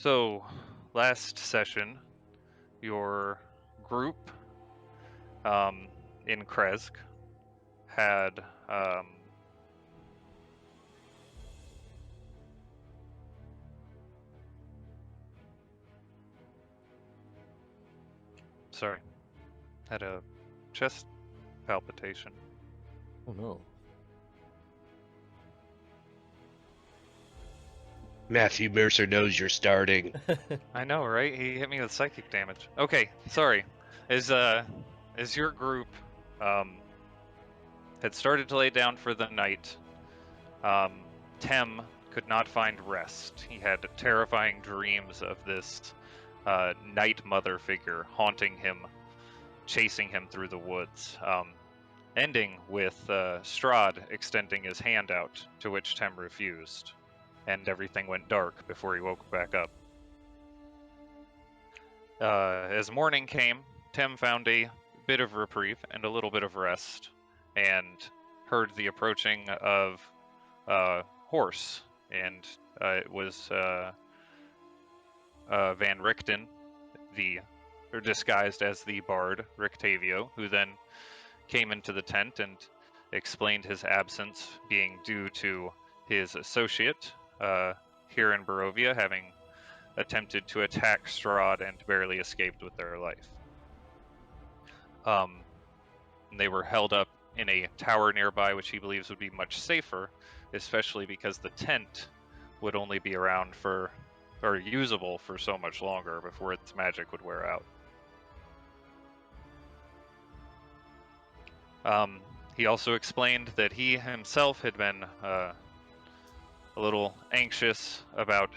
So, last session, your group um, in Kresk had sorry, had a chest palpitation. Oh no. Matthew Mercer knows you're starting. I know, right? He hit me with psychic damage. Okay, sorry. As your group had started to lay down for the night, Tem could not find rest. He had terrifying dreams of this night mother figure haunting him, chasing him through the woods, ending with Strahd extending his hand out, to which Tem refused, and everything went dark before he woke back up. As morning came, Tem found a bit of reprieve and a little bit of rest, and heard the approaching of a horse, and it was Van Richten, disguised as the bard Rictavio, who then came into the tent and explained his absence being due to his associate here in Barovia having attempted to attack Strahd and barely escaped with their life. They were held up in a tower nearby, which he believes would be much safer, especially because the tent would only be around for, or usable for so much longer before its magic would wear out. He also explained that he himself had been a little anxious about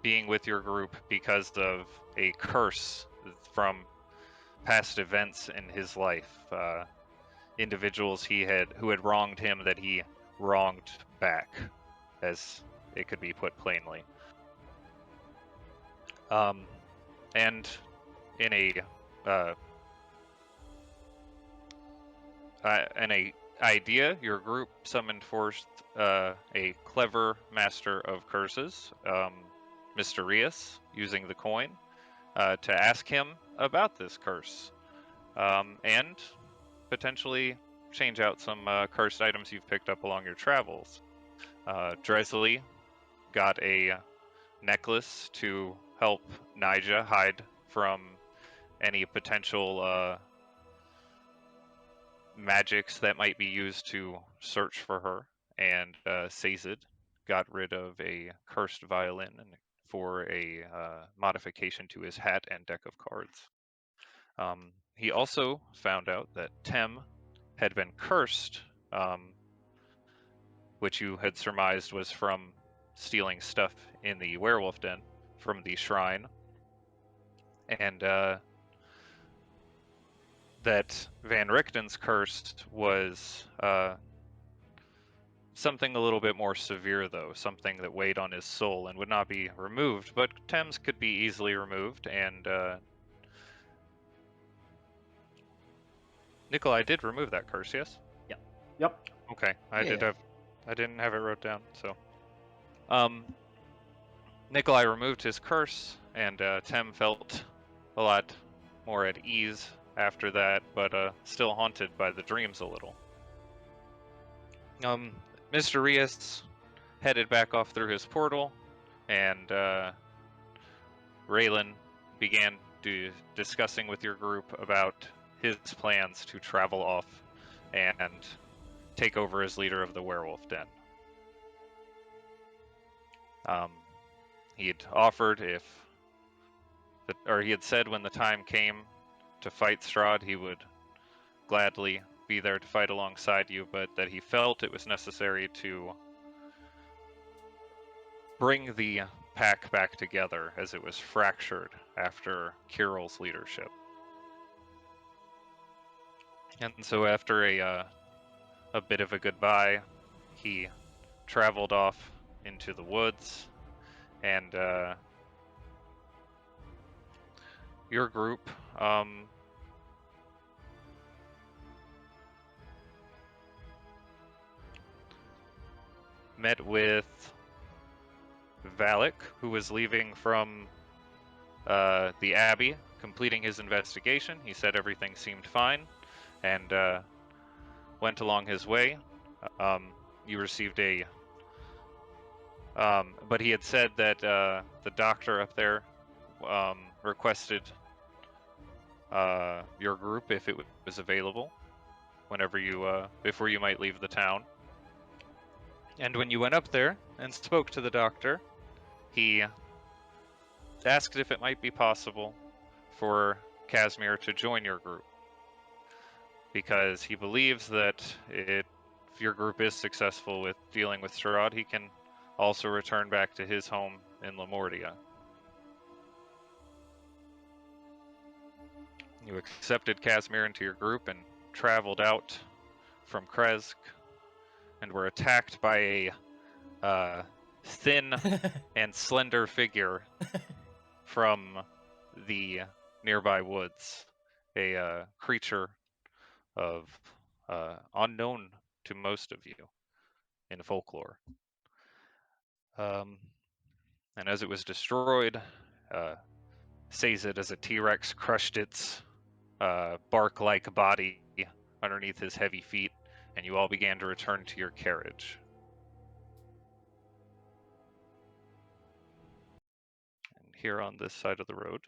being with your group because of a curse from past events in his life. Individuals who had wronged him that he wronged back, as it could be put plainly. And in a idea, your group summoned forth a clever master of curses, Mr. Rias, using the coin, to ask him about this curse, and potentially change out some cursed items you've picked up along your travels. Dresley got a necklace to help Nija hide from any potential magics that might be used to search for her, and Sazed got rid of a cursed violin for a modification to his hat and deck of cards. He also found out that Tem had been cursed, which you had surmised was from stealing stuff in the werewolf den from the shrine, and that Van Richten's curse was something a little bit more severe, though, something that weighed on his soul and would not be removed, but Tem's could be easily removed, and Nikolai did remove that curse, yes? Yep. Okay, I didn't have it wrote down, so. Nikolai removed his curse, and Tem felt a lot more at ease after that, but still haunted by the dreams a little. Mr. Rias headed back off through his portal, and Raylan began discussing with your group about his plans to travel off and take over as leader of the werewolf den. He had offered he had said when the time came to fight Strahd, he would gladly be there to fight alongside you, but that he felt it was necessary to bring the pack back together as it was fractured after Kirill's leadership. And so after a bit of a goodbye, he traveled off into the woods, and your group met with Valak, who was leaving from the Abbey, completing his investigation. He said everything seemed fine, and went along his way. You received a... but he had said that the doctor up there requested your group if it was available, whenever you, before you might leave the town. And when you went up there and spoke to the doctor, he asked if it might be possible for Casimir to join your group, because he believes that if your group is successful with dealing with Strahd, he can also return back to his home in Lamortia. You accepted Casimir into your group and traveled out from Kresk, and were attacked by a thin and slender figure from the nearby woods, a creature of unknown to most of you in folklore. And as it was destroyed, says it as a T-Rex crushed its bark-like body underneath his heavy feet, and you all began to return to your carriage. And here on this side of the road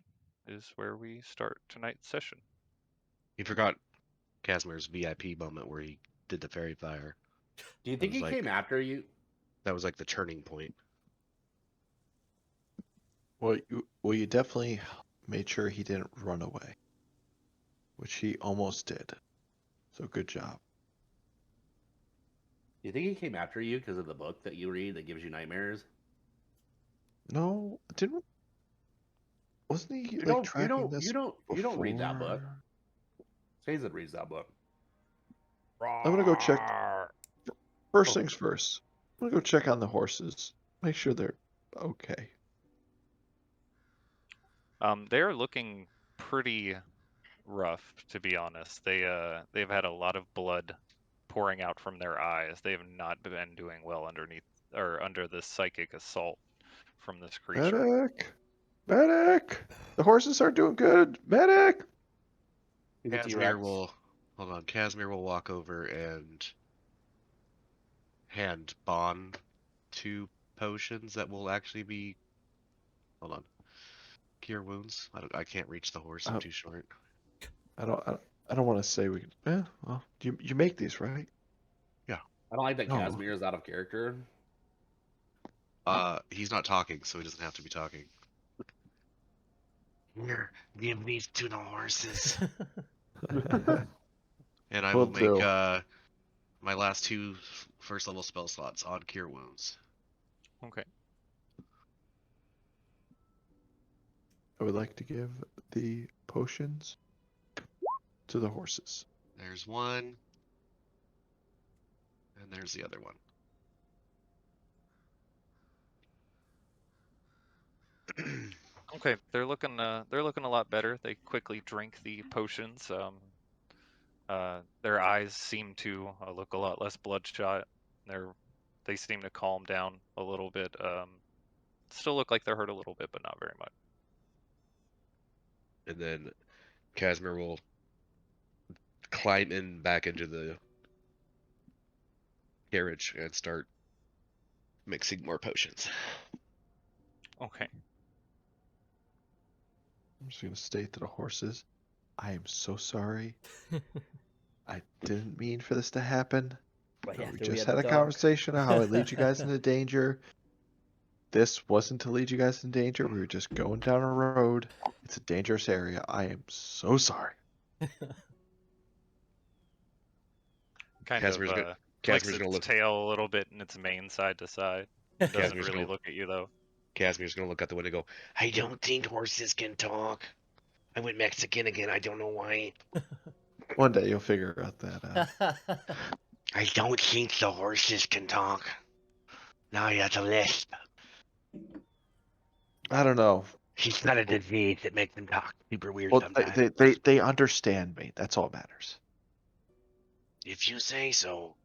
is where we start tonight's session. You forgot Casimir's VIP moment where he did the fairy fire. Do you think he came after you? That was like the turning point. Well, you definitely made sure he didn't run away, which he almost did. So good job. Do you think he came after you because of the book that you read that gives you nightmares? No, didn't. Wasn't he You like don't. You tracking don't. this You don't. You don't read that book. before? Says reads that book. I'm gonna go check. First Oh. things first. I'm gonna go check on the horses. Make sure they're okay. They're looking pretty rough, to be honest. They've had a lot of blood pouring out from their eyes. They have not been doing well under this psychic assault from this creature. Medic! Medic! The horses aren't doing good. Medic! He's a Casimir T-Rex. will hold on. Casimir will walk over and hand Bond 2 potions that will actually be. Hold on. Cure wounds. I can't reach the horse. I'm too short. I don't want to say we can. Eh, well, you make these, right? I don't like that No. Casimir is out of character. He's not talking, so he doesn't have to be talking. Here, give these to the horses. And I will make my last 2 first level spell slots on cure wounds. Okay. I would like to give the potions to the horses. There's one. And there's the other one. Okay, they're looking a lot better. They quickly drink the potions. Their eyes seem to look a lot less bloodshot. They seem to calm down a little bit. Still look like they're hurt a little bit, but not very much. And then Casimir will climb in back into the carriage and start mixing more potions. Okay. I'm just gonna state to the horses, I am so sorry. I didn't mean for this to happen. Right We after just had had a the dog. conversation on how I lead you guys into danger. This wasn't to lead you guys into danger. We were just going down a road. It's a dangerous area. I am so sorry. Kind Casimir's of gonna- flicks Casimir's its gonna look. tail a little bit in its mane side to side. Doesn't Casimir's really gonna- look at you though. Casimir's gonna look out the window and go, I don't think horses can talk. I went Mexican again. I don't know why. One day you'll figure out that. I don't think the horses can talk. Now you have to lisp. I don't know. It's not a disease that makes them talk super weird Well, sometimes. they understand me. That's all that matters. If you say so.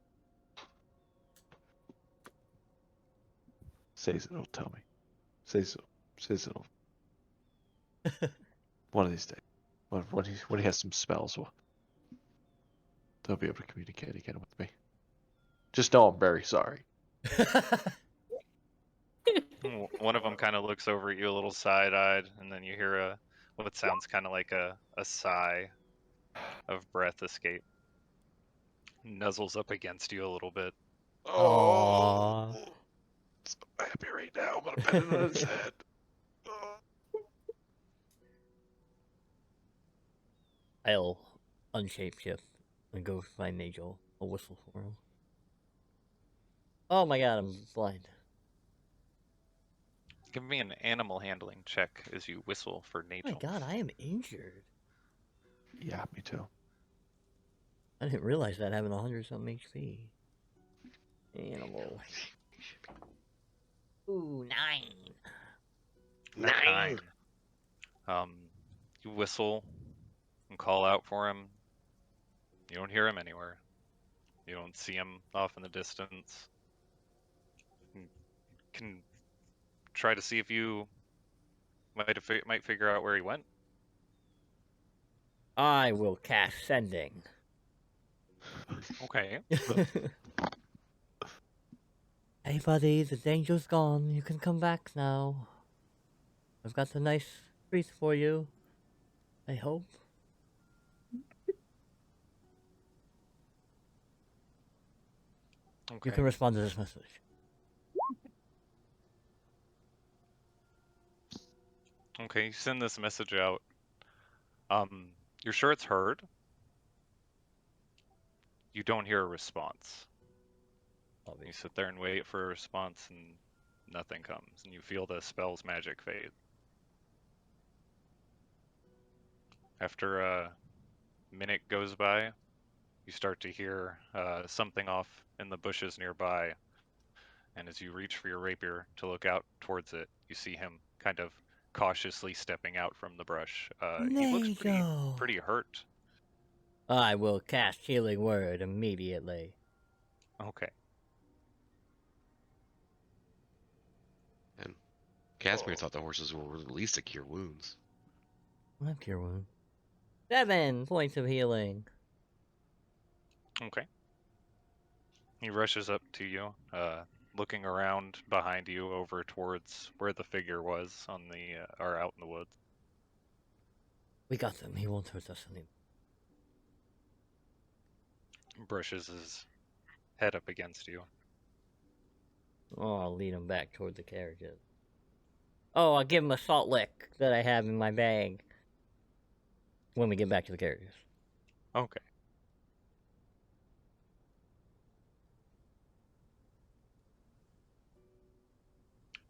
Says it'll tell me. Say so. Say so. One of these days. When he has some spells, they'll be able to communicate again with me. Just know I'm very sorry. One of them kind of looks over at you a little side-eyed, and then you hear what sounds kind of like a sigh of breath escape. Nuzzles up against you a little bit. Oh, so happy right now. I'm gonna pet it on his head. I'll unshape shift and go find Nagel. I'll whistle for him. Oh my god, I'm blind. Give me an animal handling check as you whistle for Oh my Nagel. god, I am injured. Yeah, me too. I didn't realize that having 100-something HP. Animal. Ooh, 9. 9. You whistle and call out for him. You don't hear him anywhere. You don't see him off in the distance. You can try to see if you might figure out where he went. I will cast sending. Okay. Hey buddy, the danger's gone. You can come back now. I've got a nice treat for you. I hope. Okay. You can respond to this message. Okay, you send this message out. You're sure it's heard? You don't hear a response. You sit there and wait for a response, and nothing comes, and you feel the spell's magic fade. After a minute goes by, you start to hear something off in the bushes nearby, and as you reach for your rapier to look out towards it, you see him kind of cautiously stepping out from the brush. He looks pretty hurt. I will cast Healing Word immediately. Okay. And Casimir thought the horses were released to cure wounds. I have Cure Wound. 7 points of healing. Okay. He rushes up to you, looking around behind you over towards where the figure was on the or out in the woods. We got them. He won't hurt us anymore. Brushes his head up against you. Oh, I'll lead him back toward the carriages. Oh, I'll give him a salt lick that I have in my bag when we get back to the carriages. Okay.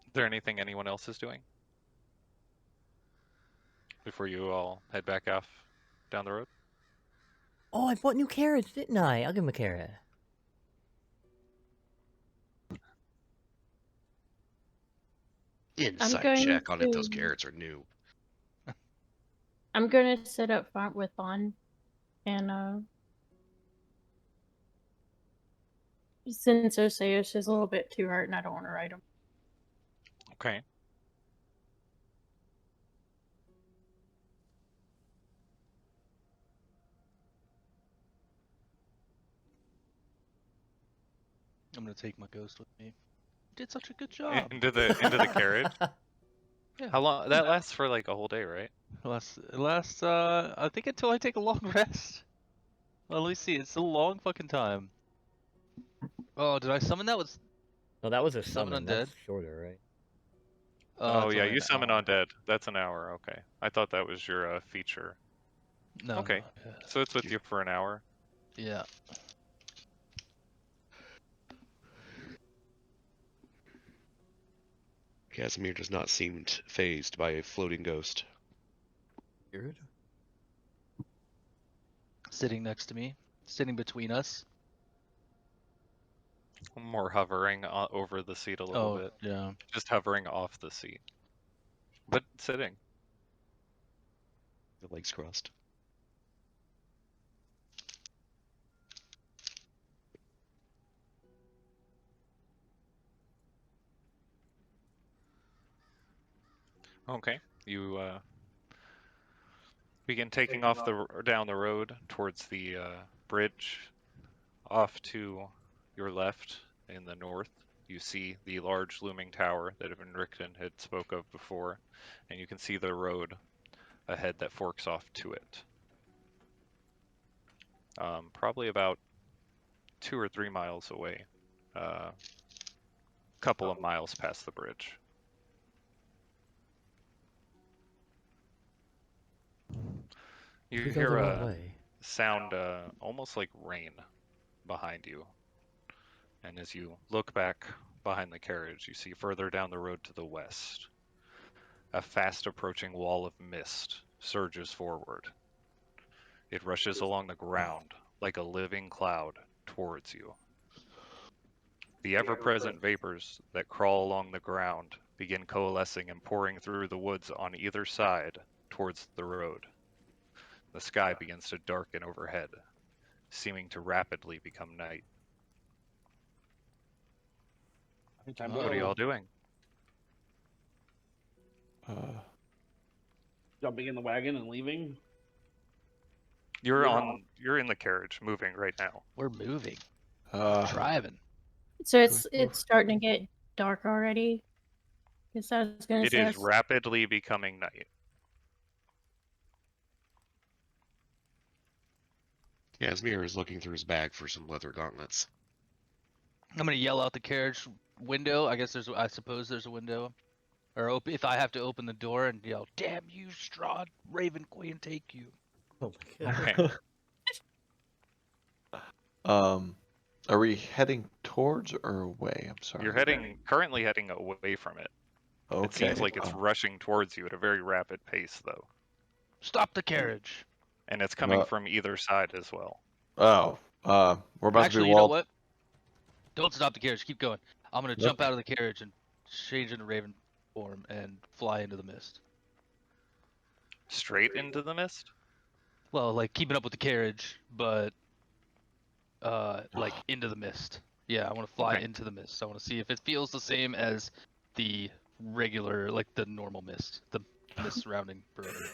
Is there anything anyone else is doing before you all head back off down the road? Oh, I bought new carrots, didn't I? I'll give him a carrot. Inside going check on if those to- carrots are new. I'm gonna sit up front with Vaughn, and since Oseus is a little bit too hurt and I don't want to ride him. Okay. I'm gonna take my ghost with me. You did such a good job. Into the carriage. Yeah. How long? That lasts for like a whole day, right? It lasts, I think until I take a long rest. Well, let me see. It's a long fucking time. Oh, did I summon that? No, that was a Summon summon. undead? That's shorter, right? Oh It's yeah, only you an summon hour. undead. That's an hour. Okay. I thought that was your feature. No. Okay. No, So it's with you for an hour. yeah. Casimir does not seem phased by a floating ghost. Weird. Sitting next to me, sitting between us. More hovering over the seat a little bit. Yeah. Just hovering off the seat. But sitting. The legs crossed. Okay. You begin taking off down the road towards the bridge. Off to your left in the north, you see the large looming tower that Van Richten had spoke of before, and you can see the road ahead that forks off to it. Probably about 2 or 3 miles away, couple of miles past the bridge. You We go hear the wrong a way. sound almost like rain behind you, and as you look back behind the carriage, you see further down the road to the west, a fast approaching wall of mist surges forward. It rushes along the ground like a living cloud towards you. The ever-present vapors that crawl along the ground begin coalescing and pouring through the woods on either side towards the road. The sky begins to darken overhead, seeming to rapidly become night. What are y'all doing? Jumping in the wagon and leaving. You're in the carriage, moving right now. We're moving. Driving. So it's starting to get dark already. Because I was gonna It say. is rapidly becoming night. Casimir is looking through his bag for some leather gauntlets. I'm gonna yell out the carriage window. I suppose there's a window. Or if I have to open the door and yell, "Damn you, Strahd! Raven Queen, take you!" Oh my god. Okay. Are we heading towards or away? I'm sorry. You're currently heading away from it. Okay. It seems like it's rushing towards you at a very rapid pace, though. Stop the carriage! And it's coming from either side as well. We're about to Actually, be you know walled. what? Don't stop the carriage. Keep going. I'm gonna jump out of the carriage and change into Raven form and fly into the mist. Straight into the mist? Well, like keeping up with the carriage, but like into the mist. Yeah, I want to fly into the mist. I want to see if it feels the same as the regular, like the normal mist, the mist surrounding perimeter.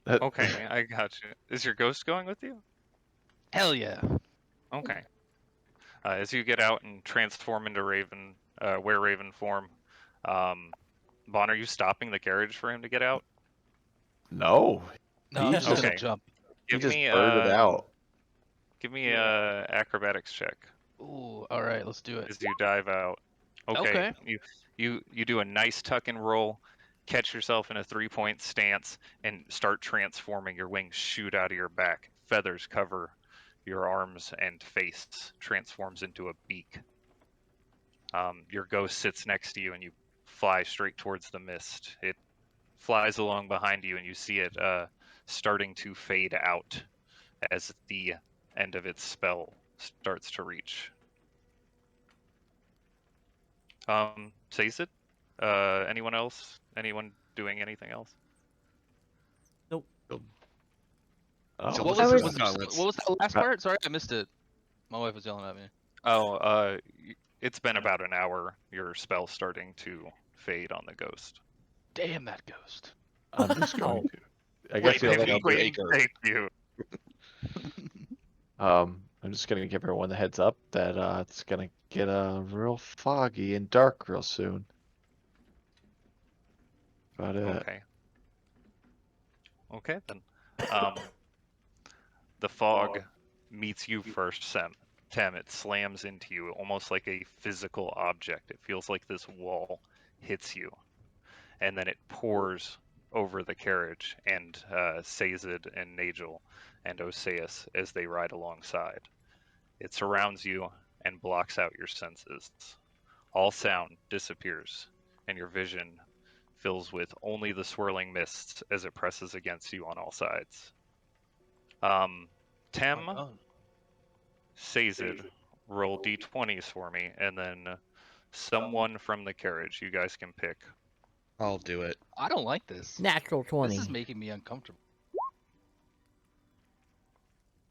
Okay, I got you. Is your ghost going with you? Hell yeah. Okay. As you get out and transform into Raven, wear Raven form, Bon, are you stopping the carriage for him to get out? No. No, I'm just gonna Okay. jump. He just birded out. Give me a acrobatics check Ooh, all right, let's do it. as you dive out. Okay. You do a nice tuck and roll, catch yourself in a 3-point stance, and start transforming. Your wings shoot out of your back. Feathers cover your arms and face. Transforms into a beak. Your ghost sits next to you, and you fly straight towards the mist. It flies along behind you, and you see it starting to fade out as the end of its spell starts to reach. Says it? Anyone else? Anyone doing anything else? Nope. So What let's was, do the gauntlets. what was that last part? Sorry, I missed it. My wife was yelling at me. Oh, it's been about an hour. Your spell's starting to fade on the ghost. Damn that ghost. I'm just going to. I guess the only Thank you. I'm just gonna give everyone the heads up that it's gonna get real foggy and dark real soon. About it. Okay. Okay then. The fog meets you first, Tem. It slams into you almost like a physical object. It feels like this wall hits you, and then it pours over the carriage and Sazed and Nagel and Oseus as they ride alongside. It surrounds you and blocks out your senses. All sound disappears, and your vision fills with only the swirling mists as it presses against you on all sides. Tem, Sazed, roll d20s for me, and then someone from the carriage. You guys can pick. I'll do it. I don't like this. Natural 20. This is making me uncomfortable.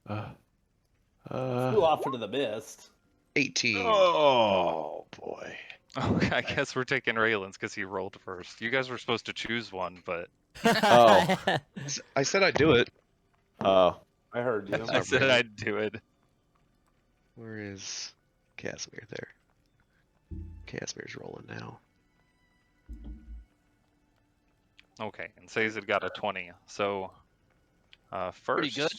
Flew off into the mist. 18. Oh boy. Okay, I guess we're taking Raylan's because he rolled first. You guys were supposed to choose one, but Oh. I said I'd do it. Oh. I heard you. That's I not said Brandon. I'd do it. Where is Casimir? There. Casimir's rolling now. Okay, and Sazed got a 20. So, Pretty first, good.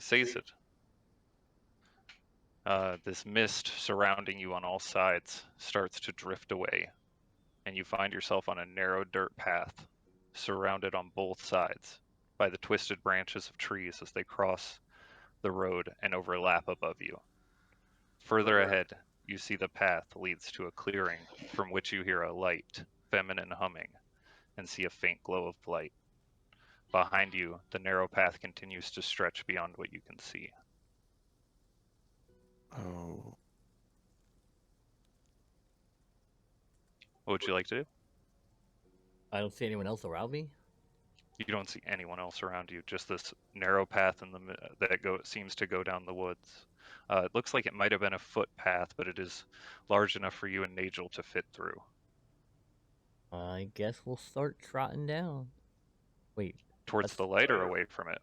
Sazed. This mist surrounding you on all sides starts to drift away, and you find yourself on a narrow dirt path, surrounded on both sides by the twisted branches of trees as they cross the road and overlap above you. Further ahead, you see the path leads to a clearing from which you hear a light, feminine humming, and see a faint glow of light. Behind you, the narrow path continues to stretch beyond what you can see. Oh. What would you like to do? I don't see anyone else around me. You don't see anyone else around you, just this narrow path in the that seems to go down the woods. It looks like it might have been a footpath, but it is large enough for you and Nagel to fit through. I guess we'll start trotting down. Wait, Towards That's- the light or away from it?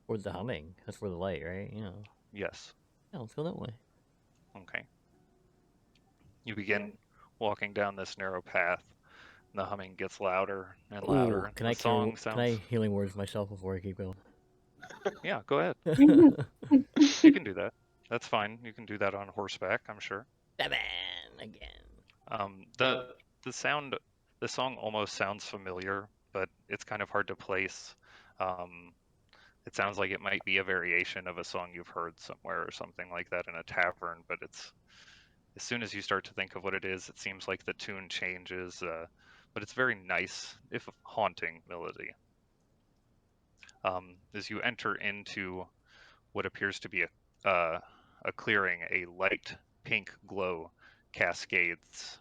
towards the humming. That's where the light, right? Yeah. Yes. Yeah, let's go that way. Okay. You begin walking down this narrow path, and the humming gets louder and louder. Ooh, can the I song can sounds. I healing words myself before I keep going? Yeah, go ahead. You can do that. That's fine. You can do that on horseback, I'm sure. Seven again. The sound, the song almost sounds familiar, but it's kind of hard to place. It sounds like it might be a variation of a song you've heard somewhere or something like that in a tavern, but it's as soon as you start to think of what it is, it seems like the tune changes, but it's very nice, if haunting melody. As you enter into what appears to be a clearing, a light pink glow cascades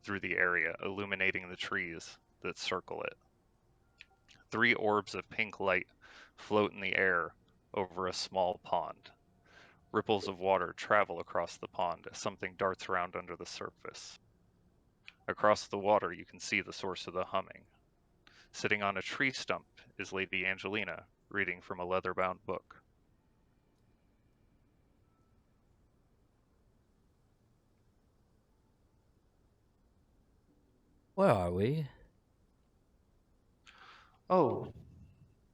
through the area, illuminating the trees that circle it. 3 orbs of pink light float in the air over a small pond. Ripples of water travel across the pond as something darts around under the surface. Across the water, you can see the source of the humming. Sitting on a tree stump is Lady Angelina, reading from a leather-bound book. Where are we? Oh,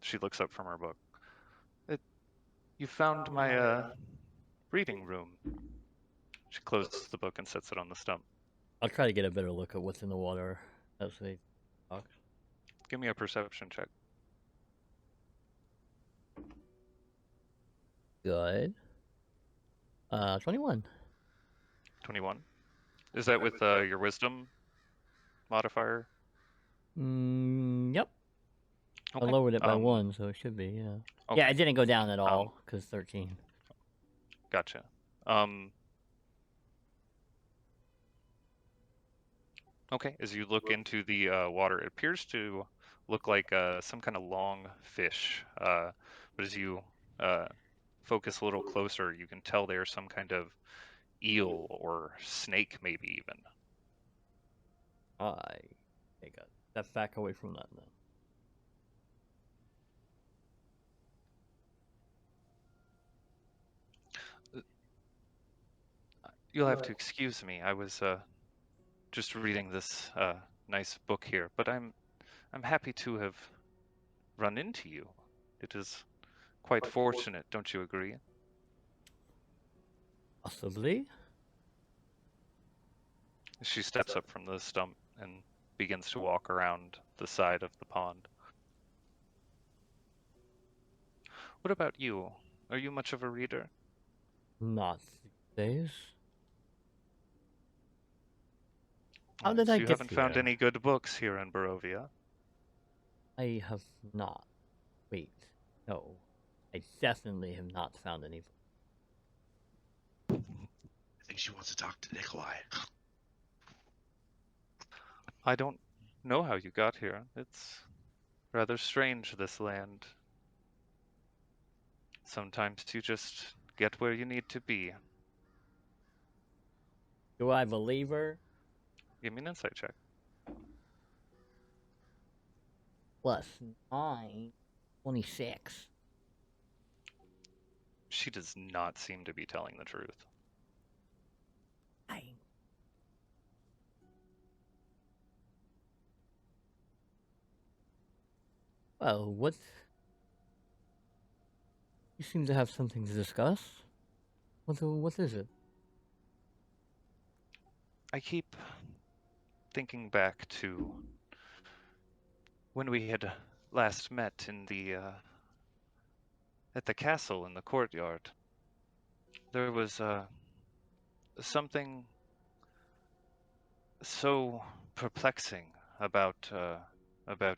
she looks up from her book. You found my reading room. She closes the book and sets it on the stump. I'll try to get a better look at what's in the water as they talk. Give me a perception check. Good. 21. 21. Is that with your wisdom modifier? Yep. I Okay. lowered it by 1, so it should be, yeah. Okay. Yeah, it didn't go down at all, because 13. Gotcha. Okay, as you look into the water, it appears to look like some kind of long fish. But as you focus a little closer, you can tell there's some kind of eel or snake, maybe even. I take a step back away from that then. You'll have to excuse me. I was just reading this nice book here, but I'm happy to have run into you. It is quite fortunate, don't you agree? Possibly? She steps up from the stump and begins to walk around the side of the pond. What about you? Are you much of a reader? Not these days. How did I You get haven't here? found any good books here in Barovia? I have not. Wait. No. I definitely have not found any. I think she wants to talk to Nikolai. I don't know how you got here. It's rather strange, this land. Sometimes you just get where you need to be. Do I believe her? Give me an insight check. Plus 9, 26. She does not seem to be telling the truth. Dang. Well, what? You seem to have something to discuss. What is it? I keep thinking back to when we had last met in the at the castle in the courtyard. There was something so perplexing about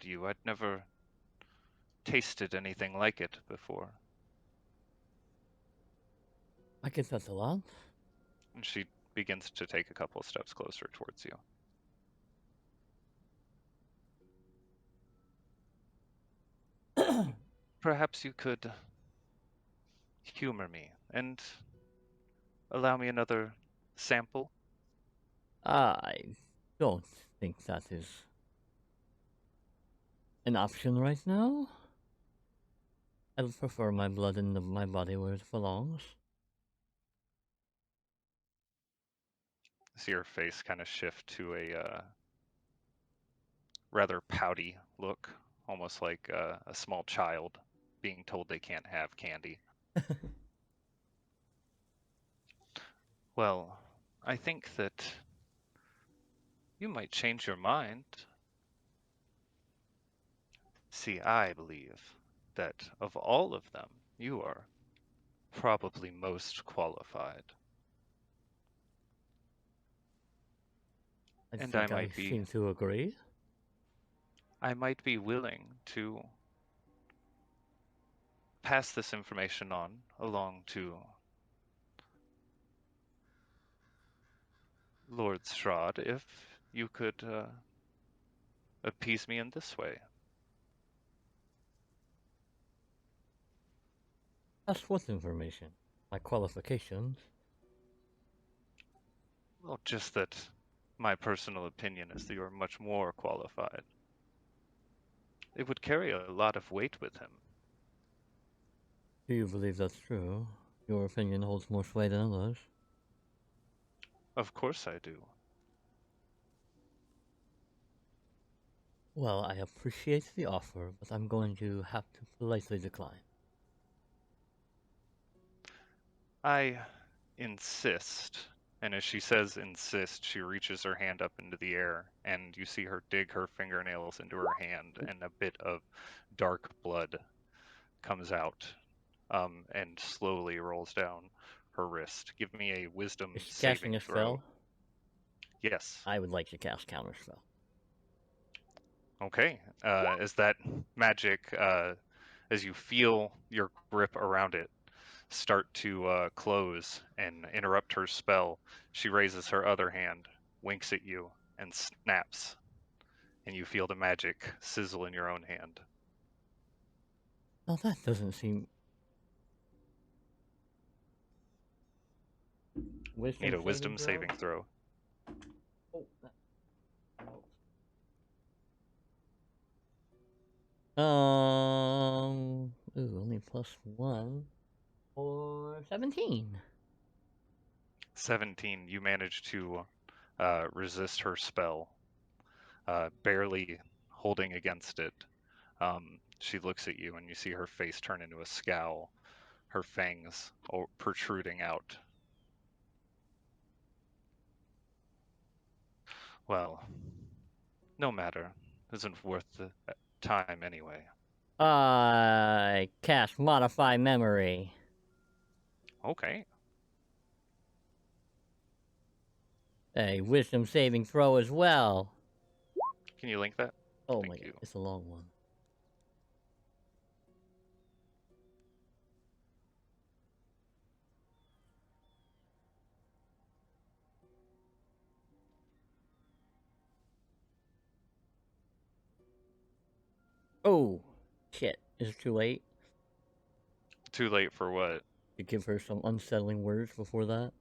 you. I'd never tasted anything like it before. I get that a lot. And she begins to take a couple of steps closer towards you. Perhaps you could humor me and allow me another sample? I don't think that is an option right now. I would prefer my blood in my body where it belongs. See her face kind of shift to a rather pouty look, almost like a small child being told they can't have candy. Well, I think that you might change your mind. See, I believe that of all of them, you are probably most qualified. I And think I seem to agree. I might be willing to pass this information on along to Lord Strahd if you could appease me in this way. That's what information? My qualifications. Well, just that my personal opinion is that you're much more qualified. It would carry a lot of weight with him. Do you believe that's true? Your opinion holds more sway than others. Of course I do. Well, I appreciate the offer, but I'm going to have to politely decline. I insist. And as she says insist, she reaches her hand up into the air, and you see her dig her fingernails into her hand, and a bit of dark blood comes out and slowly rolls down her wrist. Give me a wisdom Is she saving casting a throw. spell? Yes. I would like to cast counterspell. Okay. As that magic, as you feel your grip around it start to close and interrupt her spell, she raises her other hand, winks at you, and snaps. And you feel the magic sizzle in your own hand. Now that doesn't seem... Need a wisdom saving throw. Oh, only +1 for 17. 17. You manage to resist her spell, barely holding against it. She looks at you, and you see her face turn into a scowl, her fangs protruding out. Well, no matter. Isn't worth the time anyway. I cast Modify Memory. Okay. A wisdom saving throw as well. Can you link that? Oh Thank my god, you. it's a long one. Oh, shit. Is it too late? Too late for what? To give her some unsettling words before that.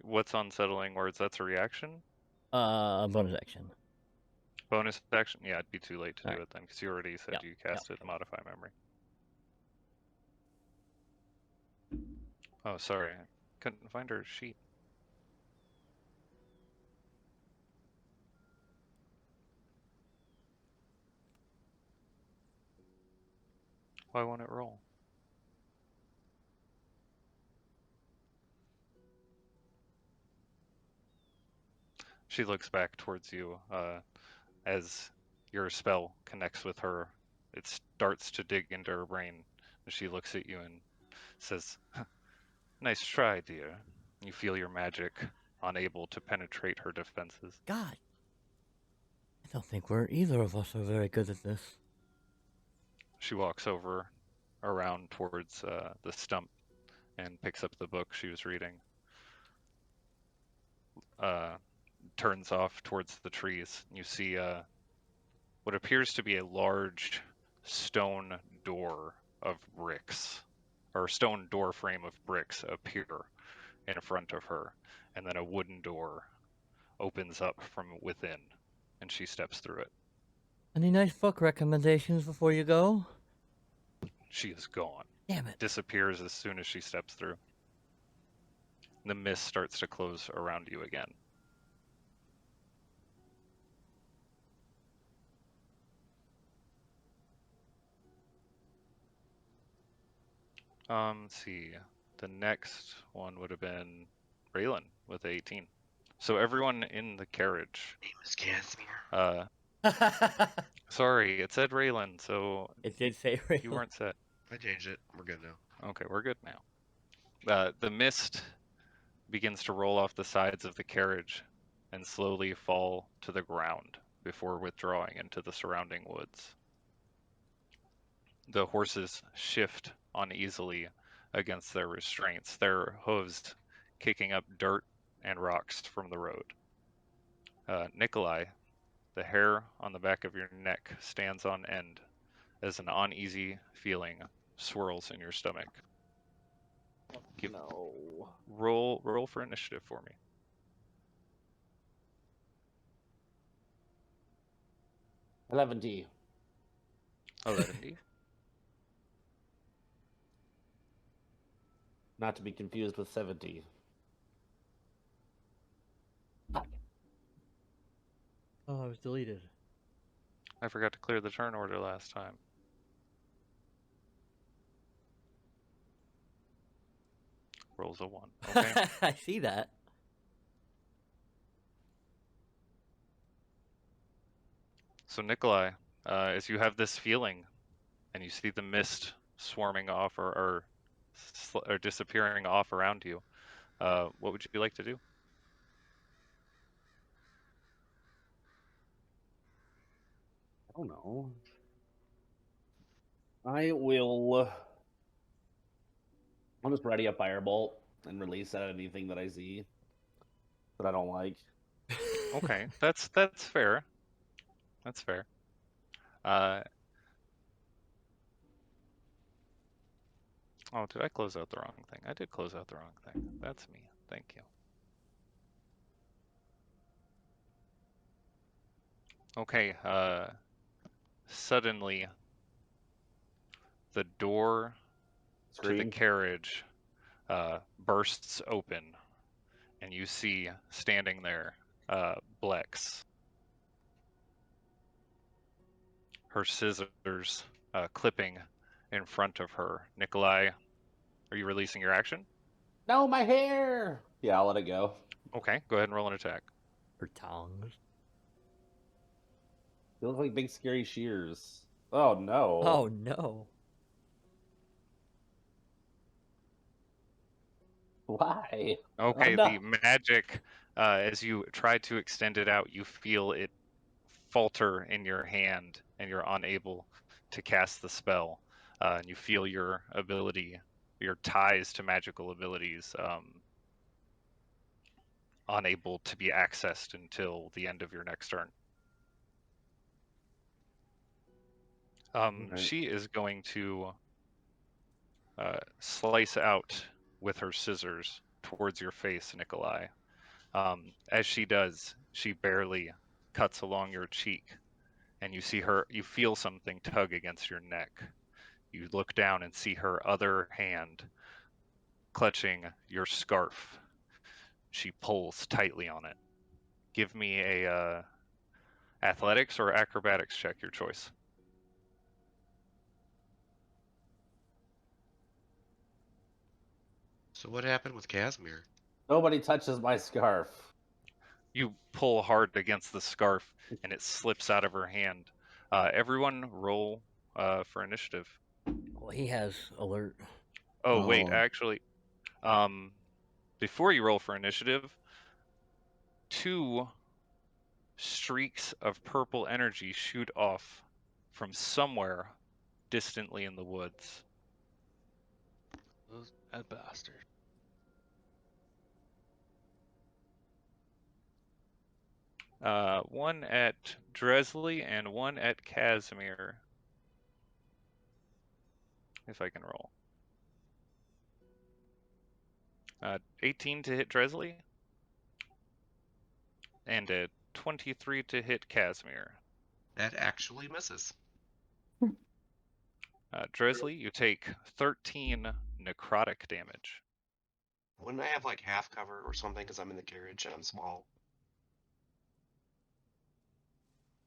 What's unsettling words? That's a reaction? Bonus action. Bonus action? Yeah, it'd be too late to do Alright. it then, because you already said Yep, you yep. cast it Modify Memory. Oh, sorry. I couldn't find her sheet. Why won't it roll? She looks back towards you as your spell connects with her. It starts to dig into her brain. She looks at you and says, "Nice try, dear." You feel your magic unable to penetrate her defenses. God. I don't think either of us are very good at this. She walks over around towards the stump and picks up the book she was reading. Turns off towards the trees. You see what appears to be a large stone door of bricks, or stone door frame of bricks appear in front of her, and then a wooden door opens up from within, and she steps through it. Any nice book recommendations before you go? She is gone. Damn it. Disappears as soon as she steps through. The mist starts to close around you again. Let's see. The next one would have been Raylan with 18. So everyone in the carriage. Name is Casimir. Sorry, it said Raylan, so It did say Raylan. you weren't set. I changed it. We're good now. Okay, we're good now. The mist begins to roll off the sides of the carriage and slowly fall to the ground before withdrawing into the surrounding woods. The horses shift uneasily against their restraints, their hooves kicking up dirt and rocks from the road. Nikolai, the hair on the back of your neck stands on end as an uneasy feeling swirls in your stomach. No. Roll for initiative for me. 11D. 11D. Not to be confused with 70. Oh, I was deleted. I forgot to clear the turn order last time. Rolls a 1. Okay. I see that. So Nikolai, as you have this feeling, and you see the mist swarming off or disappearing off around you, what would you like to do? I don't know. I will. I'll just ready a firebolt and release at anything that I see that I don't like. Okay, that's fair. That's fair. Oh, did I close out the wrong thing? I did close out the wrong thing. That's me. Thank you. Okay, suddenly the door to the Scream. carriage bursts open, and you see standing there Blex. Her scissors clipping in front of her. Nikolai, are you releasing your action? No, my hair! Yeah, I'll let it go. Okay, go ahead and roll an attack. Her tongs. They look like big scary shears. Oh no. Oh no. Why? Okay, Oh, no. the magic, as you try to extend it out, you feel it falter in your hand, and you're unable to cast the spell. And you feel your ability, your ties to magical abilities, unable to be accessed until the end of your next turn. Okay. She is going to slice out with her scissors towards your face, Nikolai. As she does, she barely cuts along your cheek, and you feel something tug against your neck. You look down and see her other hand clutching your scarf. She pulls tightly on it. Give me a athletics or acrobatics check, your choice. So what happened with Casimir? Nobody touches my scarf. You pull hard against the scarf, and it slips out of her hand. Everyone roll for initiative. Well, he has alert. Oh, wait, Oh. actually, before you roll for initiative, 2 streaks of purple energy shoot off from somewhere distantly in the woods. Those bad bastard. One at Dresley and one at Casimir. If I can roll. 18 to hit Dresley. And a 23 to hit Casimir. That actually misses. Dresley, you take 13 necrotic damage. Wouldn't I have like half cover or something because I'm in the carriage and I'm small?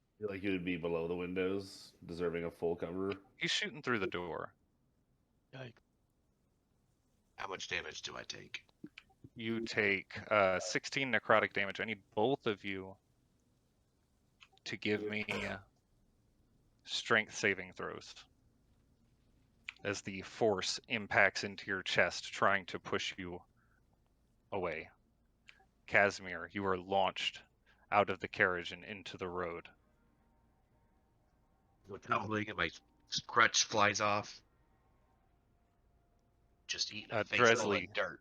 I feel like you would be below the windows, deserving a full cover. He's shooting through the door. Yikes. How much damage do I take? You take 16 necrotic damage. I need both of you to give me strength saving throws as the force impacts into your chest, trying to push you away. Casimir, you are launched out of the carriage and into the road. Tumbling and my crutch flies off. Just eating a face full Dresley, of dirt.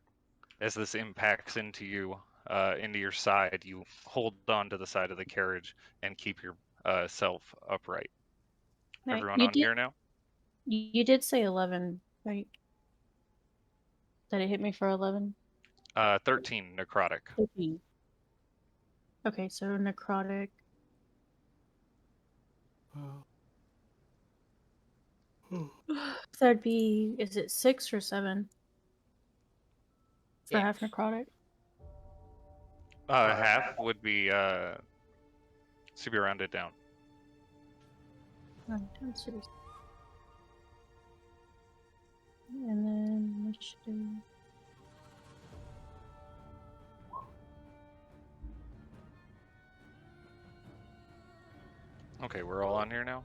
as this impacts into you, into your side, you hold on to the side of the carriage and keep your self upright. Right, Everyone you on did, here now? You did say 11, right? That it hit me for 11? 13 necrotic. 13. Okay, so necrotic. That'd be, is it 6 or 7? For half Six. necrotic? Half would be to be rounded down. Oh, down cities. And then initiative. Okay, we're all on here now.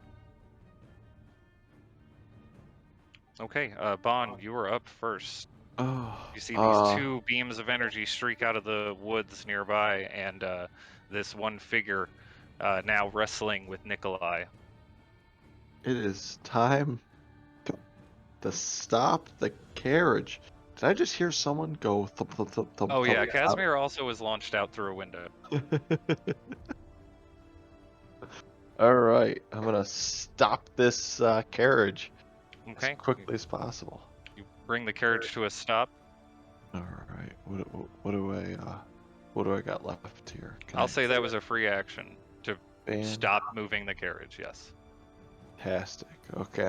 Okay, Bond, you are up first. Oh. You see these 2 beams of energy streak out of the woods nearby, and this one figure now wrestling with Nikolai. It is time to stop the carriage. Did I just hear someone go thump thump thump thump? Oh yeah, thump Casimir also was launched out through a window. All right, I'm gonna stop this carriage Okay, as quickly as possible. you bring the carriage to a stop. All right, what do I got left here? Can I'll I say that was a free action to ban- stop moving the carriage, yes. Fantastic. Okay,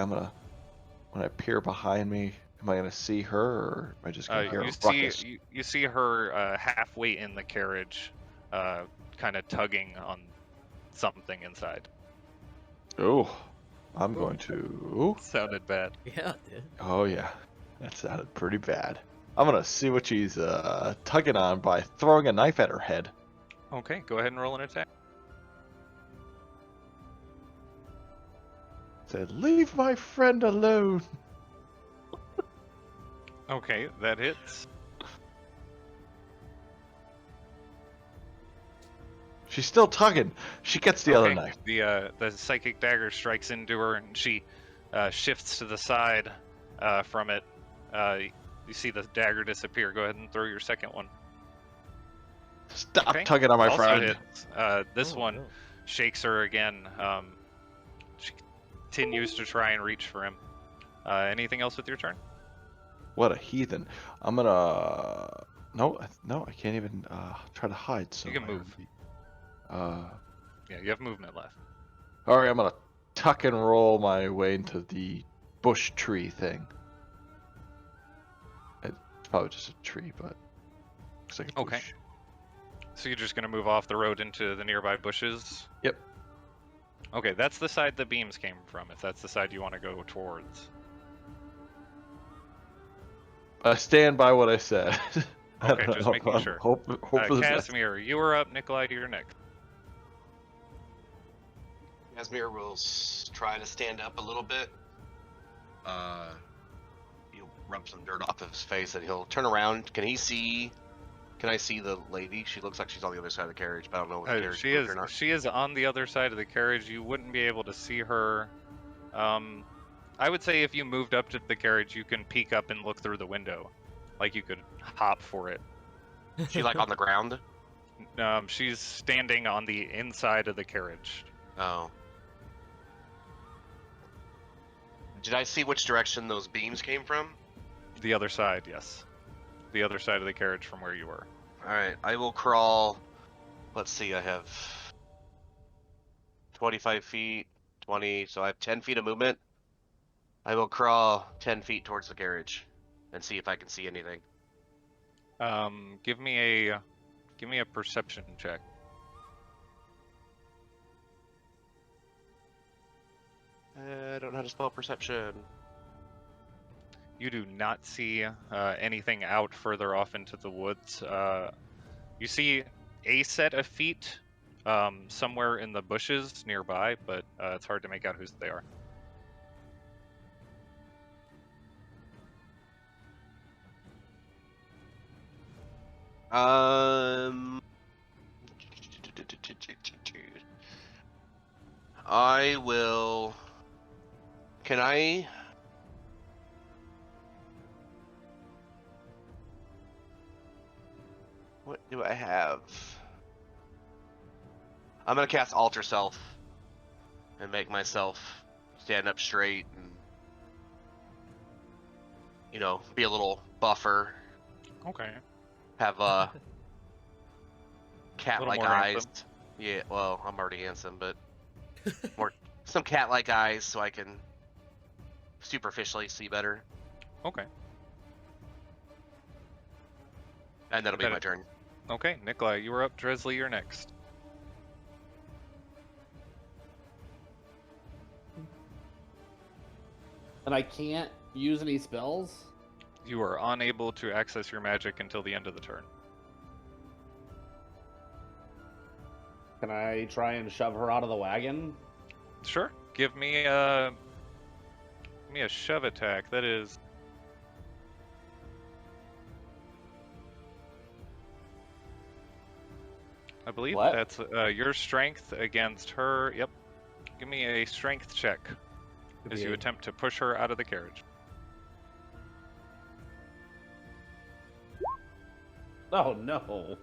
when I peer behind me, am I gonna see her, or am I just gonna hear a ruckus? You see her halfway in the carriage, kind of tugging on something inside. Oh, I'm going to. Sounded bad. Yeah, dude. Oh yeah, that sounded pretty bad. I'm gonna see what she's tugging on by throwing a knife at her head. Okay, go ahead and roll an attack. Said, "Leave my friend alone." Okay, that hits. She's still tugging. She gets the other knife. The psychic dagger strikes into her, and she shifts to the side from it. You see the dagger disappear. Go ahead and throw your second one. Stop Okay. tugging on my Also friend. hits. This Oh, one no. shakes her again. She continues to try and reach for him. Anything else with your turn? What a heathen! I'm gonna. No, I can't even try to hide. So You can I move. Yeah, you have movement left. All right, I'm gonna tuck and roll my way into the bush tree thing. It's probably just a tree, but looks like a Okay. bush. So you're just gonna move off the road into the nearby bushes? Yep. Okay, that's the side the beams came from, if that's the side you want to go towards. I stand by what I said. Okay, just making sure. Hope for the best. Casimir, you are up. Nikolai, you're next. Casimir will try to stand up a little bit. He'll rub some dirt off of his face and he'll turn around. Can I see the lady? She looks like she's on the other side of the carriage, but I don't know if the carriage moved or not. She is on the other side of the carriage. You wouldn't be able to see her. I would say if you moved up to the carriage, you can peek up and look through the window. Like you could hop for it. She like on the ground? She's standing on the inside of the carriage. Oh. Did I see which direction those beams came from? The other side, yes. The other side of the carriage from where you were. Alright, I will crawl. Let's see, I have 25 feet, 20, so I have 10 feet of movement. I will crawl 10 feet towards the carriage and see if I can see anything. Give me a perception check. I don't know how to spell perception. You do not see anything out further off into the woods. You see a set of feet somewhere in the bushes nearby, but it's hard to make out whose they are. I will. Can I? What do I have? I'm gonna cast Alter Self and make myself stand up straight and, you know, be a little buffer. Okay. Have cat-like more eyes. handsome. Yeah, well, I'm already handsome, but some cat-like eyes so I can superficially see better. Okay. And that'll be Got my it. turn. Okay, Nikolai, you are up. Dresley, you're next. And I can't use any spells? You are unable to access your magic until the end of the turn. Can I try and shove her out of the wagon? Sure. Give me a shove attack. That is. I believe What? that's your strength against her. Yep. Give me a strength check as you attempt to push her out of the carriage. Oh no.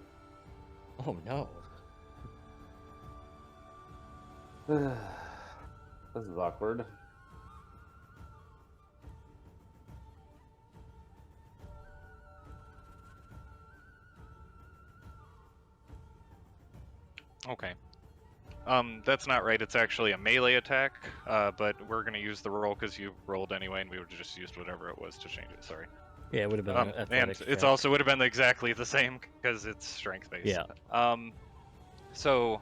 Oh no. This is awkward. Okay. That's not right. It's actually a melee attack, but we're going to use the roll because you rolled anyway, and we would have just used whatever it was to change it. Sorry. Yeah, it would have been And athletics it's check. also would have been exactly the same because it's strength based. Yeah. So,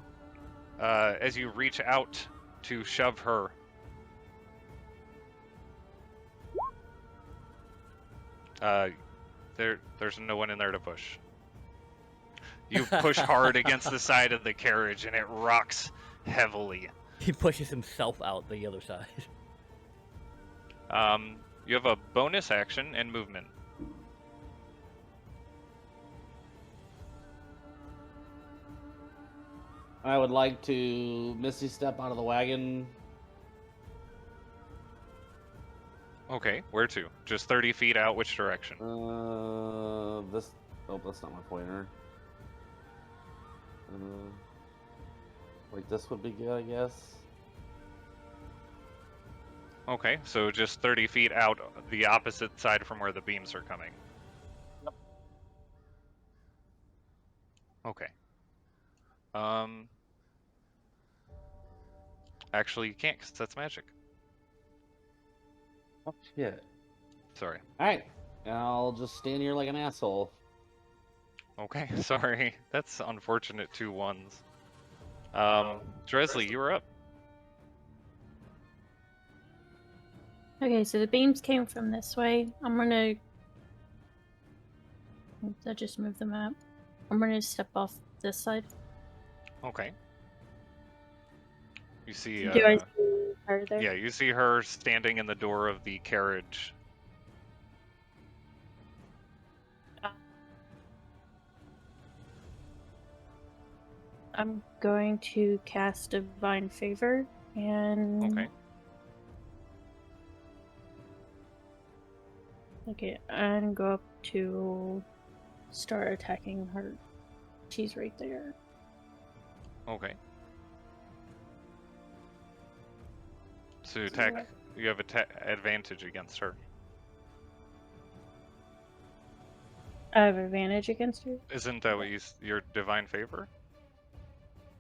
as you reach out to shove her, there's no one in there to push. You push hard against the side of the carriage, and it rocks heavily. He pushes himself out the other side. You have a bonus action and movement. I would like to Misty Step out of the wagon. Okay, where to? Just 30 feet out, which direction? This. Oh, that's not my pointer. Like this would be good, I guess. Okay, so just 30 feet out the opposite side from where the beams are coming. Yep. Okay. Actually, you can't because that's magic. Oh shit. Sorry. Alright. I'll just stand here like an asshole. Okay, sorry. That's unfortunate 2 ones. Dresley, you were up. Okay, so the beams came from this way. I'm gonna. Oops, I just moved the map. I'm gonna step off this side. Okay. You see, Do I see her there? yeah, you see her standing in the door of the carriage. I'm going to cast Divine Favor and. Okay. Okay, and go up to start attacking her. She's right there. Okay. So attack. You have advantage against her. I have advantage against her? Isn't that what your divine favor?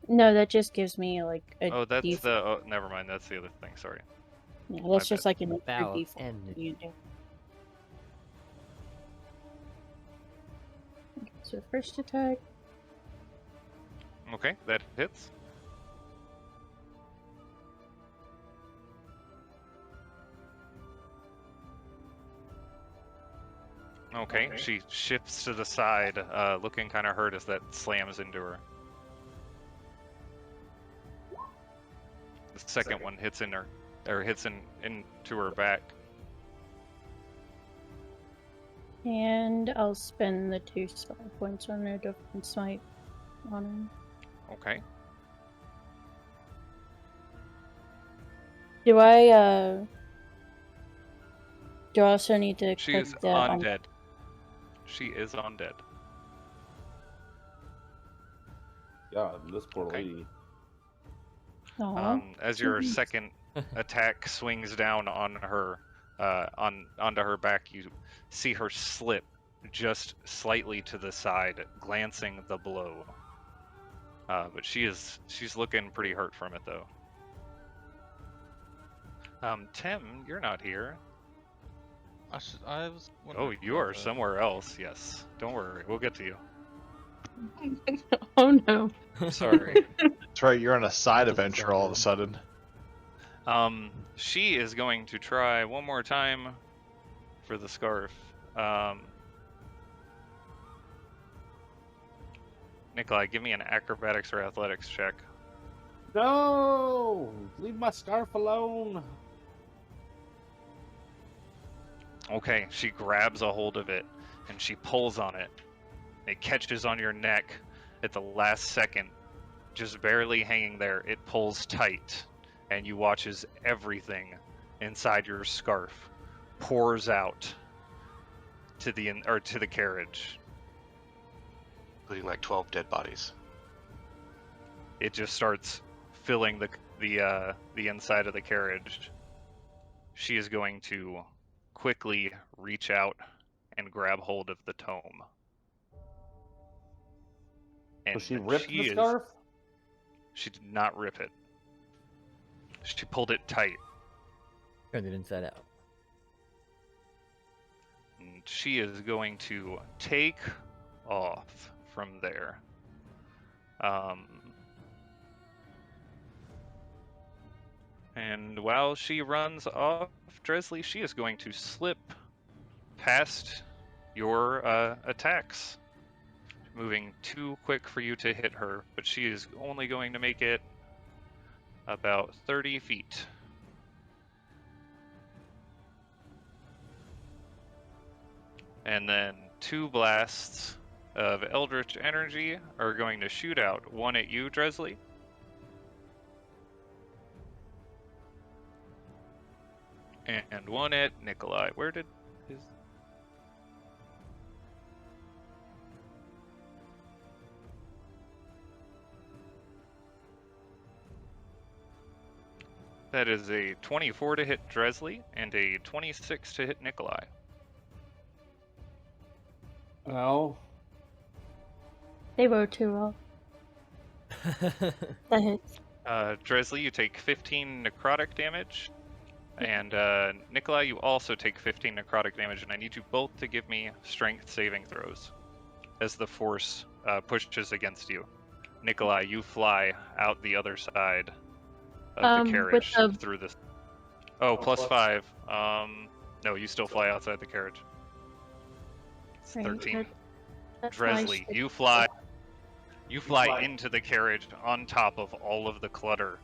No, that just gives me like a Oh, that's default. the. Oh, never mind. That's the other thing. Sorry. Yeah, my that's just bad. like an extra Bow of default. enmity. You do. Okay, so first attack. Okay, that hits. Okay, she shifts to the side, looking kind of hurt as that slams into her. The second one hits in her, or hits into her back. And I'll spend the 2 spell points on a different smite on him. Okay. Do I also need to She click is the undead. She is undead. God, this poor Okay. lady. Aw. As your second attack swings down on her, onto her back, you see her slip just slightly to the side, glancing the blow. But she's looking pretty hurt from it though. Tim, you're not here. I was. Oh, wondering you about are that. somewhere else. Yes. Don't worry, we'll get to you. Oh no. Sorry. That's right, you're on a side Doesn't adventure sound all of a good. sudden. She is going to try one more time for the scarf. Nikolai, give me an acrobatics or athletics check. No! Leave my scarf alone. Okay, she grabs a hold of it and she pulls on it. It catches on your neck at the last second, just barely hanging there. It pulls tight, and you watch as everything inside your scarf pours out to the carriage. Including like 12 dead bodies. It just starts filling the inside of the carriage. She is going to quickly reach out and grab hold of the tome. And So she ripped the scarf? She did not rip it. She pulled it tight. Turned it inside out. And she is going to take off from there. And while she runs off, Dresley, she is going to slip past your attacks. Moving too quick for you to hit her, but she is only going to make it about 30 feet. And then 2 blasts of Eldritch Energy are going to shoot out. One at you, Dresley. And one at Nikolai. Where did his... That is a 24 to hit Dresley and a 26 to hit Nikolai. Well, They rolled too well. That hits. Dresley, you take 15 necrotic damage, and Nikolai, you also take 15 necrotic damage, and I need you both to give me strength saving throws as the force pushes against you. Nikolai, you fly out the other side of the carriage with through this. Oh, +5. No, you still fly outside the carriage. It's Right, 13. that's why I Dresley, said- you fly. You fly into the carriage on top of all of the clutter.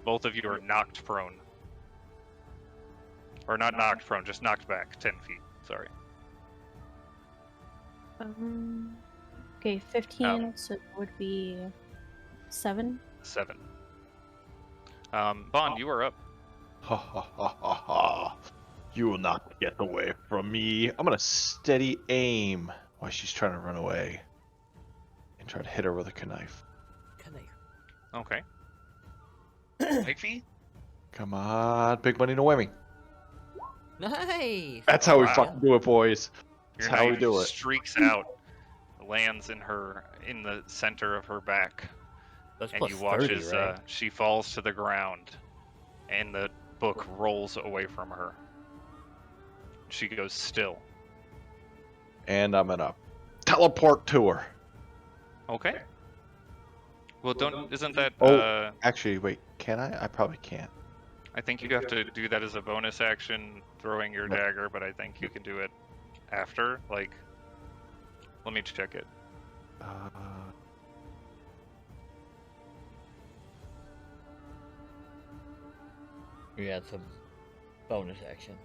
Both of you are knocked prone. Or not knocked prone, just knocked back 10 feet. Sorry. Okay, 15, so it would be 7. 7. Bond, you are up. Ha ha ha ha ha. You will not get away from me. I'm gonna steady aim while she's trying to run away. And try to hit her with a knife. Okay. Knifey? Come on, big money to Whammy. Nice. That's how we Wow. fucking do it, boys. Your That's how we knife do it. streaks out, lands in the center of her back, That's and plus you watch 30, as right? she falls to the ground, and the book rolls away from her. She goes still. And I'm gonna teleport to her. Okay. Well, isn't that? Oh. Actually, wait, can I? I probably can't. I think you have to do that as a bonus action, throwing your No. dagger, but I think you can do it after. Like, let me check it. Yeah, it's a bonus action.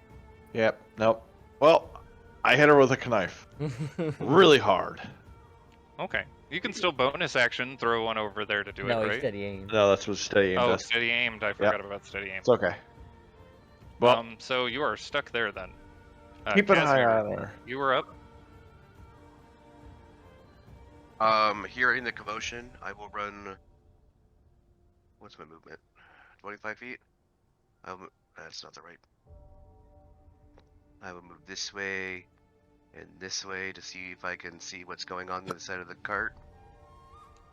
Yep, nope. Well, I hit her with a knife. Really hard. Okay. You can still bonus action throw one over there to do no, it, he's right? steady aim. No, that's what steady aim Oh, does. steady aimed. I forgot about steady aim. It's okay. Well, So you are stuck there then. keep an eye Casimir, on her. you were up. Hearing the commotion, I will run. What's my movement? 25 feet? That's not the right. I will move this way and this way to see if I can see what's going on the other side of the cart.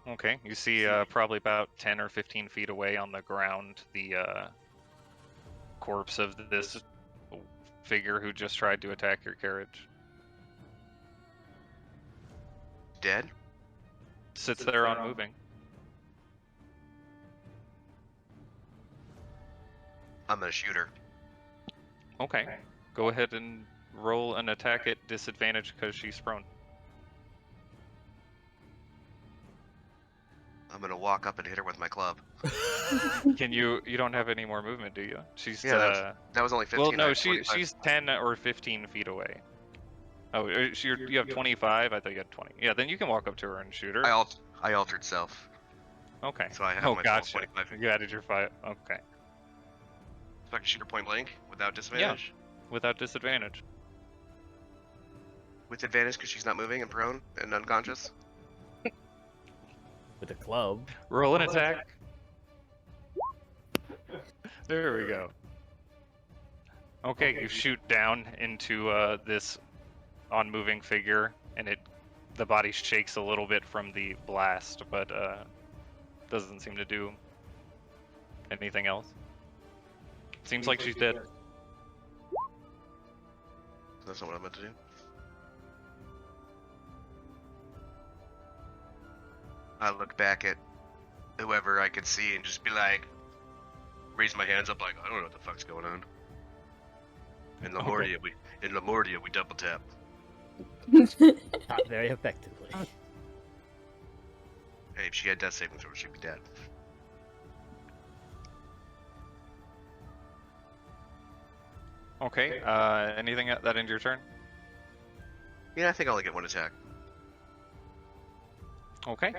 Okay. You see probably about 10 or 15 feet away on the ground the corpse of this figure who just tried to attack your carriage. Dead? Sits there unmoving. I'm gonna shoot her. Okay. Go ahead and roll an attack at disadvantage because she's prone. I'm gonna walk up and hit her with my club. Can you don't have any more movement, do you? She's Yeah, that was only 15. well, I no, had 25. she's 10 or 15 feet away. Oh, you have 25? I thought you had 20. Yeah, then you can walk up to her and shoot her. I altered self, Okay. so I have Oh, myself gotcha. 25 feet. You added your 5. Okay. So I can shoot her point blank without disadvantage? Without disadvantage. With advantage because she's not moving and prone and unconscious? With a club. Roll an attack. There we go. Okay, you shoot down into this on-moving figure, and the body shakes a little bit from the blast, but doesn't seem to do anything else. Seems like she's dead. That's not what I meant to do. I look back at whoever I could see and just be like, raise my hands up like, I don't know what the fuck's going on. In Lamordia, we double tap. Not very effectively. Hey, if she had death saving throw, she'd be dead. Okay, anything that end your turn? Yeah, I think I only get one attack. Okay,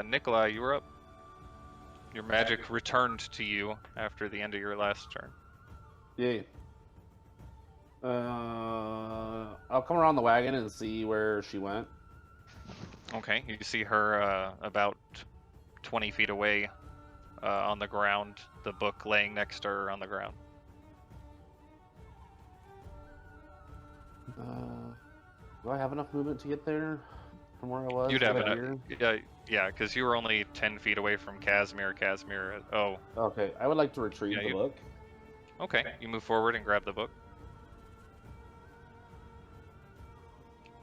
Nikolai, you were up. Your magic returned to you after the end of your last turn. Yay. I'll come around the wagon and see where she went. Okay, you see her about 20 feet away, on the ground, the book laying next to her on the ground. Do I have enough movement to get there from where I was? You'd have right enough. here? Yeah, because you were only 10 feet away from Casimir. Casimir. Oh, Okay, I would like to retrieve Yeah, the you- book. okay. You move forward and grab the book.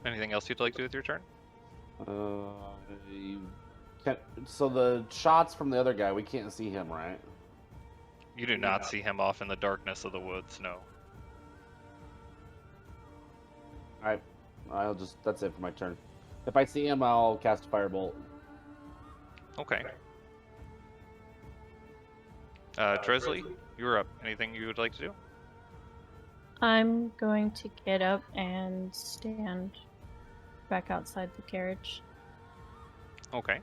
Anything else you'd like to do with your turn? You can't, so the shots from the other guy, we can't see him, right? You do not see him off in the darkness of the woods. No. I'll just, that's it for my turn. If I see him, I'll cast a firebolt. Okay. Dresley, you're up. Anything you would like to do? I'm going to get up and stand back outside the carriage. Okay.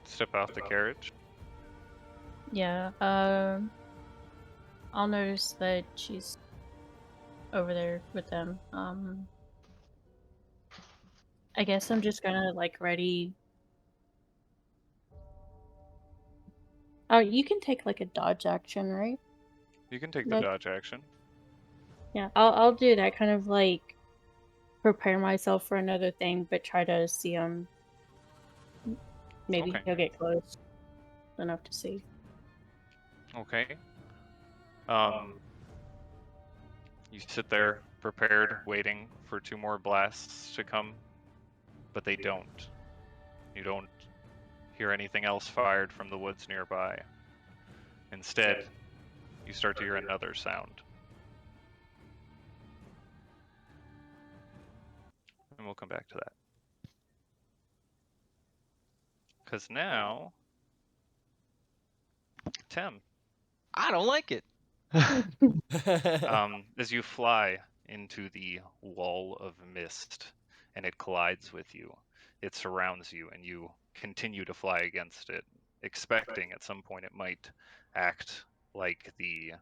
Step off the carriage. Yeah, I'll notice that she's over there with them. I guess I'm just gonna like ready. Oh, you can take like a dodge action, right? You can take the Like- dodge action. Yeah, I'll do that. Kind of like prepare myself for another thing, but try to see him. Maybe Okay. he'll get close enough to see. Okay. You sit there, prepared, waiting for 2 more blasts to come, but they don't. You don't hear anything else fired from the woods nearby. Instead, you start to hear another sound. And we'll come back to that. Because now, Tim, I don't like it. as you fly into the wall of mist and it collides with you, it surrounds you, and you continue to fly against it, expecting at some point it might act like the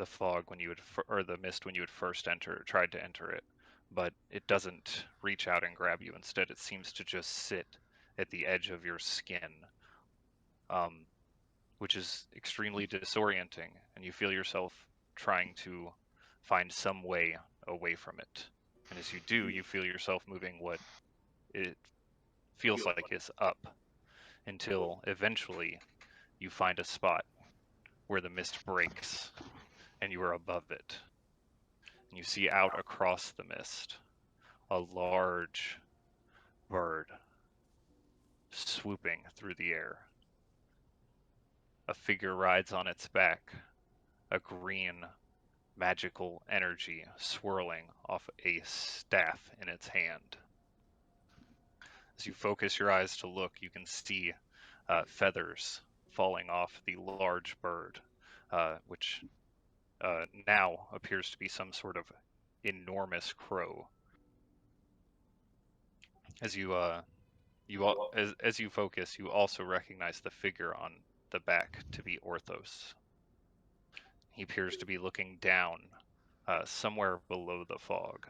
fog when you would or the mist when you had first tried to enter it, but it doesn't reach out and grab you. Instead, it seems to just sit at the edge of your skin, which is extremely disorienting, and you feel yourself trying to find some way away from it. And as you do, you feel yourself moving what it feels like is up, until eventually you find a spot where the mist breaks and you are above it. And you see out across the mist a large bird swooping through the air. A figure rides on its back, a green magical energy swirling off a staff in its hand. As you focus your eyes to look, you can see feathers falling off the large bird, which now appears to be some sort of enormous crow. As you as you focus, you also recognize the figure on the back to be Orthos. He appears to be looking down somewhere below the fog.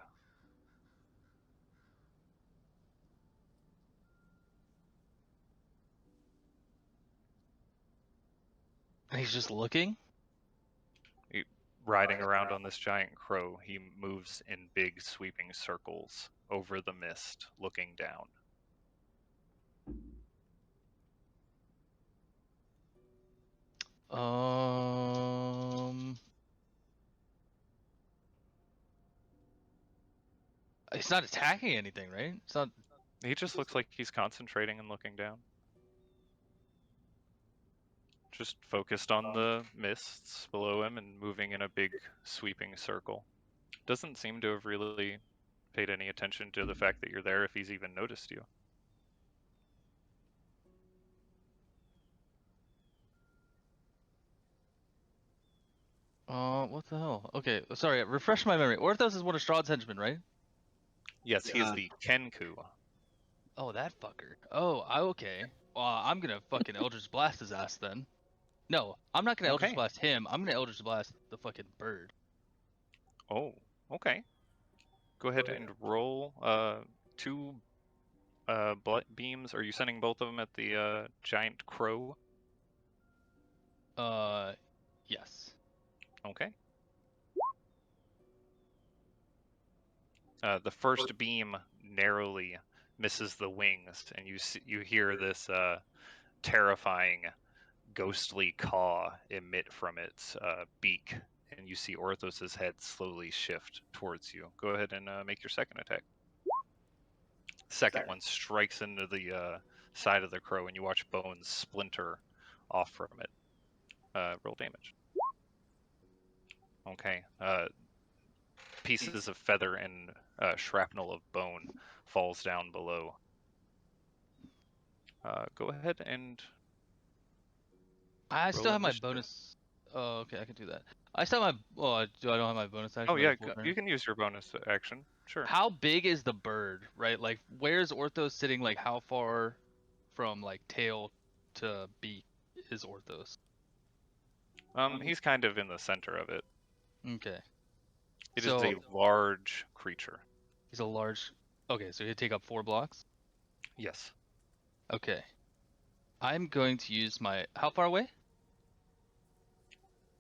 And he's just looking. Riding around on this giant crow, he moves in big sweeping circles over the mist, looking down. He's not attacking anything, right? It's not. He just looks like he's concentrating and looking down. Just focused on the mists below him and moving in a big sweeping circle. Doesn't seem to have really paid any attention to the fact that you're there, if he's even noticed you. What the hell? Okay, sorry. Refresh my memory. Orthos is one of Strahd's henchmen, right? Yes, he is the Kenku. Oh, that fucker. Oh, okay. Well, I'm gonna fucking Eldritch Blast his ass then. No, I'm not gonna Eldritch Okay. Blast him. I'm gonna Eldritch Blast the fucking bird. Oh, okay. Go ahead and roll 2 beams. Are you sending both of them at the giant crow? Yes. Okay. The first beam narrowly misses the wings, and you hear this terrifying, ghostly caw emit from its beak, and you see Orthos's head slowly shift towards you. Go ahead and make your second attack. Second one strikes into the side of the crow, and you watch bones splinter off from it. Roll damage. Okay. Pieces of feather and shrapnel of bone falls down below. Go ahead and I roll still have my initiative. bonus. Oh, okay, I can do that. I still have my. Oh, do I don't have my bonus action? Oh on yeah, the full turn? you can use your bonus action. Sure. How big is the bird? Right, like where's Orthos sitting? Like how far from like tail to beak is Orthos? He's kind of in the center of it. Okay. It is So a large creature. he's a large. Okay, so he'd take up 4 blocks. Yes. Okay. I'm going to use my. How far away?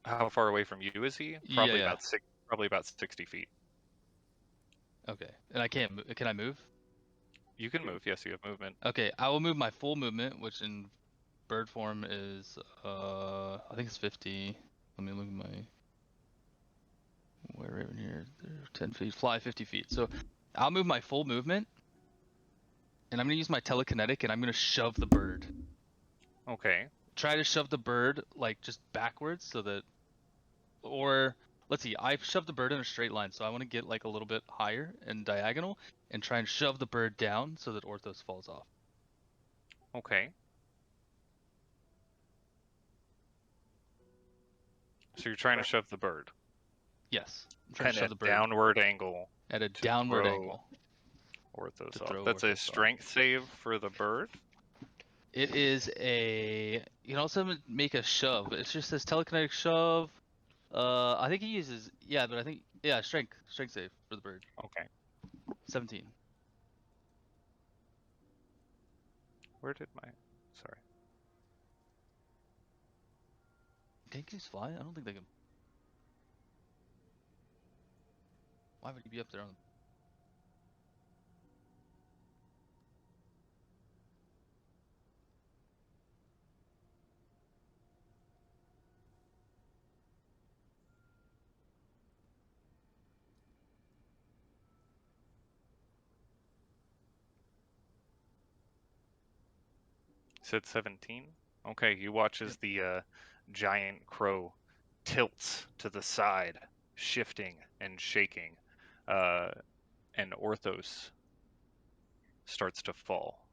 How far away from you is he? Probably about 60 feet. Okay, and I can't. Can I move? You can move. Yes, you have movement. Okay, I will move my full movement, which in bird form is I think it's 50. Let me look at my. Where in here? 10 feet. Fly 50 feet. So I'll move my full movement, and I'm gonna use my telekinetic, and I'm gonna shove the bird. Okay. Try to shove the bird like just backwards, so that, or let's see. I've shoved the bird in a straight line, so I want to get like a little bit higher and diagonal, and try and shove the bird down so that Orthos falls off. Okay. So you're trying to shove the bird. Yes, I'm trying And to shove at the bird downward angle. at a to downward throw angle. Orthos To off. throw That's a Orthos off. strength save for the bird. It is a. You can also make a shove. It just says telekinetic shove. I think he uses. Yeah, but I think strength save for the bird. Okay. 17. Where did my? Sorry. Can these fly? I don't think they can. Why would he be up there on? Said 17. Okay. You watch as the giant crow tilts to the side, shifting and shaking, and Orthos starts to fall.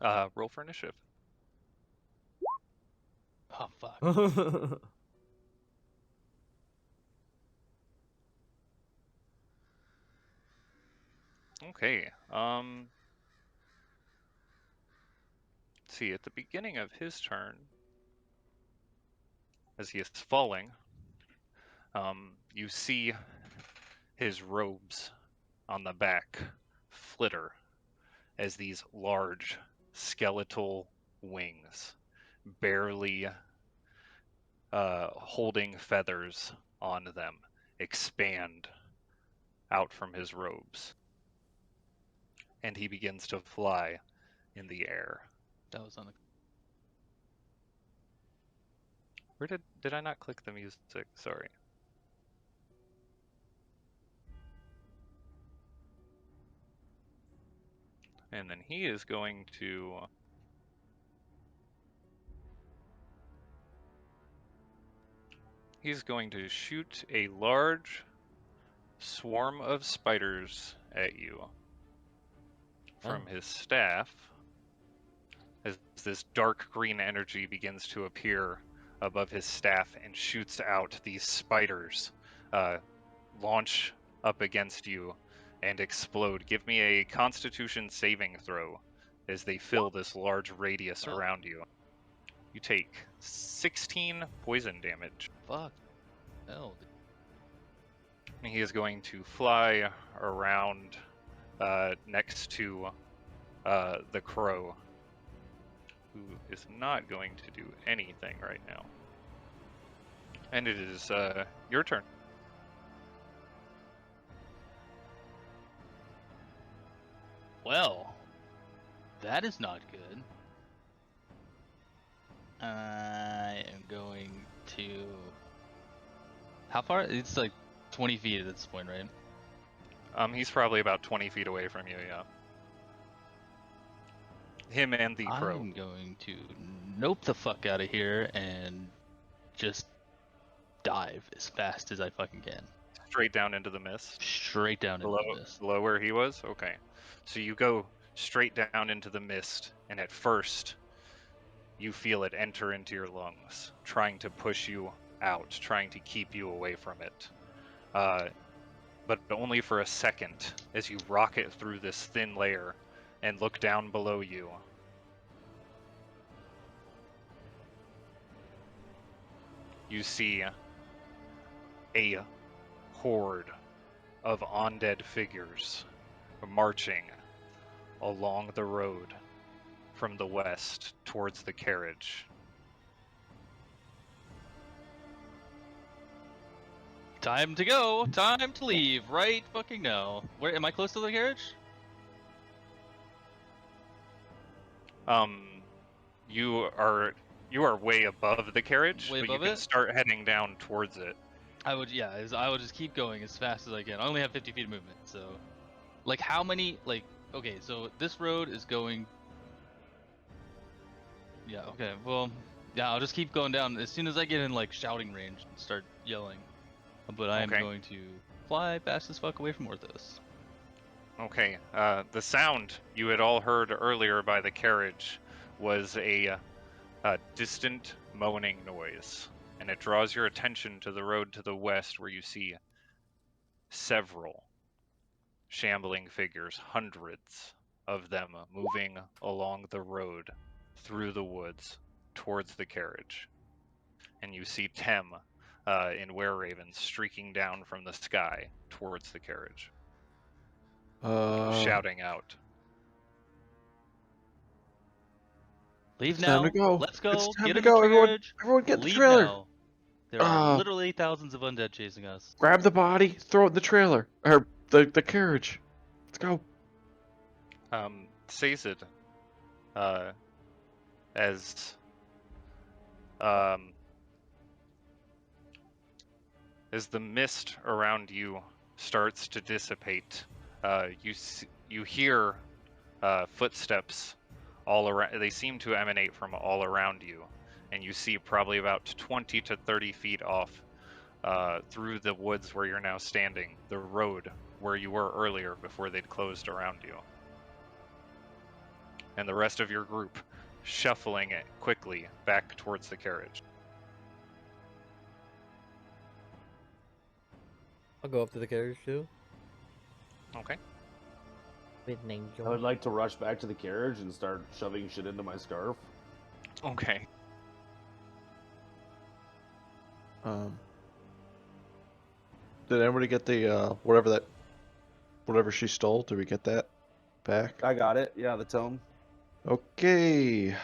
Roll for initiative. Oh fuck. Okay. See, at the beginning of his turn, as he is falling, you see his robes on the back flitter as these large skeletal wings, barely holding feathers on them, expand out from his robes. And he begins to fly in the air. That was on the. Where did I not click the music? Sorry. And then he is going to shoot a large swarm of spiders at you from his staff as this dark green energy begins to appear above his staff and shoots out. These spiders launch up against you and explode. Give me a Constitution saving throw as they fill this large radius around you. You take 16 poison damage. Fuck. Hell. And he is going to fly around next to the crow, who is not going to do anything right now. And it is your turn. Well, that is not good. I am going to. How far? It's like 20 feet at this point, right? He's probably about 20 feet away from you, yeah. Him and the crow. I'm going to nope the fuck out of here and just dive as fast as I fucking can. Straight down into the mist. Straight down into the mist. Below where he was? Okay. So you go straight down into the mist, and at first, you feel it enter into your lungs, trying to push you out, trying to keep you away from it. But only for a second, as you rocket through this thin layer and look down below you. You see a horde of undead figures marching along the road from the west towards the carriage. Time to go. Time to leave. Right fucking now. Where am I close to the carriage? You are way above the carriage, Way but you above can it? start heading down towards it. I would just keep going as fast as I can. I only have 50 feet of movement, so like how many okay, so this road is going. Yeah. Okay. Well, yeah. I'll just keep going down as soon as I get in like shouting range and start yelling. But I am Okay. going to fly fast as fuck away from Orthos. Okay, the sound you had all heard earlier by the carriage was a distant moaning noise, and it draws your attention to the road to the west where you see several shambling figures, hundreds of them moving along the road through the woods towards the carriage. And you see Tem in Wereraven streaking down from the sky towards the carriage, shouting out. Leave It's now. time to go. Let's go. It's time Get to in the go. carriage. Everyone get the Leave trailer. now. There are literally thousands of undead chasing us. Grab the body, throw it in the trailer or the carriage. Let's go. Sazed, as the mist around you starts to dissipate, you hear footsteps all around. They seem to emanate from all around you, and you see probably about 20 to 30 feet off through the woods where you're now standing, the road where you were earlier before they'd closed around you. And the rest of your group shuffling it quickly back towards the carriage. I'll go up to the carriage too. Okay. With an angel. I would like to rush back to the carriage and start shoving shit into my scarf. Okay. Did anybody get the whatever she stole? Did we get that back? I got it. Yeah, the tome. Okay.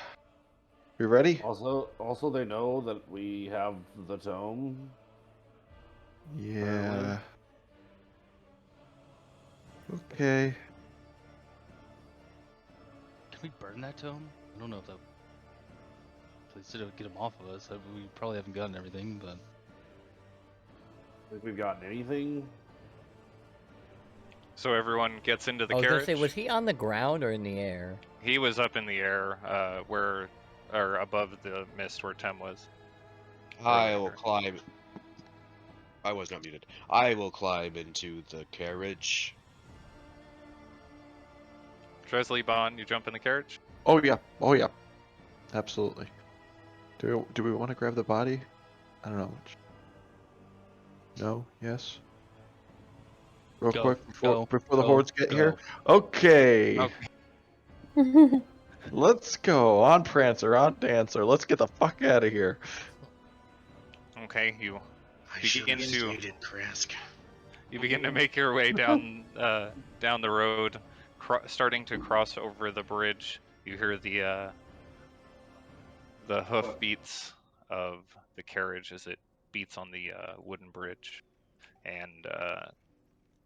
You ready? Also, they know that we have the tome. Yeah. Okay. Can we burn that tome? I don't know if that. Please get them off of us. We probably haven't gotten everything, but. Think we've gotten anything? So everyone gets into the I was carriage. gonna say, was he on the ground or in the air? He was up in the air, or above the mist where Tem was. I will climb. I was not muted. I will climb into the carriage. Tresley, Bond, you jump in the carriage? Oh yeah. Oh yeah. Absolutely. Do we want to grab the body? I don't know. No. Yes. Real Go, quick before the go, hordes get go. here. Okay. Okay. Let's go. On Prancer, on Dancer. Let's get the fuck out of here. Okay, you I begin should have to- stayed in Krask. You begin to make your way down down the road, starting to cross over the bridge. You hear the hoof beats of the carriage as it beats on the wooden bridge, and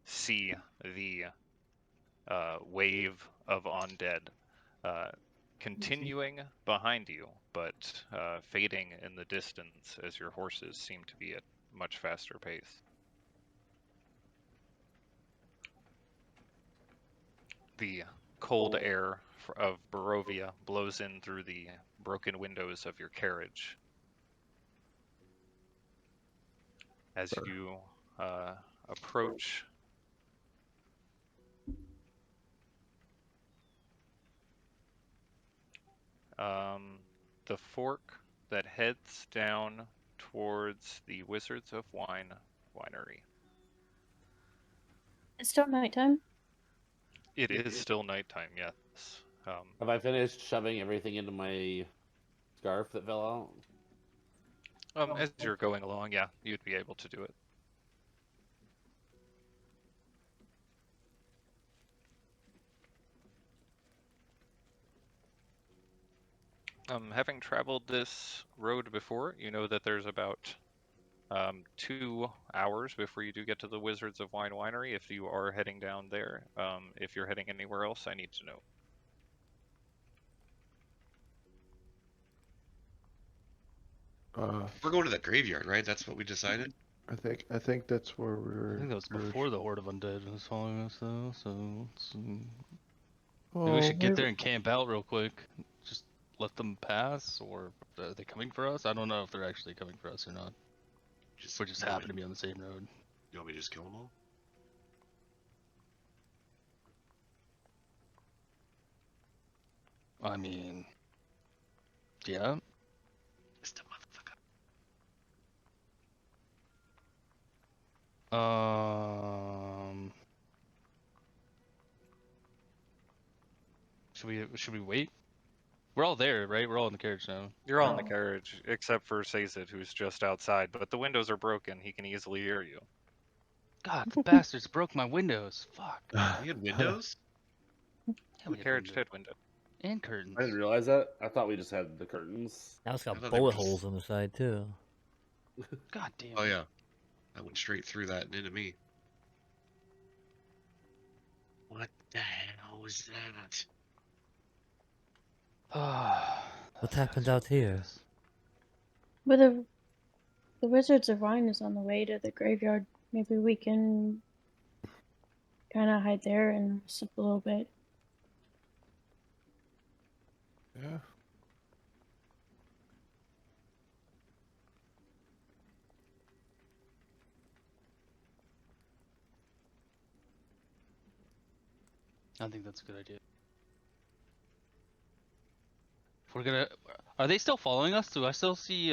see the wave of undead continuing behind you, but fading in the distance as your horses seem to be at much faster pace. The cold air of Barovia blows in through the broken windows of your carriage as you approach the fork that heads down towards the Wizards of Wine winery. It's still nighttime. It is still nighttime, yes. Have I finished shoving everything into my scarf that fell out? As you're going along, yeah, you'd be able to do it. Having traveled this road before, you know that there's about 2 hours before you do get to the Wizards of Wine winery if you are heading down there. If you're heading anywhere else, I need to know. We're going to the graveyard, right? That's what we decided. I think that's where we were. I think that was before the horde of undead was following us, though. So maybe Oh, we should get there and camp out real quick. Just let them pass, or are they coming for us? I don't know if they're actually coming for us or not. We just happen to be on the same road. You want me to just kill them all? I mean, yeah. Mr. Motherfucker. Should we wait? We're all there, right? We're all in the carriage now. You're all in the carriage, except for Sazed, who's just outside, but the windows are broken. He can easily hear you. God, the bastards broke my windows. Fuck. We had windows? Yeah, The we had carriage windows. had window. And curtains. I didn't realize that. I thought we just had the curtains. Now it's I got thought they bullet were just- holes on the side too. God damn. Oh yeah. I went straight through that and into me. What the hell was that? What happened out here? But the Wizards of Wine is on the way to the graveyard. Maybe we can kind of hide there and sip a little bit. Yeah. I think that's a good idea. If we're gonna, are they still following us? Do I still see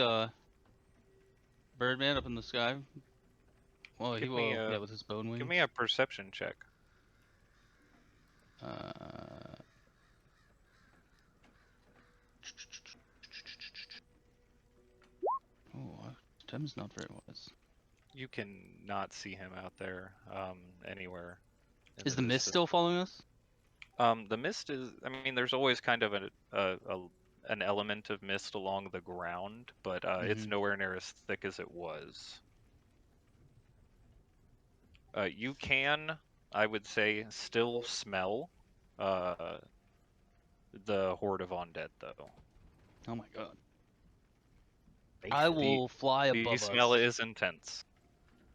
Birdman up in the sky? Well, he Give will. me Yeah, with his bone wings. Give me a perception check. Oh, Tim's not very wise. You can not see him out there anywhere. in Is the mist distance. still following us? The mist is. I mean, there's always kind of an element of mist along the ground, but it's Mhm. nowhere near as thick as it was. You can, I would say, still smell the horde of undead, though. Oh my god. I will fly The above smell us. is intense.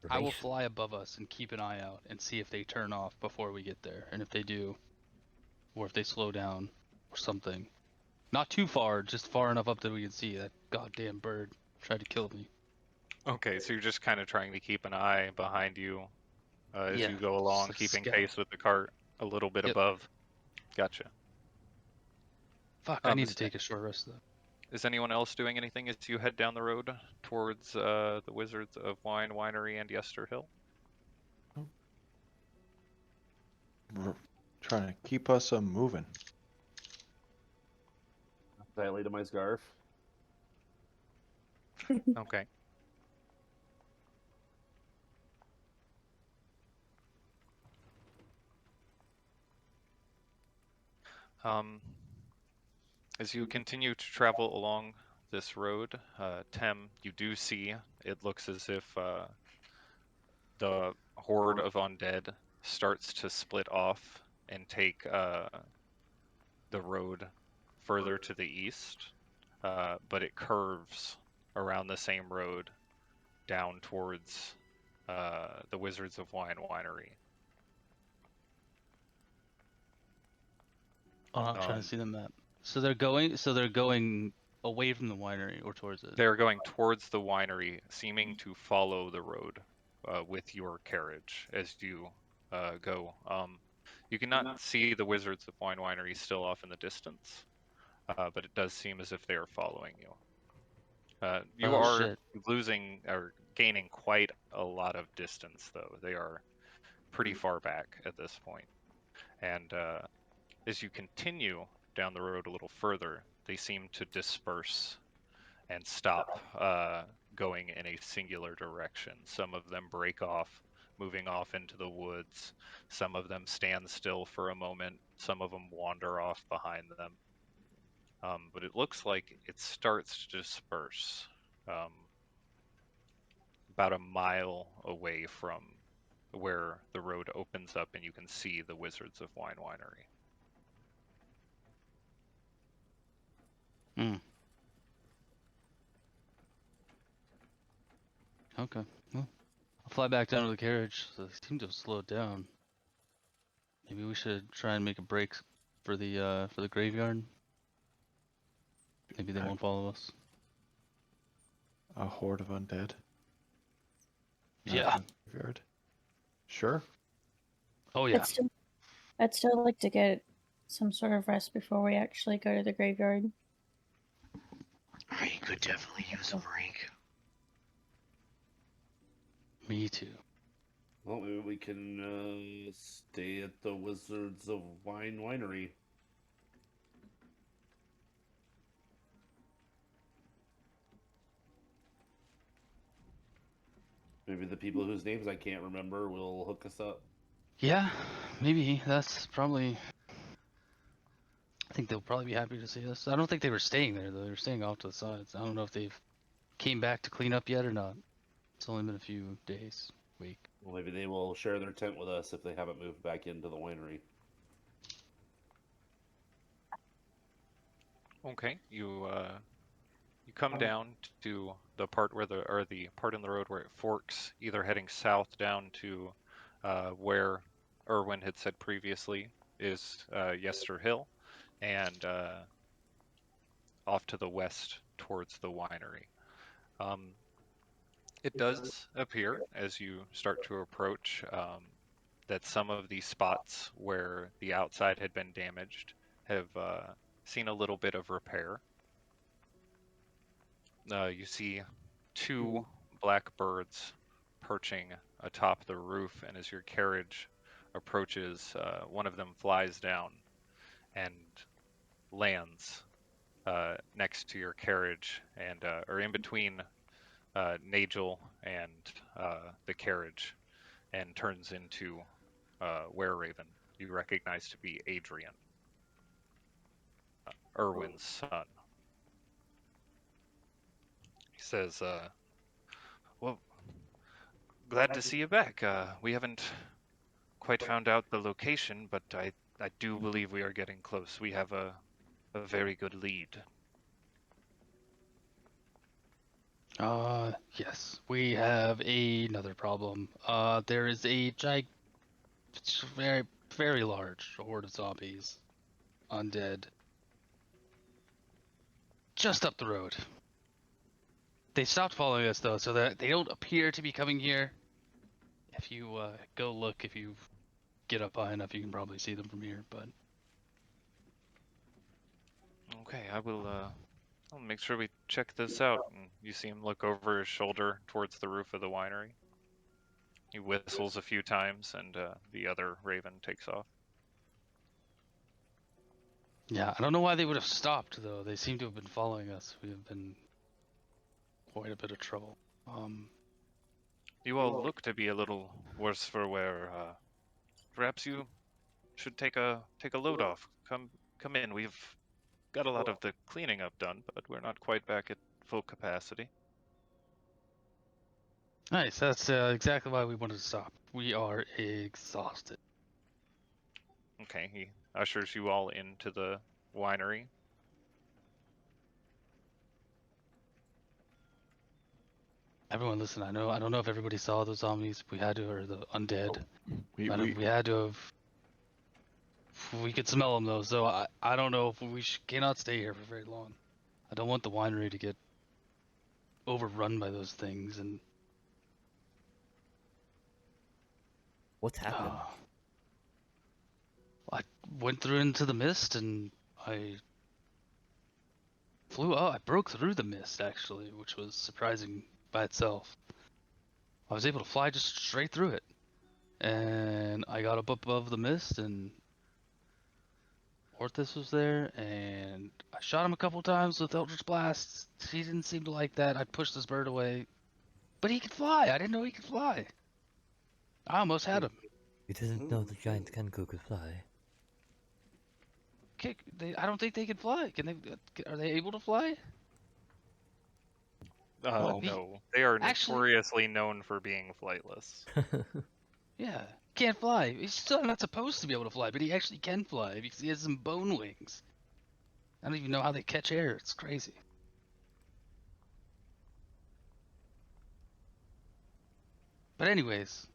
I will fly above us and keep an eye out and see if they turn off before we get there. And if they do, or if they slow down or something. Not too far, just far enough up that we can see that goddamn bird tried to kill me. Okay, so you're just kind of trying to keep an eye behind you as Yeah, you go just along, like keeping scout. pace with the cart a little bit Yep. above. Gotcha. Fuck, I need is- to take a short rest though. Is anyone else doing anything as you head down the road towards the Wizards of Wine Winery and Yester Hill? We're trying to keep us moving. Tightly to my scarf. Okay. As you continue to travel along this road, Tem, you do see it looks as if the horde of undead starts to split off and take the road further to the east, but it curves around the same road down towards the Wizards of Wine winery. Oh, I'm trying to see the map. So they're going away from the winery or towards it. They're going towards the winery, seeming to follow the road with your carriage as you go. You cannot see the Wizards of Wine winery still off in the distance, but it does seem as if they are following you. You Oh, are shit. losing or gaining quite a lot of distance, though. They are pretty far back at this point. And as you continue down the road a little further, they seem to disperse and stop going in a singular direction. Some of them break off, moving off into the woods. Some of them stand still for a moment. Some of them wander off behind them. But it looks like it starts to disperse about a mile away from where the road opens up and you can see the Wizards of Wine winery. Okay. Well, I'll fly back down to the carriage. So they seem to have slowed down. Maybe we should try and make a break for the graveyard. Maybe they won't follow us. A horde of undead. Yeah. Graveyard. Sure. Oh yeah. I'd still like to get some sort of rest before we actually go to the graveyard. I could definitely use a break. Me too. Well, maybe we can stay at the Wizards of Wine winery. Maybe the people whose names I can't remember will hook us up. Yeah, maybe. That's probably... I think they'll probably be happy to see us. I don't think they were staying there, though. They were staying off to the sides. I don't know if they've came back to clean up yet or not. It's only been a few days, week. Well, maybe they will share their tent with us if they haven't moved back into the winery. Okay, you come down to the part where the part in the road where it forks, either heading south down to where Erwin had said previously is Yester Hill, and off to the west towards the winery. It does appear as you start to approach that some of the spots where the outside had been damaged have seen a little bit of repair. You see two black birds perching atop the roof, and as your carriage approaches, one of them flies down and lands next to your carriage, and or in between Nagel and the carriage, and turns into Wereraven. You recognize to be Adrian, Erwin's son. He says, well, glad to see you back. We haven't quite found out the location, but I do believe we are getting close. We have a very good lead. Yes. We have another problem. There is a very, very large horde of zombies. Undead. Just up the road. They stopped following us, though, so that they don't appear to be coming here. If you go look, if you get up high enough, you can probably see them from here, but... Okay, I'll make sure we check this out. And you see him look over his shoulder towards the roof of the winery. He whistles a few times, and the other raven takes off. Yeah, I don't know why they would have stopped, though. They seem to have been following us. We have been quite a bit of trouble. You all look to be a little worse for wear. Perhaps you should take a load off. Come come in. We've got a lot of the cleaning up done, but we're not quite back at full capacity. Nice. That's exactly why we wanted to stop. We are exhausted. Okay, he ushers you all into the winery. Everyone, listen. I don't know if everybody saw those zombies. We had to, or the undead. We, We had to have. We could smell them though, so I don't know if we cannot stay here for very long. I don't want the winery to get overrun by those things and. What's happened? I went through into the mist and I flew out. I broke through the mist actually, which was surprising by itself. I was able to fly just straight through it, and I got up above the mist and Orthus was there, and I shot him a couple times with Eldritch Blasts. He didn't seem to like that. I pushed this bird away, but he could fly. I didn't know he could fly. I almost had him. You didn't know the giant kangaroo could fly. I don't think they can fly. Can they? Are they able to fly? No, they are Actually- notoriously known for being flightless. Yeah, can't fly. He's still not supposed to be able to fly, but he actually can fly because he has some bone wings. I don't even know how they catch air. It's crazy. But anyways,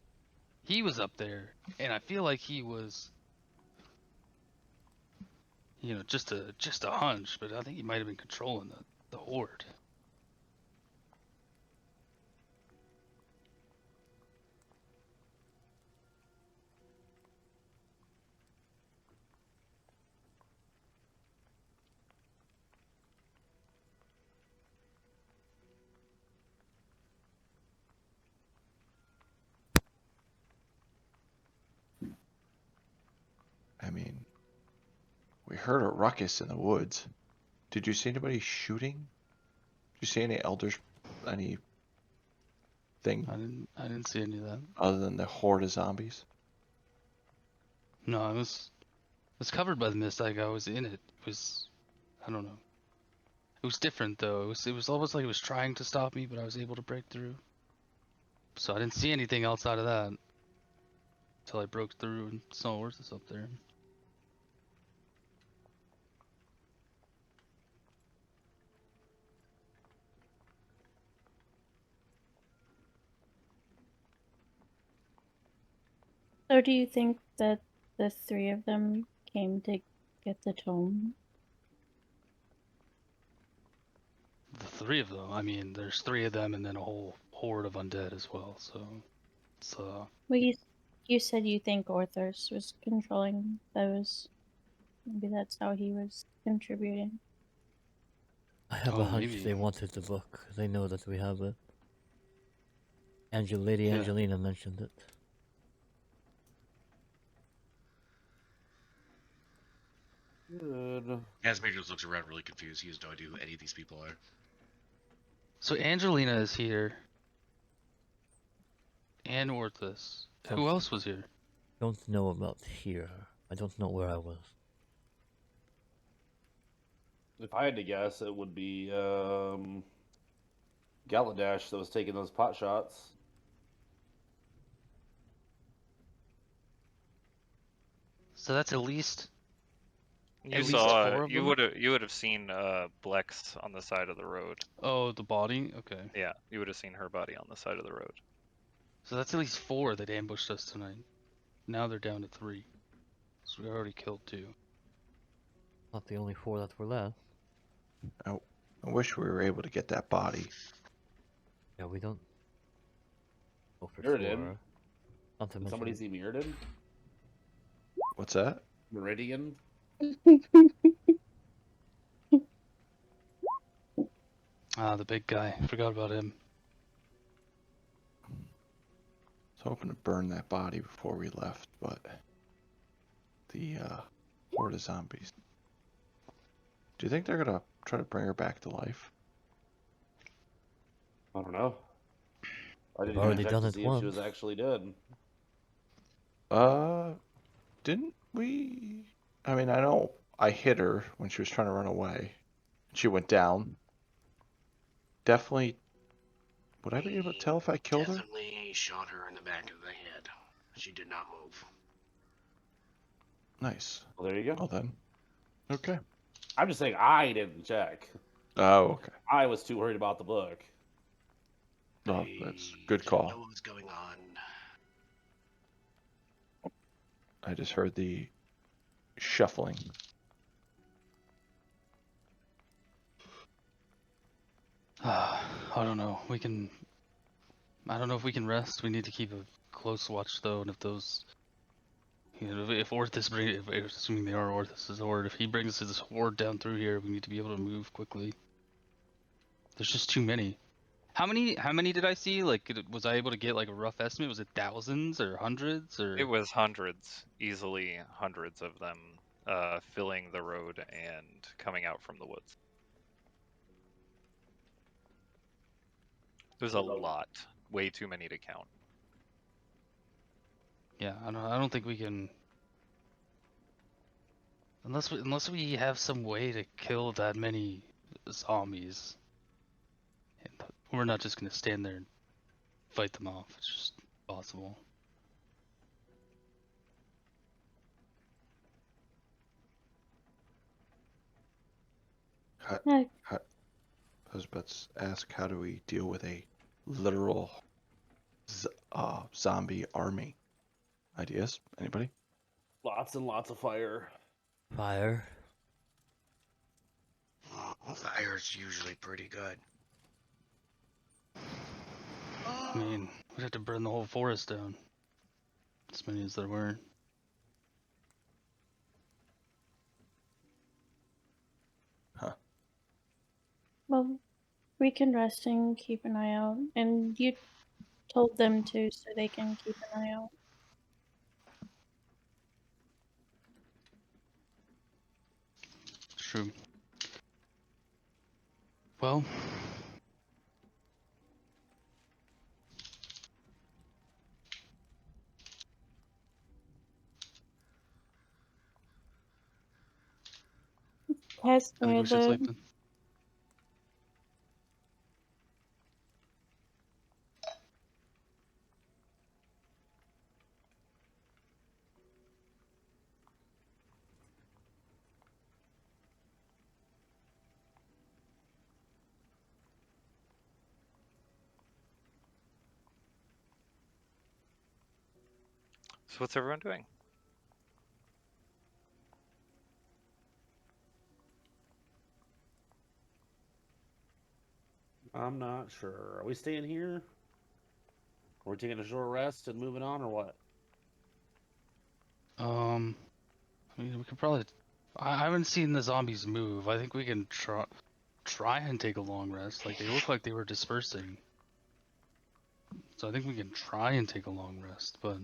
he was up there, and I feel like he was, just a hunch, but I think he might have been controlling the horde. I mean, we heard a ruckus in the woods. Did you see anybody shooting? Did you see any elders, anything I didn't see any of that. other than the horde of zombies? No, it was covered by the mist. Like I was in it. It was, I don't know. It was different though. It was almost like it was trying to stop me, but I was able to break through. So I didn't see anything outside of that until I broke through and saw Orthus up there. So do you think that the three of them came to get the tome? The three of them. I mean, there's three of them and then a whole horde of undead as well. So it's Well, you said you think Orthos was controlling those. Maybe that's how he was contributing. I have a hunch maybe. they wanted the book. They know that we have it. Lady Yeah. Angelina mentioned it. Good. Asmajor looks around really confused. He has no idea who any of these people are. So Angelina is here. And Orthus. Who Don't- else was here? Don't know about here. I don't know where I was. If I had to guess, it would be Galadash that was taking those pot shots. So that's at least You At least saw four of you them? would have seen Blex on the side of the road. the body. Okay. Yeah, you would have seen her body on the side of the road. So that's at least 4 that ambushed us tonight. Now they're down to 3. So we already killed 2. Not the only 4 that were left. I wish we were able to get that body. Yeah, we don't. Oh, for Mirrodin. sure. Not to Did mention. somebody see Mirrodin? What's that? Meridian? Ah, the big guy. Forgot about him. I was hoping to burn that body before we left, but the horde of zombies. Do you think they're gonna try to bring her back to life? I don't know. I didn't already even check done to it see if she once. was actually dead. Didn't we? I mean, I know I hit her when she was trying to run away. She went down. Definitely. Would I be able to tell if I killed her? Definitely shot her in the back of the head. She did not move. Nice. Well, there you go. Well then. Okay. I'm just saying I didn't check. Oh, okay. I was too worried about the book. No, that's a good Don't call. know what's going on. I just heard the shuffling. I don't know. I don't know if we can rest. We need to keep a close watch though, and if those, if Orthus assuming they are Orthus's horde, if he brings his horde down through here, we need to be able to move quickly. There's just too many. How many did I see? Like, was I able to get like a rough estimate? Was it thousands or hundreds or? It was hundreds, easily hundreds of them, filling the road and coming out from the woods. There's a lot, way too many to count. Yeah, I don't think we can. Unless we have some way to kill that many zombies. And we're not just gonna stand there and fight them off. It's just impossible. Yeah, I was about to ask, how do we deal with a literal zombie army? Ideas? Anybody? Lots and lots of fire. Fire. Fire's usually pretty good. I mean, we'd have to burn the whole forest down. As many as there were. well, we can rest and keep an eye out. And you told them to, so they can keep an eye out. True. Well, Has I think we should sleep then. So what's everyone doing? I'm not sure. Are we staying here? Are we taking a short rest and moving on, or what? I mean, we could probably. I haven't seen the zombies move. I think we can try and take a long rest. Like, they look like they were dispersing. So I think we can try and take a long rest, but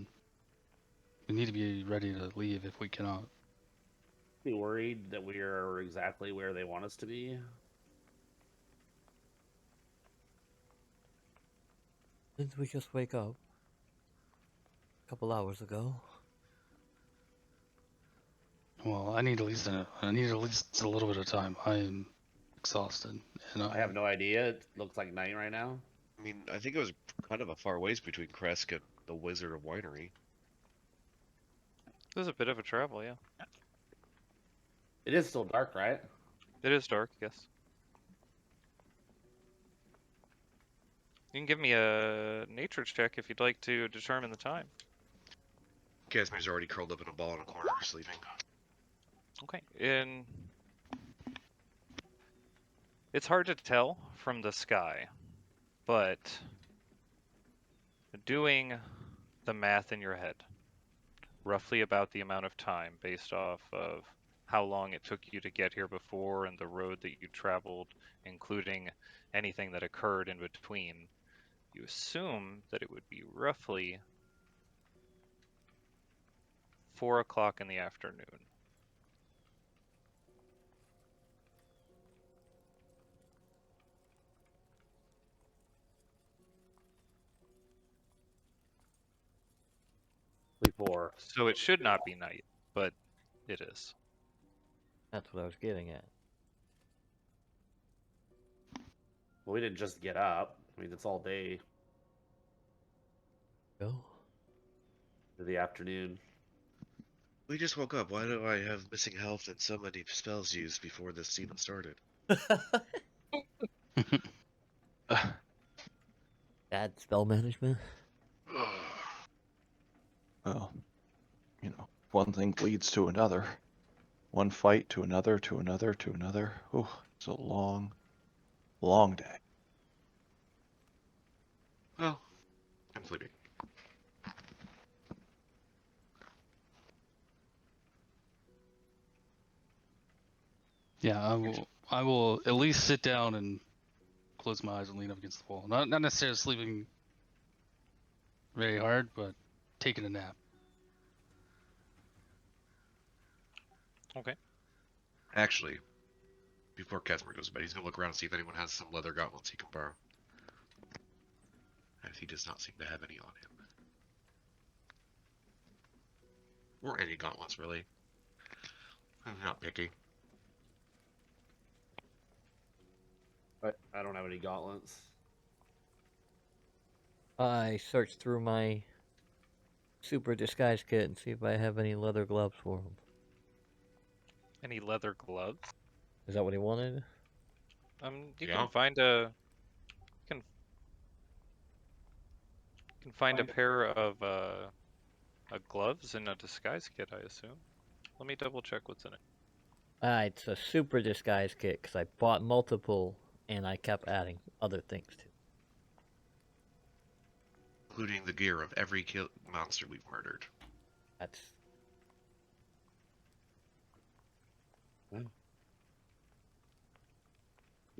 we need to be ready to leave if we cannot. Be worried that we are exactly where they want us to be. Didn't we just wake up? A couple hours ago. Well, I need at least a little bit of time. I am exhausted, and I have no idea. It looks like night right now. I mean, I think it was kind of a far ways between Kresk and the Wizard of Winery. There's a bit of a travel, yeah. It is still dark, right? It is dark, yes. You can give me a nature check if you'd like to determine the time. Casimir's already curled up in a ball in a corner, sleeping. Okay. It's hard to tell from the sky, but doing the math in your head, roughly about the amount of time based off of how long it took you to get here before and the road that you traveled, including anything that occurred in between, you assume that it would be roughly 4 o'clock in the afternoon. Before. So it should not be night, but it is. That's what I was getting at. Well, we didn't just get up. I mean, it's all day Go. to the afternoon. We just woke up. Why do I have missing health and so many spells used before this even started? Bad spell management. Well, you know, one thing leads to another. One fight to another, to another, to another. Oh, it's a long, long day. Well, I'm sleeping. Yeah, I will at least sit down and close my eyes and lean up against the wall. Not necessarily sleeping very hard, but taking a nap. Okay. Actually, before Casimir goes to bed, he's gonna look around and see if anyone has some leather gauntlets he can borrow. And he does not seem to have any on him. Or any gauntlets, really. I'm not picky. But I don't have any gauntlets. I searched through my super disguise kit and see if I have any leather gloves for him. Any leather gloves? Is that what he wanted? You Yeah. can find a can find a pair of gloves in a disguise kit, I assume. Let me double check what's in it. It's a super disguise kit because I bought multiple and I kept adding other things to. Including the gear of every monster we've murdered. That's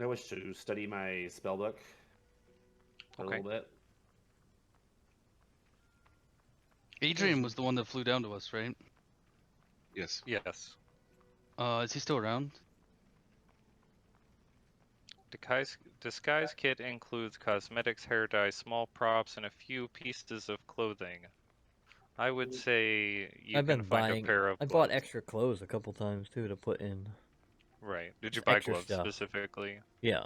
I wish to study my spell book a Okay. little bit. Adrian was the one that flew down to us, right? Yes. Yes. Is he still around? Disguise kit includes cosmetics, hair dye, small props, and a few pieces of clothing. I would say you I've can been find buying. a pair of I gloves. bought extra clothes a couple times too to put in. Right. Did you Just buy extra gloves stuff. specifically? Yeah.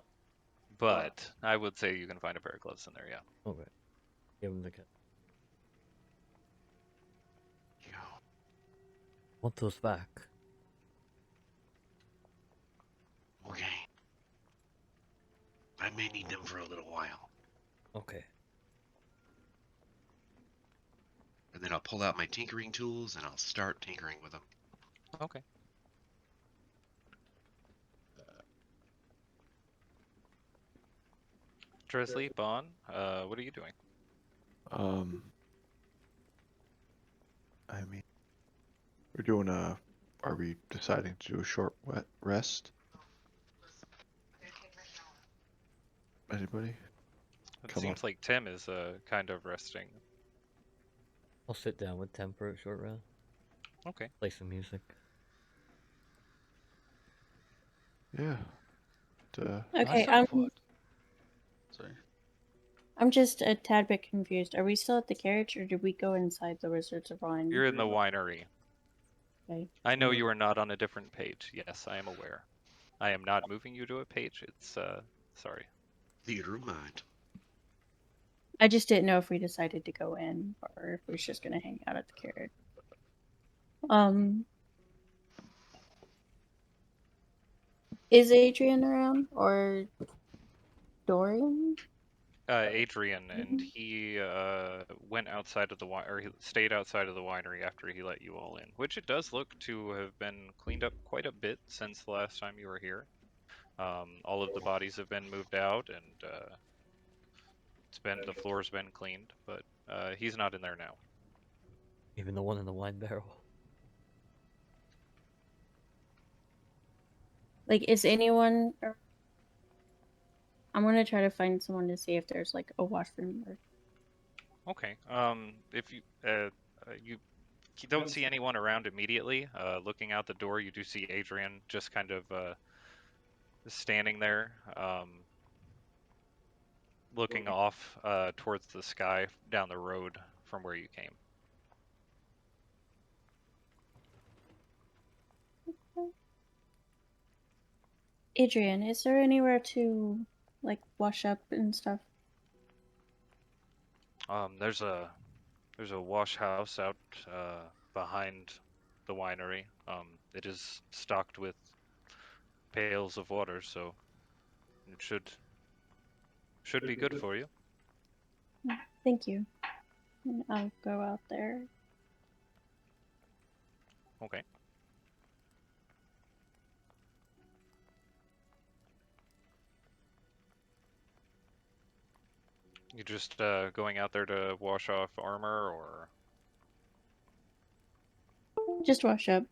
But I would say you can find a pair of gloves in there, yeah. Okay. Give him the kit. Yo. Want those back? Okay. I may need them for a little while. Okay. And then I'll pull out my tinkering tools and I'll start tinkering with them. Okay. Drizzly, Bon, what are you doing? I mean, we're doing a. Are we deciding to do a short wet rest? Anybody? It Come seems like Tim is kind of resting. I'll sit down with Tim for a short rest. Okay. Play some music. Yeah. Okay, Sorry. I'm just a tad bit confused. Are we still at the carriage, or did we go inside the Wizards of Wine? You're in the winery. Okay. I know you are not on a different page. Yes, I am aware. I am not moving you to a page. It's, sorry. Theater of mind. I just didn't know if we decided to go in or if we were just gonna hang out at the carriage. Is Adrian around or Dorian? Adrian, and he went outside of the wine, or he stayed outside of the winery after he let you all in, which it does look to have been cleaned up quite a bit since the last time you were here. All of the bodies have been moved out, and the floor's been cleaned, but he's not in there now. Even the one in the wine barrel. Like, is anyone? I'm gonna try to find someone to see if there's like a washroom or. Okay. If you don't see anyone around immediately, looking out the door, you do see Adrian just kind of standing there, looking off towards the sky down the road from where you came. Adrian, is there anywhere to like wash up and stuff? There's a wash house out behind the winery. It is stocked with pails of water, so it should be good for you. Thank you. And I'll go out there. Okay. You just going out there to wash off armor, or Just wash up.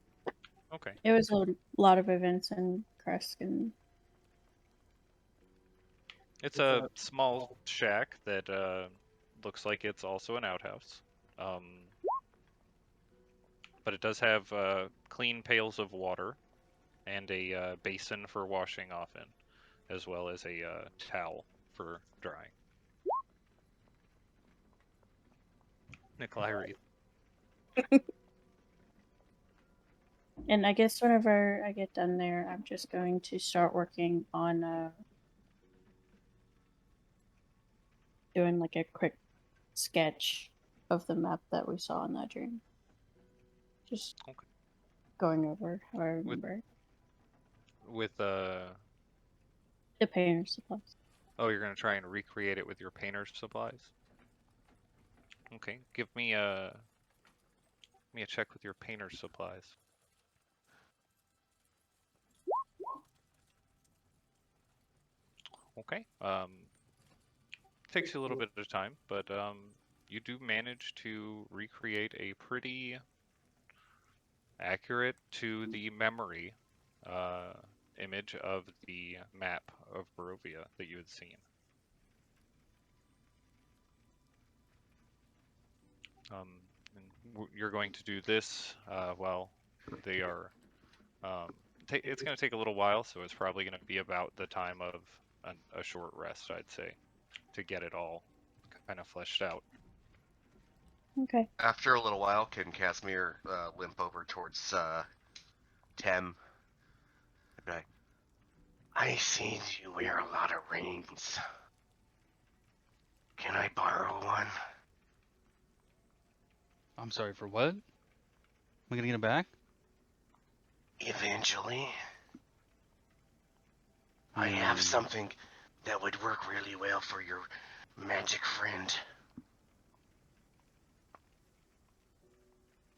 okay? It was a lot of events in Kresk, and It's a small shack that looks like it's also an outhouse. But it does have clean pails of water and a basin for washing off in, as well as a towel for drying. Nikolai Reed. and I guess whenever I get done there, I'm just going to start working on doing like a quick sketch of the map that we saw in that dream. Just Okay. going over how I remember With the painter's supplies. oh, you're gonna try and recreate it with your painter's supplies. Okay, give me a check with your painter's supplies. Okay. Takes you a little bit of time, but you do manage to recreate a pretty accurate to the memory image of the map of Barovia that you had seen. And you're going to do this while they are. It's going to take a little while, so it's probably going to be about the time of a short rest, I'd say, to get it all kind of fleshed out. Okay. After a little while, can Casimir limp over towards Tem? Okay. I see you wear a lot of rings. Can I borrow one? I'm sorry for what? Am I gonna get it back? Eventually. I have something that would work really well for your magic friend.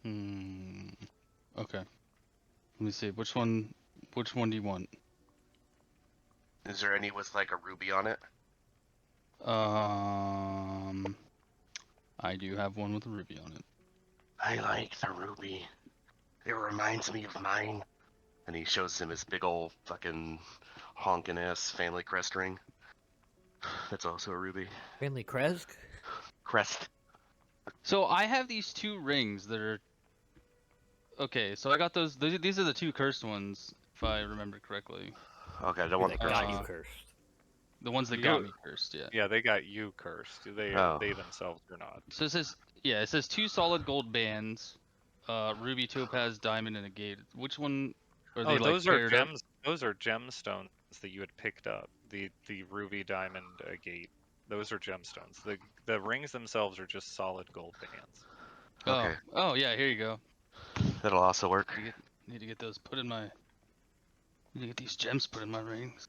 Okay. Let me see. Which one do you want? Is there any with like a ruby on it? I do have one with a ruby on it. I like the ruby. It reminds me of mine. And he shows him his big old fucking honkin' ass family crest ring. That's also a ruby. Family Kresk? Crest. So I have these two rings that are. Okay, so I got those. These are the two cursed ones, if I remember correctly. Okay, I don't want They the got crest. you cursed. The ones that got me cursed, yeah. Yeah, they got you cursed. They themselves are not. So it says 2 solid gold bands, ruby, topaz, diamond, and agate. Which one are they those like are paired up? gems. Those are gemstones that you had picked up. The ruby, diamond, agate. Those are gemstones. The rings themselves are just solid gold bands. Okay. Oh yeah, here you go. That'll also work. Need to get those put in my. Need to get these gems put in my rings.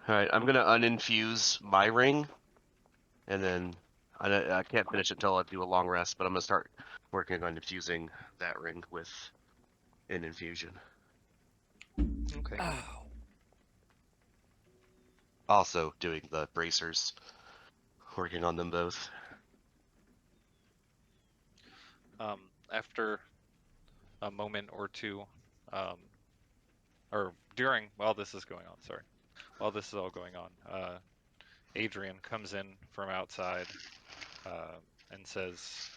Alright, I'm gonna uninfuse my ring. And then I can't finish it until I do a long rest, but I'm gonna start working on infusing that ring with an infusion. Okay. Oh. Also doing the bracers. Working on them both. After a moment or two, or while this is going on, while this is all going on, Adrian comes in from outside and says,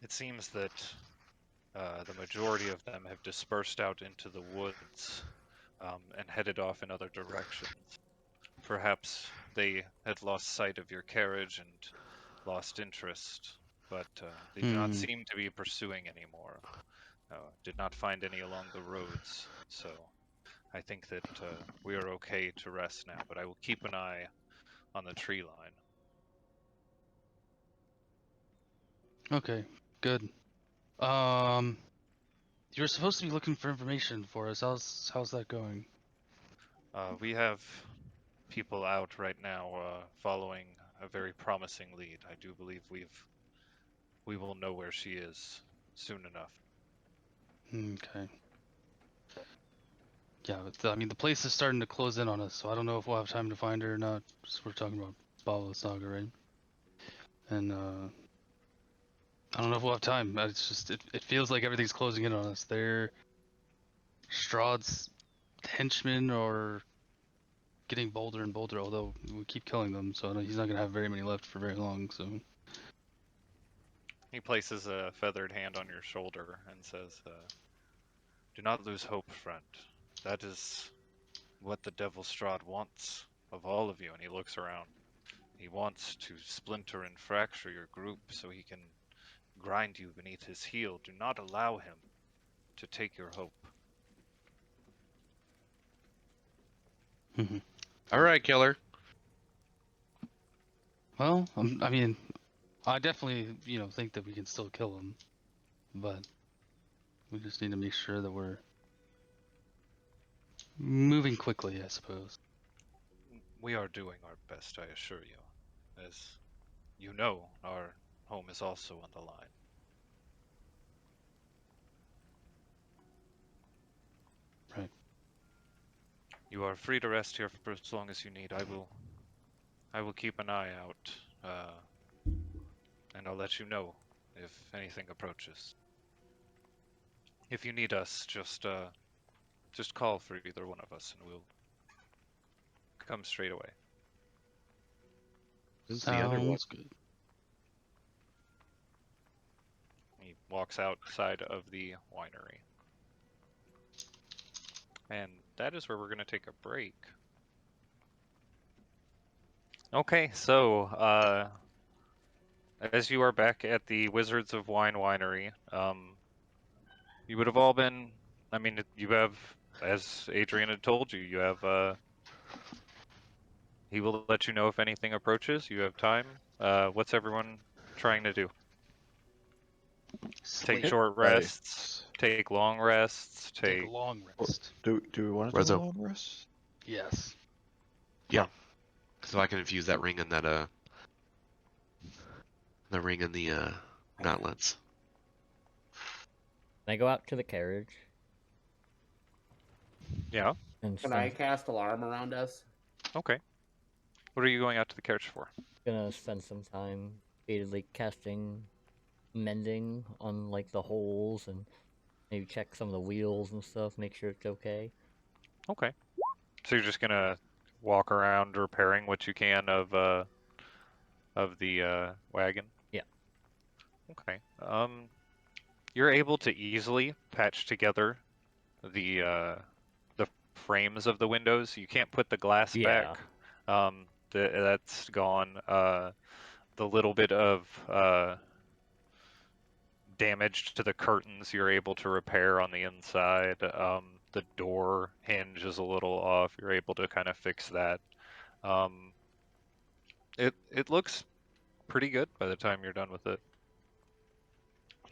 "It seems that the majority of them have dispersed out into the woods and headed off in other directions. Perhaps they had lost sight of your carriage and lost interest, but they do not seem to be pursuing anymore. Did not find any along the roads, so I think that we are okay to rest now, but I will keep an eye on the tree line. Okay, good. You're supposed to be looking for information for us. How's that going? We have people out right now following a very promising lead. I do believe we will know where she is soon enough. Okay. Yeah, but I mean, the place is starting to close in on us, so I don't know if we'll have time to find her or not. Just we're talking about Balo Saga, right? And I don't know if we'll have time. It's just it feels like everything's closing in on us. They're Strahd's henchmen are getting bolder and bolder, although we keep killing them, so he's not gonna have very many left for very long. So He places a feathered hand on your shoulder and says, "Do not lose hope, friend. That is what the Devil Strahd wants of all of you." And he looks around. He wants to splinter and fracture your group so he can grind you beneath his heel. Do not allow him to take your hope. All right, killer. well, I mean, I definitely think that we can still kill him, but we just need to make sure that we're moving quickly, I suppose. We are doing our best, I assure you. As you know, our home is also on the line. Right. You are free to rest here for as long as you need. I will keep an eye out, and I'll let you know if anything approaches. If you need us, just call for either one of us, and we'll come straight away. This is the other one. Sounds good. He walks outside of the winery. And that is where we're going to take a break. Okay, so as you are back at the Wizards of Wine Winery, you would have all been. I mean, you have, as Adrian had told you, you have. He will let you know if anything approaches. You have time. What's everyone trying to do? Take Sleep. short rests. Take long rests. Take a long rest. Do we want to Where's do a the- long rest? Yes. So I can infuse that ring in that the ring in the gauntlets. I go out to the carriage Yeah. and Can I cast alarm around us? Okay. What are you going out to the carriage for? gonna spend some time repeatedly casting mending on like the holes and maybe check some of the wheels and stuff, make sure it's okay. Okay. So you're just gonna walk around repairing what you can of the wagon? Yeah. Okay. You're able to easily patch together the frames of the windows. You can't put the glass Yeah. back. That's gone. The little bit of damage to the curtains you're able to repair on the inside. The door hinge is a little off. You're able to kind of fix that. It looks pretty good by the time you're done with it.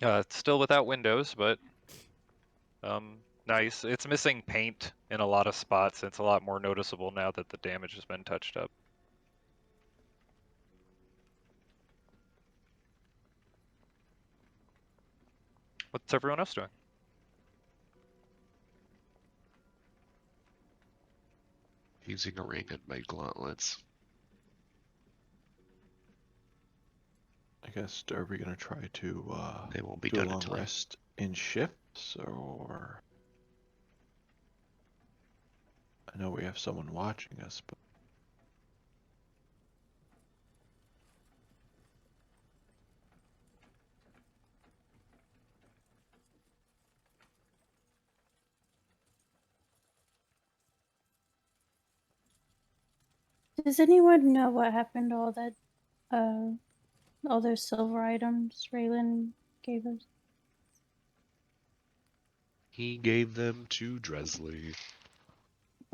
It's still without windows, but nice. It's missing paint in a lot of spots. It's a lot more noticeable now that the damage has been touched up. What's everyone else doing? Using a ring in my gauntlets. I guess, are we gonna try to They won't be do a done long until rest in shifts, or I know we have someone watching us, but Does anyone know what happened to all that, all those silver items Raylan gave us? He gave them to Dresley.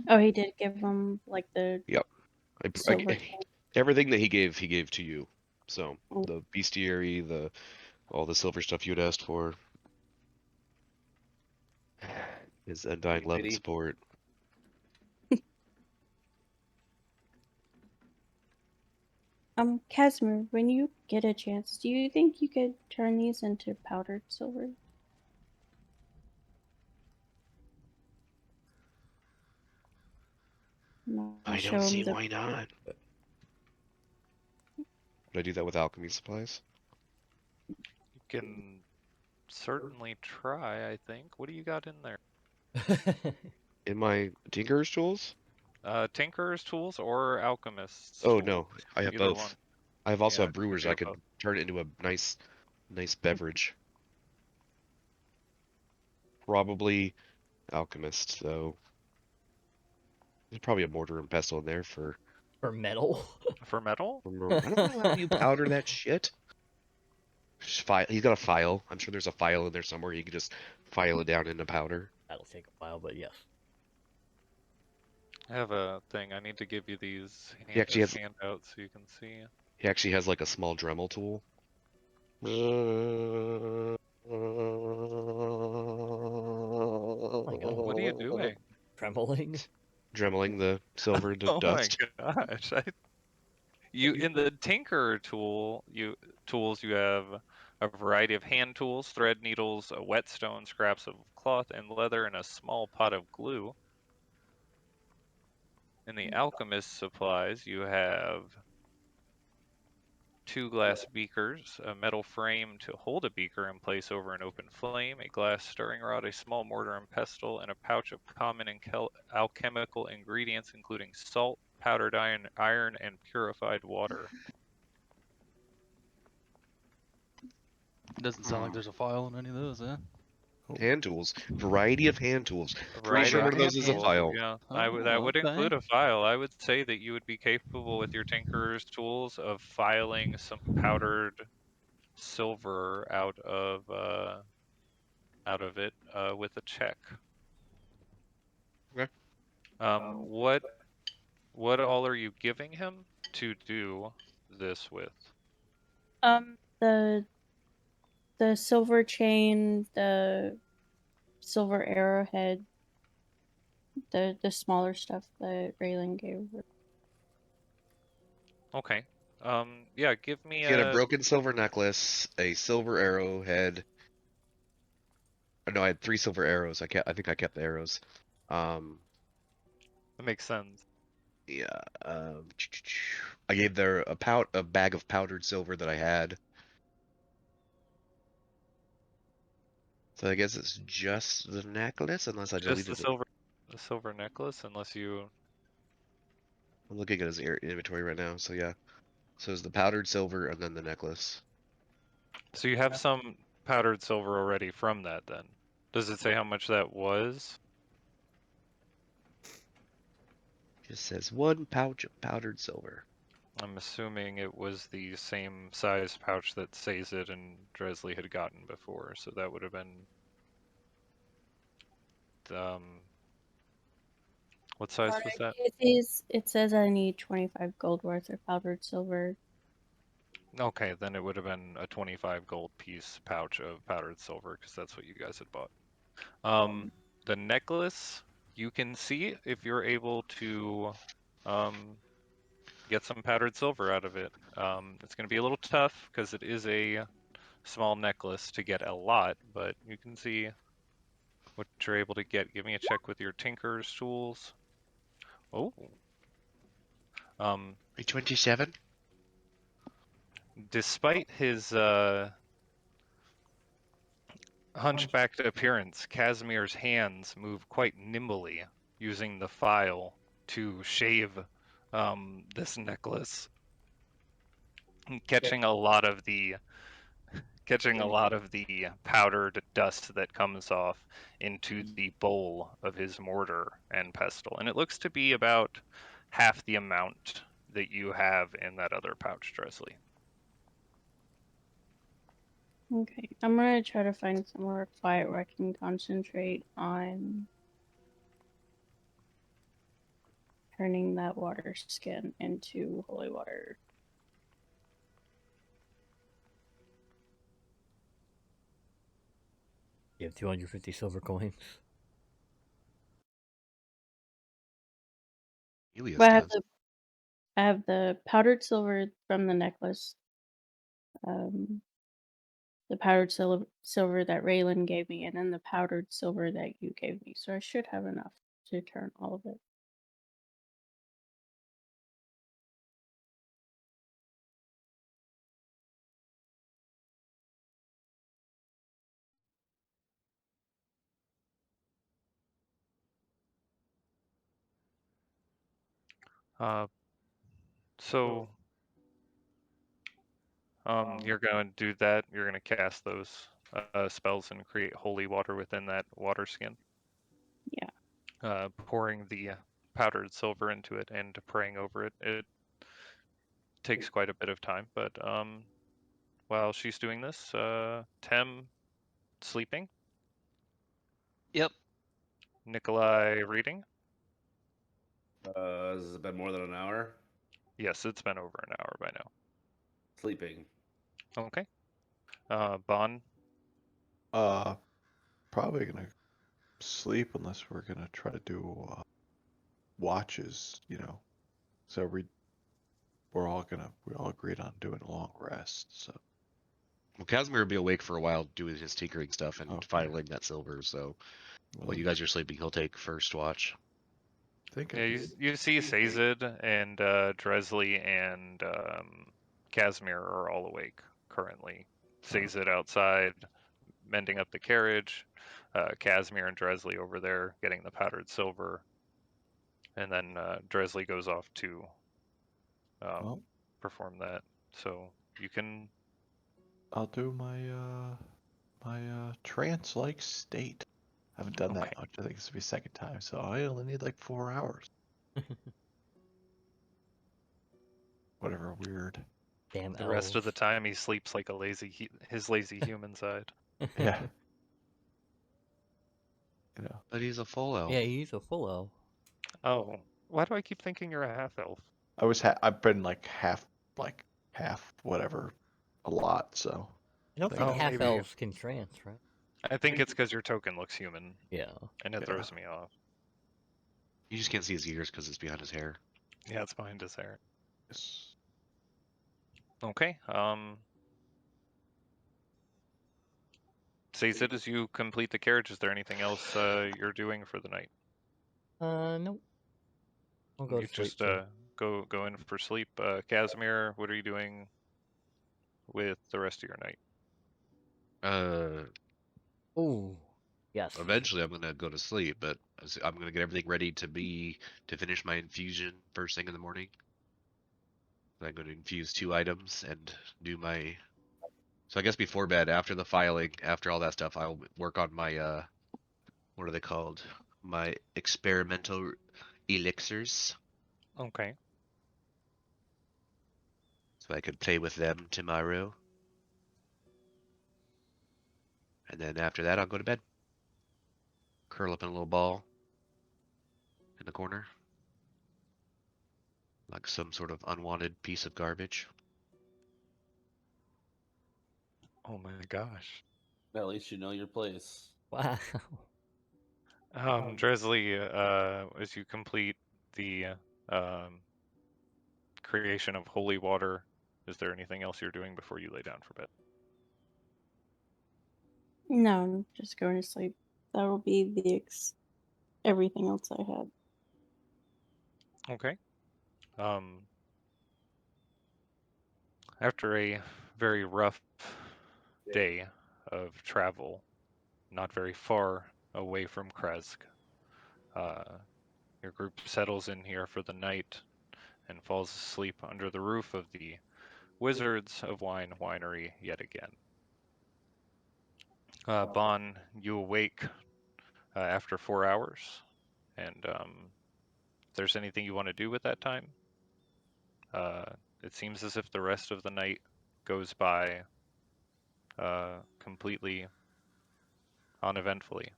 Oh, he did give him like the Yep. silver. Everything that he gave to you. So Oh. the bestiary, all the silver stuff you'd asked for, his undying love and Pity. support. Casimir, when you get a chance, do you think you could turn these into powdered silver? I Show don't him see the why not. Would I do that with alchemy supplies? You can certainly try, I think. What do you got in there? In my tinker's tools? Tinker's tools or alchemist's Oh tools? no, I have Either one. both. I have also Yeah, have brewers. you I have could both. turn it into a nice beverage. Probably alchemist though. There's probably a mortar and pestle in there for. For metal? For metal? I don't know how you powder that shit. Just file. He's got a file. I'm sure there's a file in there somewhere. You could just file it down into powder. That'll take a while, but yes. I have a thing. I need to give you these He actually has. handouts so you can see. He actually has like a small Dremel tool. Oh my god. What are you doing? Trembling? Dremeling the silver into Oh my dust. gosh! In the Tinker tools you have a variety of hand tools, thread needles, a whetstone, scraps of cloth and leather, and a small pot of glue. In the alchemist supplies, you have 2 glass beakers, a metal frame to hold a beaker in place over an open flame, a glass stirring rod, a small mortar and pestle, and a pouch of common and alchemical ingredients, including salt, powdered iron, and purified water. Doesn't sound like there's a file in any of those, eh? Hand tools. Variety of hand tools. A Pretty variety sure of one of those hand is a tools. file. Yeah, Oh, that would okay. include a file. I would say that you would be capable with your tinkerer's tools of filing some powdered silver out of it with a check. Okay. What all are you giving him to do this with? the silver chain, the silver arrowhead, the smaller stuff that Raylan gave her. Okay. Yeah, give me He had a a. broken silver necklace, a silver arrowhead. No, I had 3 silver arrows. I think I kept the arrows. That makes sense. Yeah. I gave there a bag of powdered silver that I had. So I guess it's just the necklace, unless I Just deleted it. the silver necklace, unless you. I'm looking at his inventory right now. So yeah. So it's the powdered silver and then the necklace. So you have some powdered silver already from that. Then does it say how much that was? Just says 1 pouch of powdered silver. I'm assuming it was the same size pouch that Sazed and Dresley had gotten before, so that would have been. What size was that? It says I need 25 gold worth of powdered silver. Okay, then it would have been a 25 gold piece pouch of powdered silver, because that's what you guys had bought. The necklace, you can see if you're able to get some powdered silver out of it. It's going to be a little tough because it is a small necklace to get a lot, but you can see what you're able to get. Give me a check with your tinker's tools. Oh. A 27? Despite his hunchbacked appearance, Casimir's hands move quite nimbly, using the file to shave this necklace, catching a lot of the powdered dust that comes off into the bowl of his mortar and pestle, and it looks to be about half the amount that you have in that other pouch, Dresley. Okay, I'm gonna try to find somewhere quiet where I can concentrate on turning that water skin into holy water. You have 250 silver coins. Helios But does. I have the powdered silver from the necklace. The powdered silver that Raylan gave me, and then the powdered silver that you gave me. So I should have enough to turn all of it. So you're going to do that. You're going to cast those spells and create holy water within that water skin. Yeah. Pouring the powdered silver into it and praying over it. It takes quite a bit of time, but while she's doing this, Tem sleeping, Yep. Nikolai reading. Has it been more than an hour? Yes, it's been over an hour by now. Sleeping. Okay. Bon. Probably gonna sleep unless we're gonna try to do watches, you know. So we all agreed on doing a long rest. So Well, Casimir will be awake for a while doing his tinkering stuff and Okay. filing that silver. So while you guys are sleeping, he'll take first watch. think Yeah, you see Sazed and Dresley and Casimir are all awake currently. Sazed outside mending up the carriage, Casimir and Dresley over there getting the powdered silver, and then Dresley goes off to Well, perform that. So you can. I'll do my trance-like state. I haven't done Okay. that much. I think this will be second time, so I only need like 4 hours. Whatever, weird. Damn The rest of the elves. time he sleeps like a his lazy human side. Yeah. You know. But he's a full elf. Yeah, he's a full elf. Oh, why do I keep thinking you're a half elf? I've been like half whatever a lot, so I don't think Oh, half maybe. elves can trance, right? I think it's because your token looks human, Yeah. and it Yeah. throws me off. You just can't see his ears because it's behind his hair. Yeah, it's behind his hair. Yes. Okay. Sazed, as you complete the carriage, is there anything else you're doing for the night? Nope. I'll go You to sleep just too. go in for sleep. Casimir, what are you doing with the rest of your night? Ooh. Yes. Eventually I'm gonna go to sleep, but I'm gonna get everything ready to finish my infusion first thing in the morning. I'm going to infuse 2 items and do my. So I guess before bed, after the filing, after all that stuff, I'll work on my what are they called? My experimental elixirs, Okay. so I could play with them tomorrow. And then after that, I'll go to bed. Curl up in a little ball in the corner, like some sort of unwanted piece of garbage. Oh my gosh. At least you know your place. Wow. Dresley, as you complete the um, creation of holy water, is there anything else you're doing before you lay down for bed? No, I'm just going to sleep. That will be the everything else I had. Okay. After a very rough day of travel, not very far away from Kresk, uh, your group settles in here for the night and falls asleep under the roof of the Wizards of Wine Winery yet again. Bon, you awake after 4 hours, and if there's anything you want to do with that time, uh, it seems as if the rest of the night goes by completely uneventfully.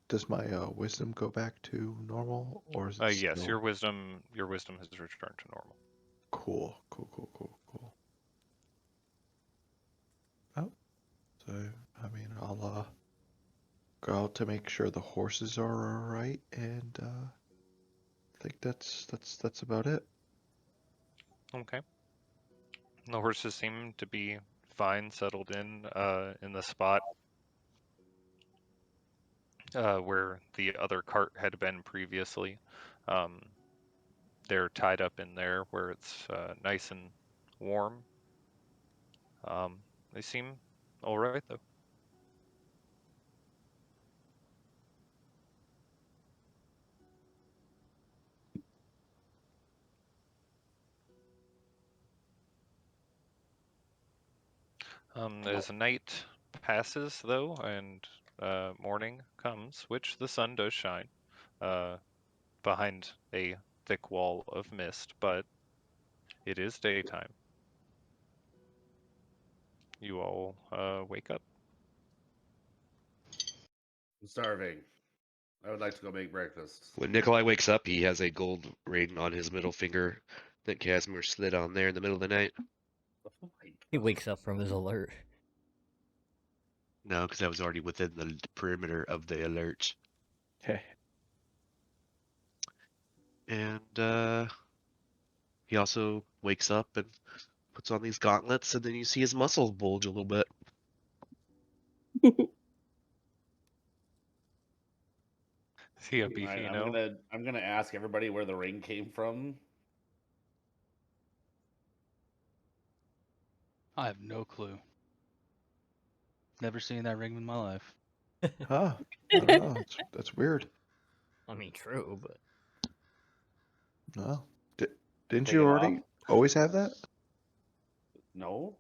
Does my wisdom go back to normal, or is it Yes, still... your wisdom has returned to normal. Cool. Oh, so I mean, I'll go out to make sure the horses are all right, and I think that's about it. Okay. The horses seem to be fine, settled in the spot where the other cart had been previously. Um, they're tied up in there where it's nice and warm. They seem all right though. As night passes though, and morning comes, which the sun does shine uh, behind a thick wall of mist, but it is daytime. You all wake up. I'm starving. I would like to go make breakfast. When Nikolai wakes up, he has a gold ring on his middle finger that Casimir slid on there in the middle of the night. Oh my He God. wakes up from his alert. No, because I was already within the perimeter of the alert. Hey, And he also wakes up and puts on these gauntlets, and then you see his muscles bulge a little bit. See a All right, beefy I'm gonna ask everybody where the ring came from. I have no clue. Never seen that ring in my life. huh? I don't know. That's weird. I mean, true, but No, didn't Take you it already off. always have that? No.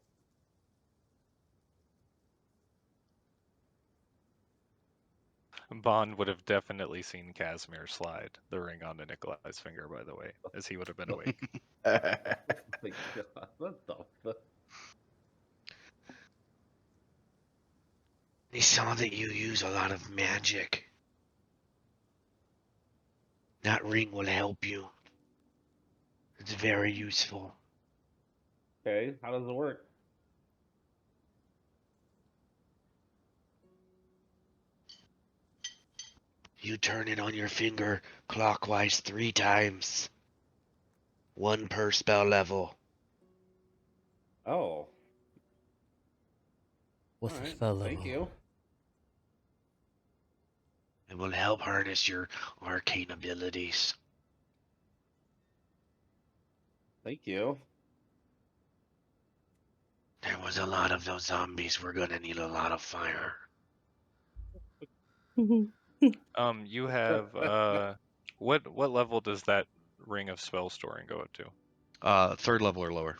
Bond would have definitely seen Casimir slide the ring onto Nikolai's finger, by the way, as he would have been awake. Oh my God. What the fuck? They saw that you use a lot of magic. That ring will help you. It's very useful. Okay, how does it work? You turn it on your finger clockwise 3 times. 1 per spell level. Oh, what's all the right. spell level? Thank you. It will help harness your arcane abilities. Thank you. There was a lot of those zombies. We're gonna need a lot of fire. You have what level does that ring of spell storing go up to? 3rd level or lower.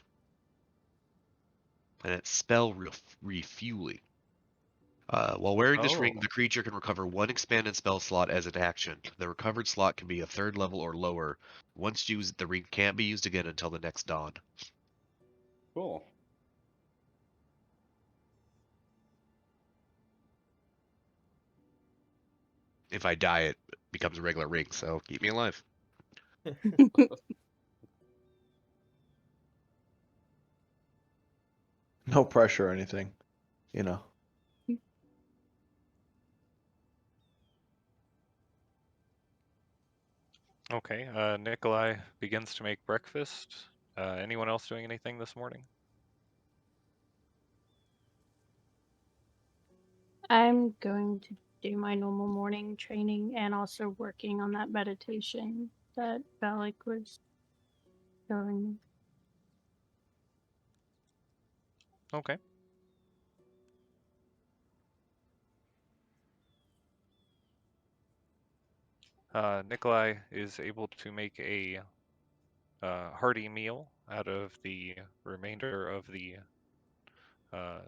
And it's spell refueling. While wearing this ring, Oh, the creature can recover 1 expanded spell slot as an action. The recovered slot can be a 3rd level or lower. Once used, the ring can't be used again until the next dawn. Cool. If I die, it becomes a regular ring, so keep me alive. No pressure or anything, you know. okay. Nikolai begins to make breakfast. Anyone else doing anything this morning? I'm going to do my normal morning training and also working on that meditation that Valak was showing me. Okay. Nikolai is able to make a hearty meal out of the remainder of the uh,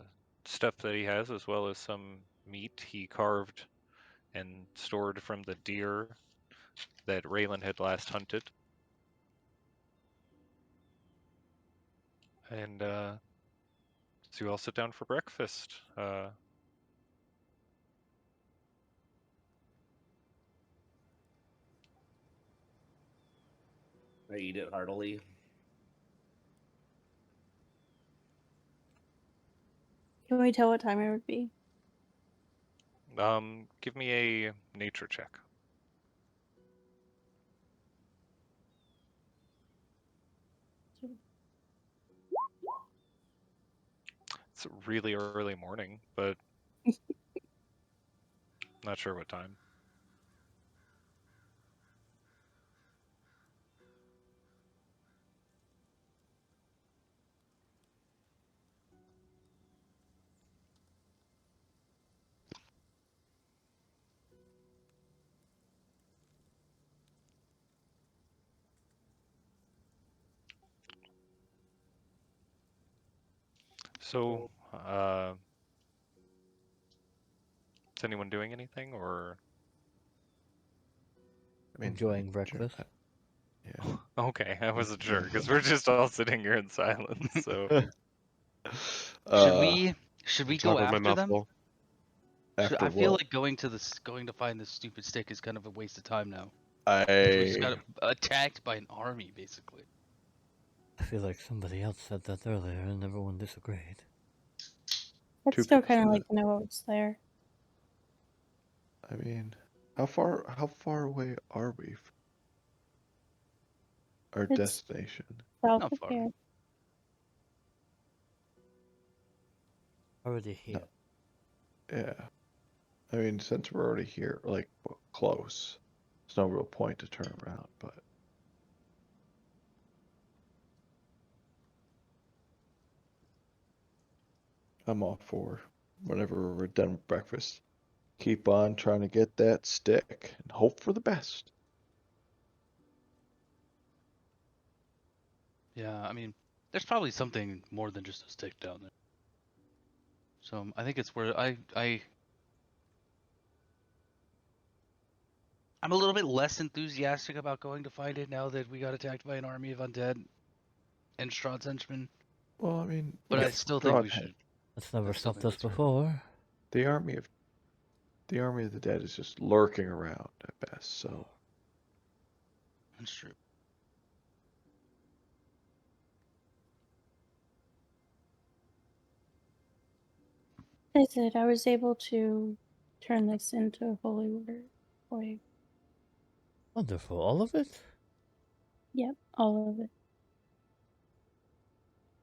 stuff that he has, as well as some meat he carved and stored from the deer that Raylan had last hunted. And so you all sit down for breakfast. I eat it heartily. Can we tell what time it would be? Give me a nature check. It's really early morning, but not sure what time. So, is anyone doing anything, or? I mean, Enjoying breakfast. Yeah. Okay, I wasn't sure, because we're just all sitting here in silence, so. Should we Talk go with my after mouth them? full. After I feel what? like going to find this stupid stick is kind of a waste of time now. We just I got attacked by an army, basically. I feel like somebody else said that earlier and everyone disagreed. I'd Two still people kind of said like to know what's there. I mean, how far away are we from our It's destination? south Not of far. here. Already here. Yeah. I mean, since we're already here, like close, there's no real point to turn around, but I'm all for whenever we're done with breakfast. Keep on trying to get that stick and hope for the best. Yeah, I mean, there's probably something more than just a stick down there. So I think it's where I'm a little bit less enthusiastic about going to find it now that we got attacked by an army of undead and Strahd's henchmen. Well, I mean, But I if still think Strahd we had should. That's never I still stopped think us that's right. before. the army of the dead is just lurking around at best. So That's true. I said I was able to turn this into holy water for you. Wonderful. All of it? Yep, all of it.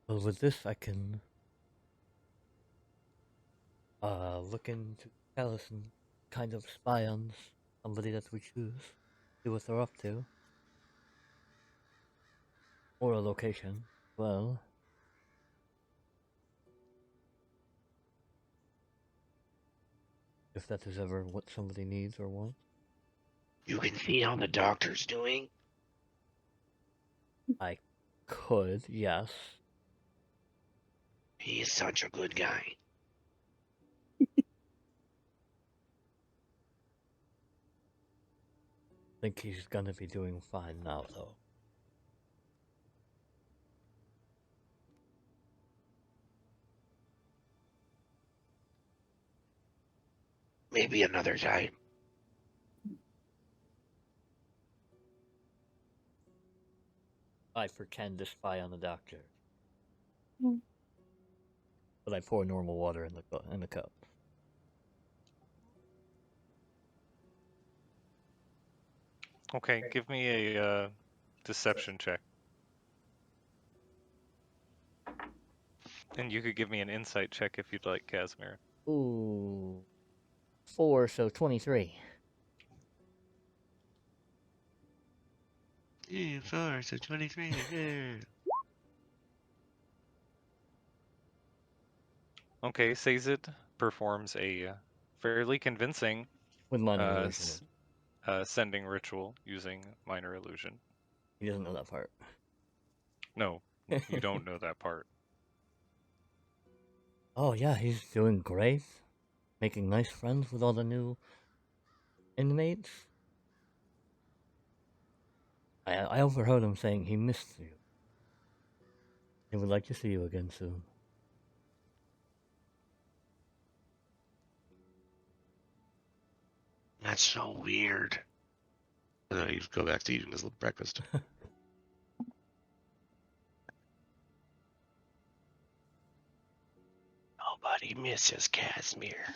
Well, with this, I can look into Alice and kind of spy on somebody that we choose. See what they're up to. Or a location. Well, if that is ever what somebody needs or wants. You can see how the doctor's doing. I could, yes. He is such a good guy. Think he's gonna be doing fine now, though. Maybe another time. I pretend to spy on the doctor. Hmm. But I pour normal water in the cup. Okay, give me a deception check. And you could give me an insight check if you'd like, Casimir. Ooh. 4, so 23. Yeah, 4, so 23. Yeah. Okay, Sazed performs a fairly convincing With minor illusion. sending ritual using minor illusion. He doesn't know that part. No, you don't know that part. Oh yeah, he's doing great. Making nice friends with all the new inmates. I overheard him saying he missed you. He would like to see you again soon. That's so weird. And then I just go back to eating his little breakfast. Mrs. Casimir.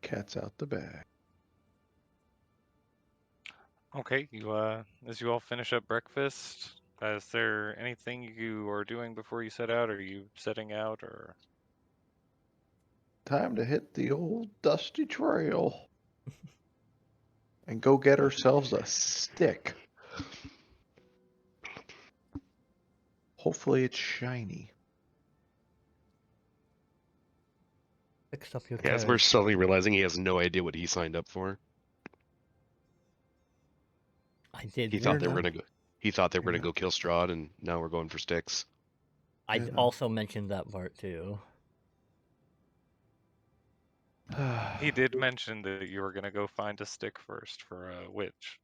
Cat's out the bag. Okay, as you all finish up breakfast, is there anything you are doing before you set out? Are you setting out, or? Time to hit the old dusty trail. And go get ourselves a stick. Hopefully it's shiny. Fix up your Casper's carriage. suddenly realizing he has no idea what he signed up for. I did. He thought they You're were not- gonna go. He thought they were you're gonna go kill Strahd, and now we're going for sticks. I You're not- also mentioned that part too. He did mention that you were gonna go find a stick first for a witch.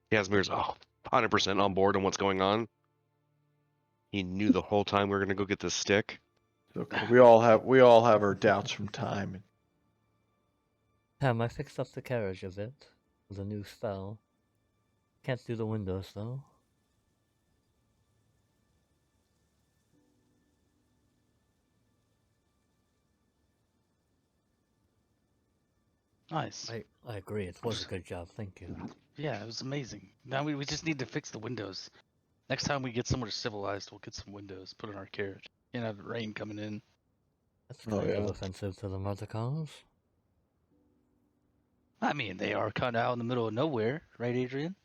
Casimir's 100% on board on what's going on. He knew the whole time we were gonna go get this stick. Okay, we all have our doubts from time. I fixed up the carriage a bit with a new spell. Can't do the windows though. Nice. I agree. It was a good job. Thank you. Yeah, it was amazing. Now we just need to fix the windows. Next time we get somewhere civilized, we'll get some windows, put in our carriage. Can't have rain coming in. That's Oh, kind of yeah. offensive to the Mothercons. I mean, they are kind of out in the middle of nowhere, right, Adrian?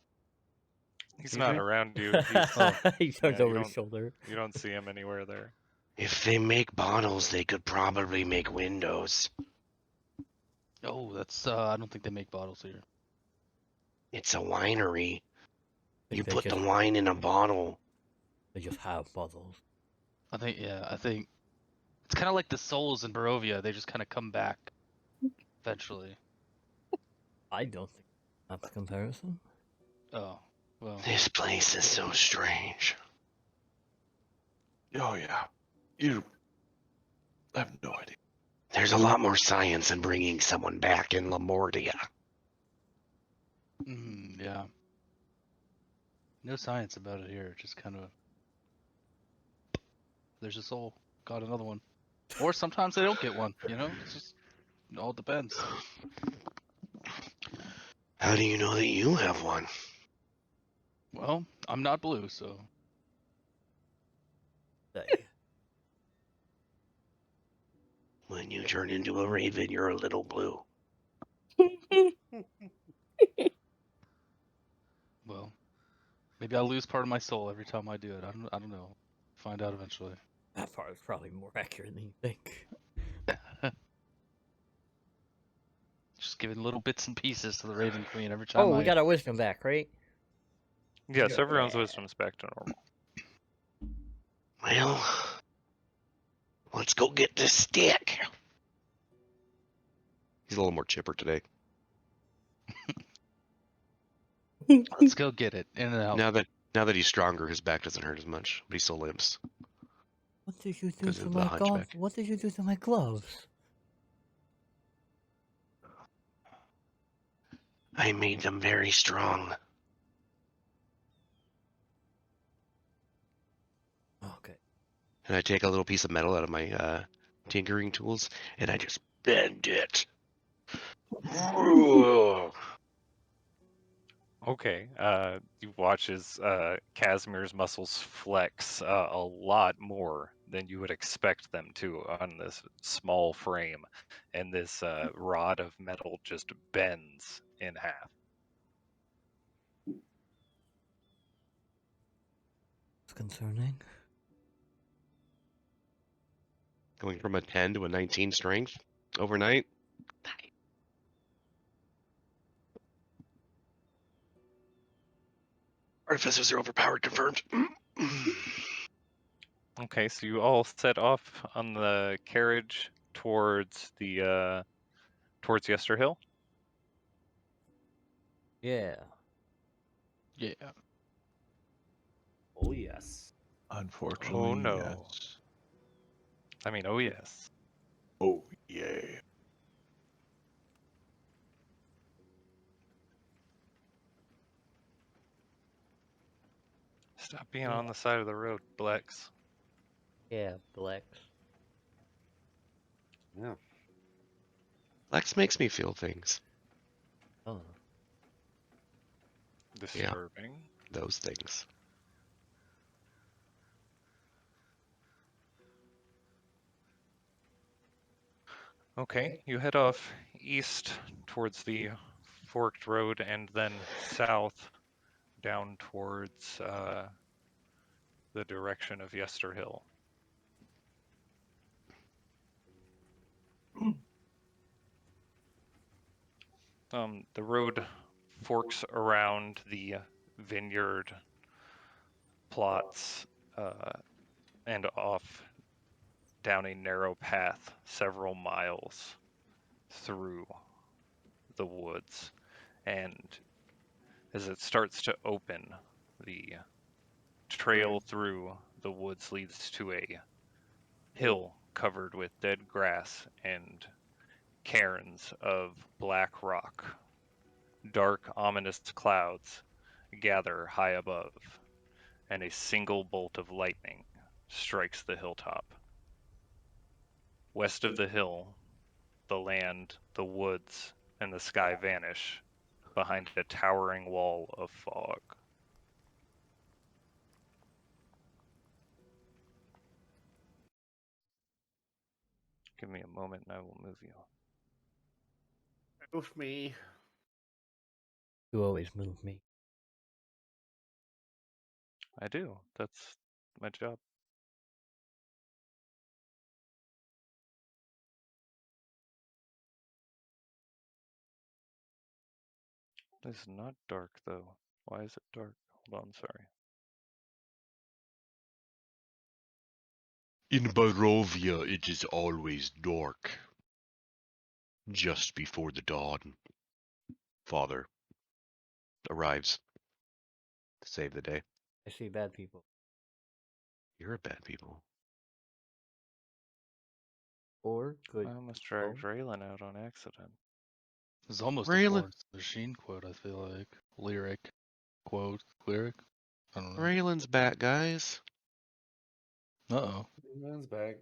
He's not Adrian? around you. He's, He turned yeah, you over his don't- shoulder. you don't see him anywhere there. If they make bottles, they could probably make windows. Oh, that's I don't think they make bottles here. It's a winery. Think You they put the just- wine in a bottle. They just have bottles. I think it's kind of like the souls in Barovia. They just kind of come back eventually. I don't think that's a comparison. Oh, well. This place is so strange. Oh yeah. You have no idea. There's a lot more science in bringing someone back in Lamortia. Yeah. No science about it here. Just kind of. There's a soul. Got another one. Or sometimes they don't get one. You know, it's just it all depends. How do you know that you have one? Well, I'm not blue, so Say. When you turn into a raven, you're a little blue. well, maybe I'll lose part of my soul every time I do it. I don't know. Find out eventually. That part is probably more accurate than you think. Just giving little bits and pieces to the Raven Queen every time. Oh, we got our wisdom back, right? Yes, everyone's wisdom's back to normal. Well, let's go get this stick. He's a little more chipper today. Let's go get it. In and out. Now that he's stronger, his back doesn't hurt as much, but he still limps. What did you do 'Cause to of the my gloves? hunchback. What did you do to my gloves? I made them very strong. Okay. And I take a little piece of metal out of my tinkering tools, and I just bend it. Okay, you watch as Casimir's muscles flex a lot more than you would expect them to on this small frame, and this rod of metal just bends in half. It's concerning. Going from a 10 to a 19 strength overnight. Artificers are overpowered, confirmed. Okay, so you all set off on the carriage towards the towards Yester Hill. Yeah. Yeah. Oh yes. Unfortunately, Oh, no. yes. I mean, oh yes. Oh yeah. Stop being on the side of the road, Blex. Yeah, Blex. Yeah. Lex makes me feel things. Oh. Disturbing. Those things. Okay, you head off east towards the forked road and then south down towards the direction of Yester Hill. The road forks around the vineyard plots and off down a narrow path several miles through the woods. And as it starts to open, the trail through the woods leads to a hill covered with dead grass and cairns of black rock. Dark, ominous clouds gather high above, and a single bolt of lightning strikes the hilltop. West of the hill, the land, the woods, and the sky vanish behind a towering wall of fog. Give me a moment and I will move you. Move me. You always move me. I do. That's my job. It's not dark though. Why is it dark? Hold on, sorry. In Barovia, it is always dark. Just before the dawn. Father arrives to save the day. I see bad people. You're a bad people. Or good. I almost dragged Raylan out on accident. It's almost a Raylan. Florence Machine quote, I feel like. Lyric. Quote. Lyric? I don't know. Raylan's back, guys. Uh-oh. Raylan's back.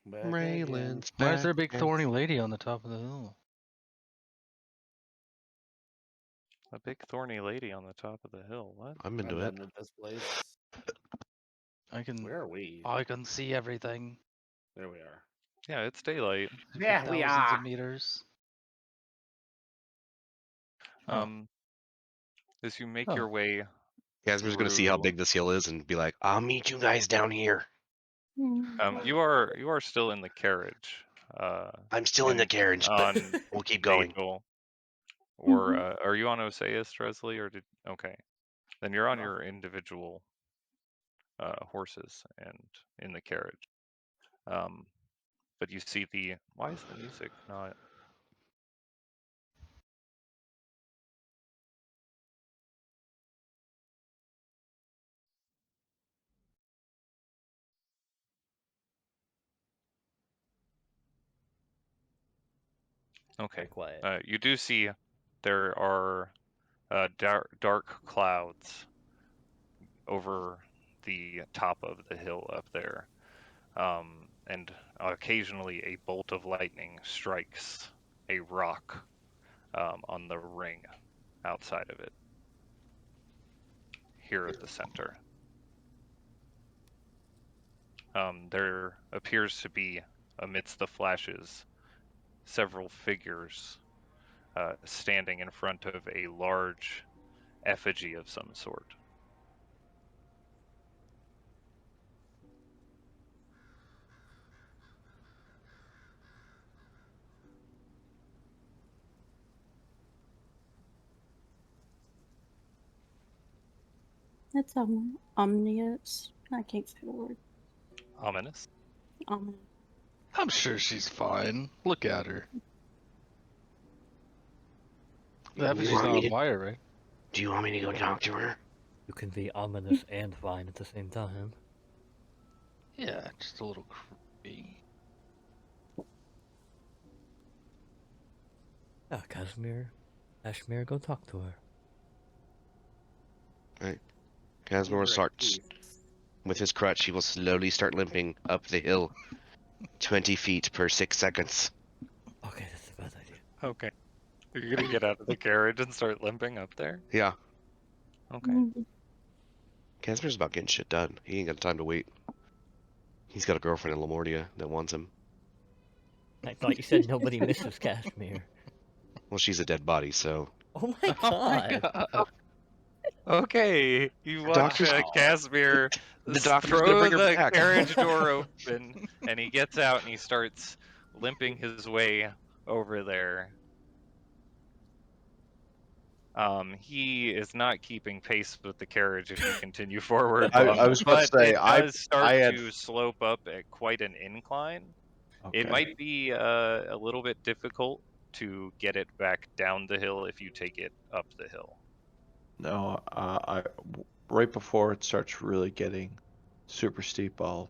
Back again. Raylan's back. Why is there a big thorny lady on the top of the hill? A big thorny lady on the top of the hill. What? I'm I've into it. been to this place. Where are we? I can see everything. There we are. Yeah, it's daylight. Yeah, we Thousands are. of meters. As you make Oh. your way Guys, we're just gonna see how through- big this hill is and be like, I'll meet you guys down here. you are still in the carriage. I'm still in the and carriage, but on we'll keep going. Bagel. Or are you on Oseas, Dresley, or did okay. Then you're on your individual horses and in the carriage. But you see the why is the music not okay? Quiet. You do see there are dark clouds over the top of the hill up there, and occasionally a bolt of lightning strikes a rock on the ring outside of it here at the center. There appears to be, amidst the flashes, several figures standing in front of a large effigy of some sort. That's ominous. I can't say the word. Ominous. Ominous. I'm sure she's fine. Look at her. That Do you she's want not me on to- wire, right? Do you want me to go talk to her? You can be ominous and fine at the same time. Yeah, just a little creepy. Yeah, Casimir. Ashmir, go talk to her. Casimir will start with his crutch. He will slowly start limping up the hill, 20 feet per 6 seconds. Okay, that's a bad idea. Okay. You're gonna get out of the carriage and start limping up there? Yeah, Okay. Casimir's about getting shit done. He ain't got time to wait. He's got a girlfriend in Lamortia that wants him. I thought you said nobody misses Kashmir. Well, she's a dead body, so Oh my god. Okay. You watch doctor's- Casimir the doctor's gonna throw bring her the back. carriage door open, and he gets out and he starts limping his way over there. He is not keeping pace with the carriage if you continue forward. I was about to but say, it I does start had- to slope up at quite an incline. It Okay. might be a little bit difficult to get it back down the hill if you take it up the hill. No, right before it starts really getting super steep, I'll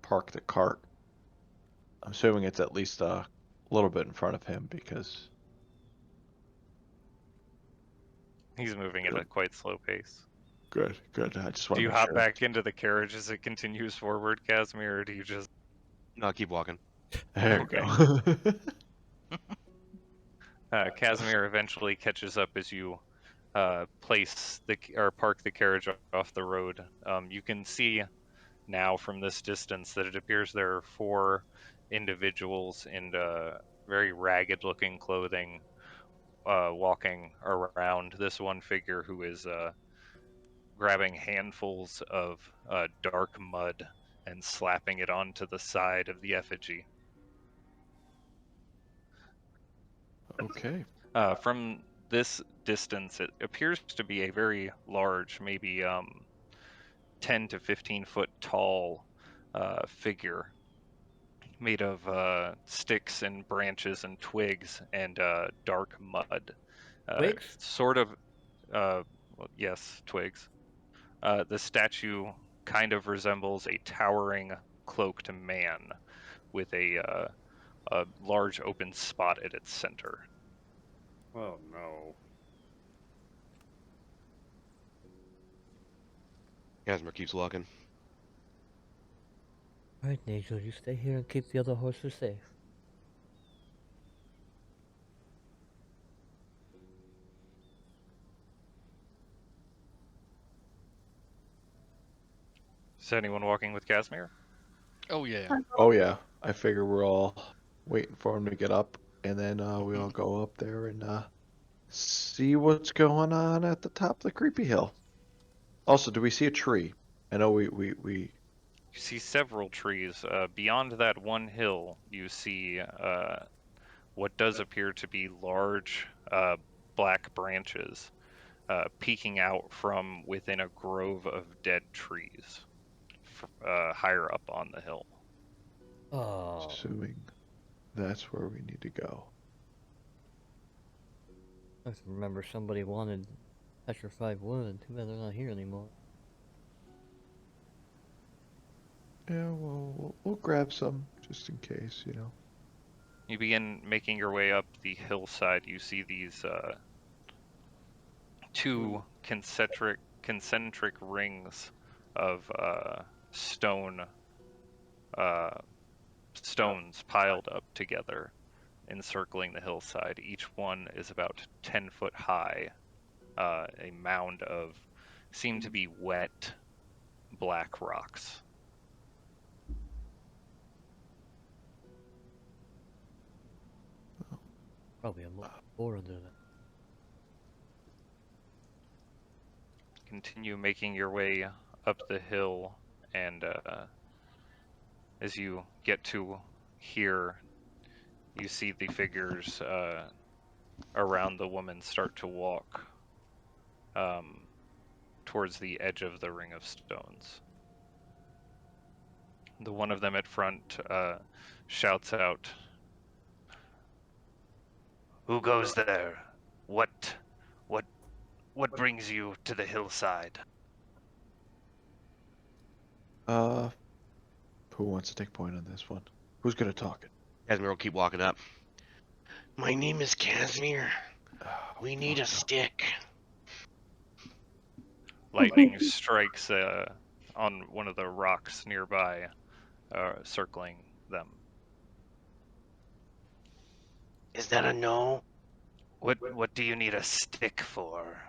park the cart. I'm assuming it's at least a little bit in front of him because He's moving at a quite slow pace. good. I just want Do to you make hop sure. back into the carriage as it continues forward, Casimir, or do you just... No, keep walking. There Okay. you go. Casimir eventually catches up as you park the carriage off the road. You can see now from this distance that it appears there are 4 individuals in very ragged-looking clothing walking around this one figure who is grabbing handfuls of dark mud and slapping it onto the side of the effigy. Okay. From this distance, it appears to be a very large, maybe 10 to 15 foot tall figure made of sticks and branches and twigs and dark mud. Twigs? Sort of, well, yes, twigs. The statue kind of resembles a towering cloaked man with a large open spot at its center. Oh no. Casimir keeps walking. Alright, Nigel, you stay here and keep the other horses safe. Is anyone walking with Casimir? Oh yeah. Oh yeah. I figure we're all waiting for him to get up, and then we all go up there and see what's going on at the top of the creepy hill. Also, do we see a tree? I know we You see several trees. Beyond that one hill, you see what does appear to be large black branches peeking out from within a grove of dead trees higher up on the hill. Oh. assuming that's where we need to go. I just remember somebody wanted petrified wood. Too bad they're not here anymore. Yeah, well, we'll grab some just in case, you know. You begin making your way up the hillside. You see these 2 concentric rings of stones piled up together, encircling the hillside. Each one is about 10 foot high. A mound of seem to be wet black rocks. Probably a more under that. Continue making your way up the hill, and as you get to here, you see the figures around the woman start to walk towards the edge of the ring of stones. The one of them at front shouts out, "Who goes there? What brings you to the hillside?" Who wants to take point on this one? Who's gonna talk it? Casimir will keep walking up. My name is Casimir. We need a stick. lightning strikes on one of the rocks nearby, circling them. Is that a no? What do you need a stick for?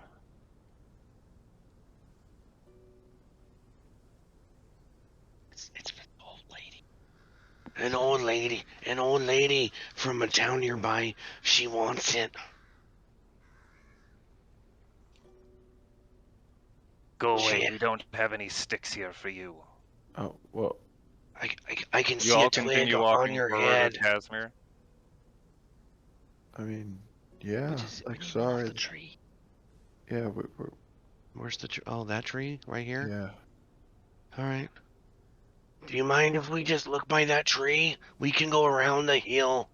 It's an old lady. An old lady from a town nearby. She wants it. Go away. Shit. We don't have any sticks here for you. Oh, well, I can You see a all twig continue on walking your forward head. with Casimir. I mean, yeah, We need to move off sorry. the tree. Yeah, we're Where's the tree? Oh, that tree right here? yeah. All right. Do you mind if we just look by that tree? We can go around the hill.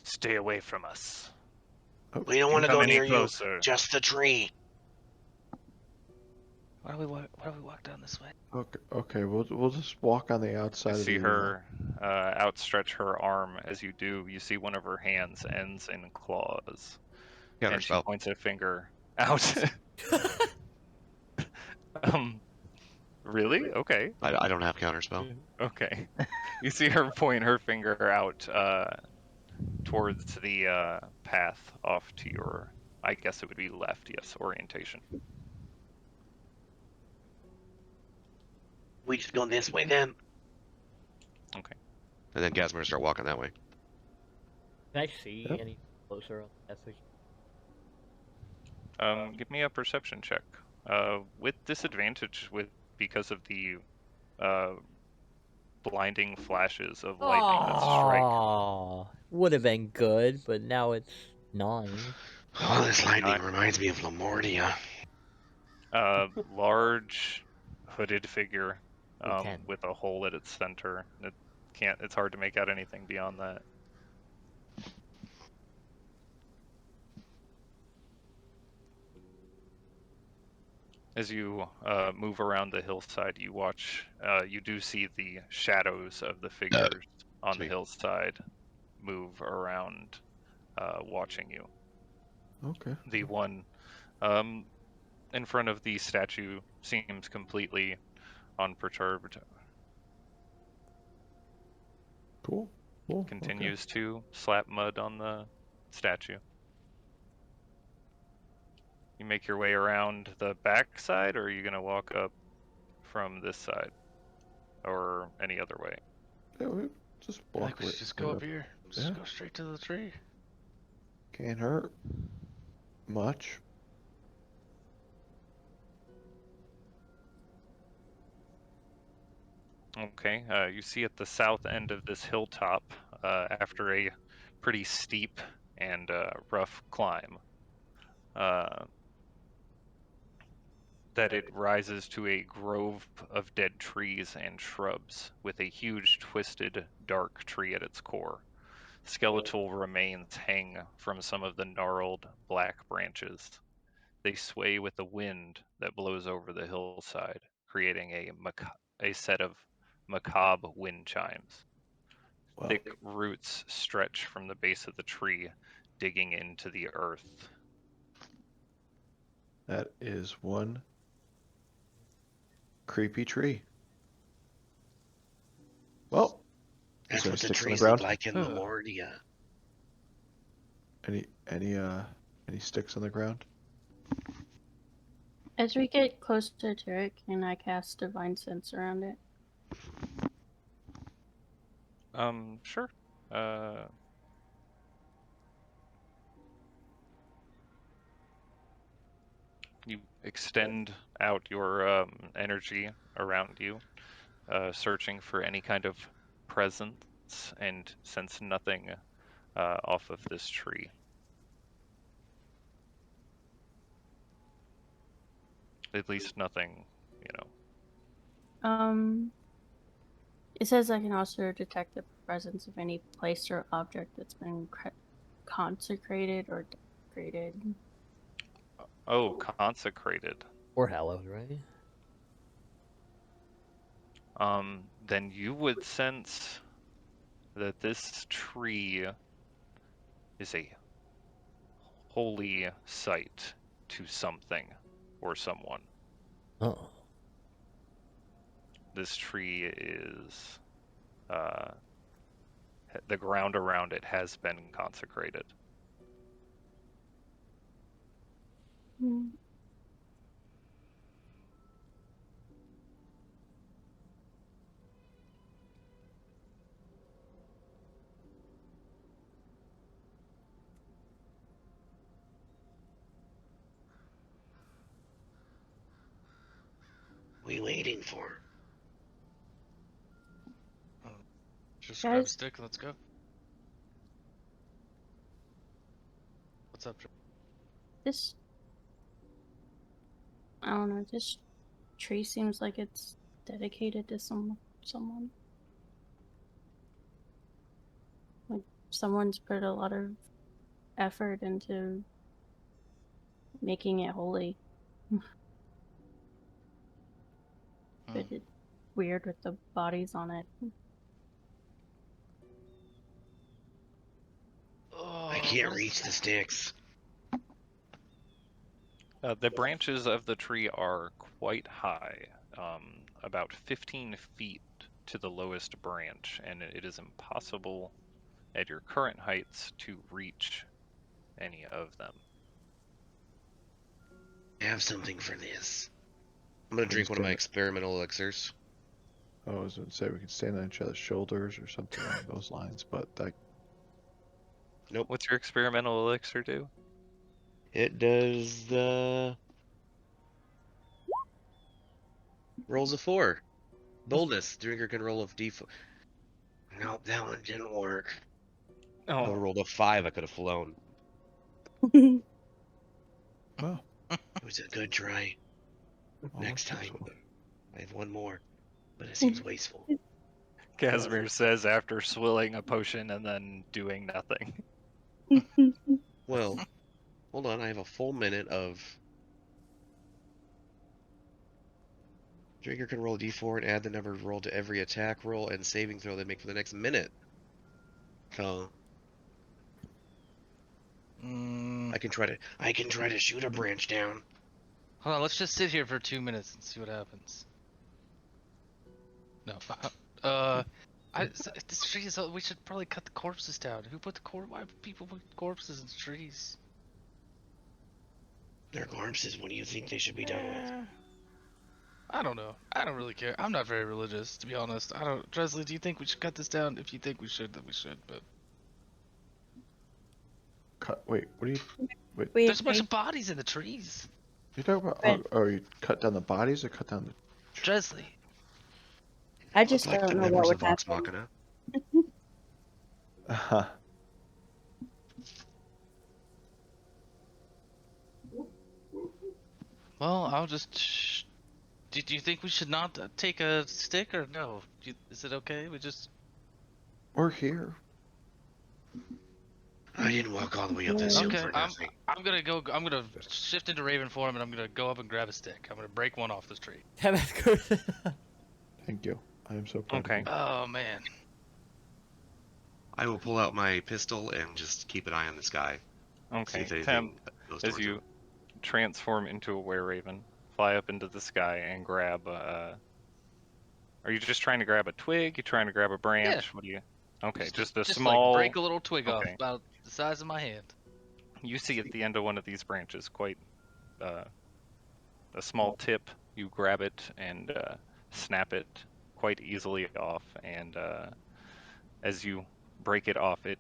Stay away from us. We don't want to Come go any near you. closer. Just the tree. Why do we walk down this way? Okay, we'll just walk on the outside You of see the. her outstretch her arm. As you do, you see one of her hands ends in claws, Counter and she spell. points a finger out. Really? Okay. I don't have counter spell. Okay. You see her point her finger out towards the path off to your, I guess it would be left, yes, orientation. We just go this way then. Okay. And then Gasmer start walking that way. Can I see Yep. any closer on the passage? Give me a perception check. With disadvantage because of the blinding flashes of lightning that strike. Oh, would have been good, but now it's 9. Oh, this lightning reminds me of Lamordia. Large hooded figure Ooh, 10. with a hole at its center. It's hard to make out anything beyond that. As you move around the hillside, you do see the shadows of the figures on the Sweet. hillside move around, watching you. Okay. The one in front of the statue seems completely unperturbed. Cool. Okay. Continues to slap mud on the statue. You make your way around the back side, or are you going to walk up from this side? Or any other way? Yeah, we just I walk. think we should just go up here. Just go straight to the tree. Can't hurt much. Okay, you see at the south end of this hilltop, after a pretty steep and rough climb, that it rises to a grove of dead trees and shrubs with a huge twisted dark tree at its core. Skeletal remains hang from some of the gnarled black branches. They sway with the wind that blows over the hillside, creating a set of macabre wind chimes. Wow. Thick roots stretch from the base of the tree, digging into the earth. That is one creepy tree. Well, That's there what the sticks on the trees ground? look like in Lamordia. Any sticks on the ground? As we get closer to it, can I cast Divine Sense around it? Sure. You extend out your energy around you, searching for any kind of presence, and sense nothing off of this tree. At least nothing, It says I can also detect the presence of any place or object that's been consecrated or desecrated. Oh, consecrated. Or hallowed, right? Then you would sense that this tree is a holy site to something or someone. Oh. This tree is, the ground around it has been consecrated. Hmm. What are we waiting for? Just grab a Guys? stick and let's go. What's up, Joe? This, I don't know, this tree seems like it's dedicated to someone. Like someone's put a lot of effort into making it holy. But it's weird with the bodies on it. Oh, I can't what is reach the sticks. The branches of the tree are quite high, about 15 feet to the lowest branch, and it is impossible at your current heights to reach any of them. I have something for this. I'm gonna drink one of my experimental elixirs. I was going to say we could stand on each other's shoulders or something along those lines, but that Nope. What's your experimental elixir do? It does the rolls a 4. Boldness. Drinker can roll a d4. Nope, that one didn't work. I would have rolled a 5. I could have flown. well, It was a good try. Next time. successful. I have one more, but it seems wasteful. Casimir says after swilling a potion and then doing nothing. Well, hold on. I have a full minute of. Drinker can roll a d4 and add the number rolled to every attack roll and saving throw they make for the next minute. So I can try to shoot a branch down. Hold on, let's just sit here for 2 minutes and see what happens. No. This tree is. We should probably cut the corpses down. Who put the Why would people put corpses in trees? They're corpses. What do you think they should be done with? I don't know. I don't really care. I'm not very religious, to be honest. I don't. Dresley, do you think we should cut this down? If you think we should, then we should. But Wait, what are you? Wait, there's a bunch of bodies in the trees. you talking about? Wait. Are you cut down the bodies or cut down the? Dresley. I just Look like don't the know members what of would Vox happen. Machina. Well, I'll just. Do you think we should not take a stick or no? Is it okay? We just. We're here. I didn't walk all the way up this hill Okay, for nothing. I'm gonna go. I'm gonna shift into Raven form and I'm gonna go up and grab a stick. I'm gonna break one off this tree. Thank you. I am so proud. Okay. Of you. Oh man. I will pull out my pistol and just keep an eye on this guy. See Okay, if anything Tem, goes as towards you him. transform into a were-raven, fly up into the sky and grab Are you just trying to grab a twig? You trying to grab a branch? Yeah. What do you? Okay, just a Just small. like break a little twig off Okay. about the size of my hand. You see at the end of one of these branches quite a small tip. You grab it and snap it quite easily off, and as you break it off, it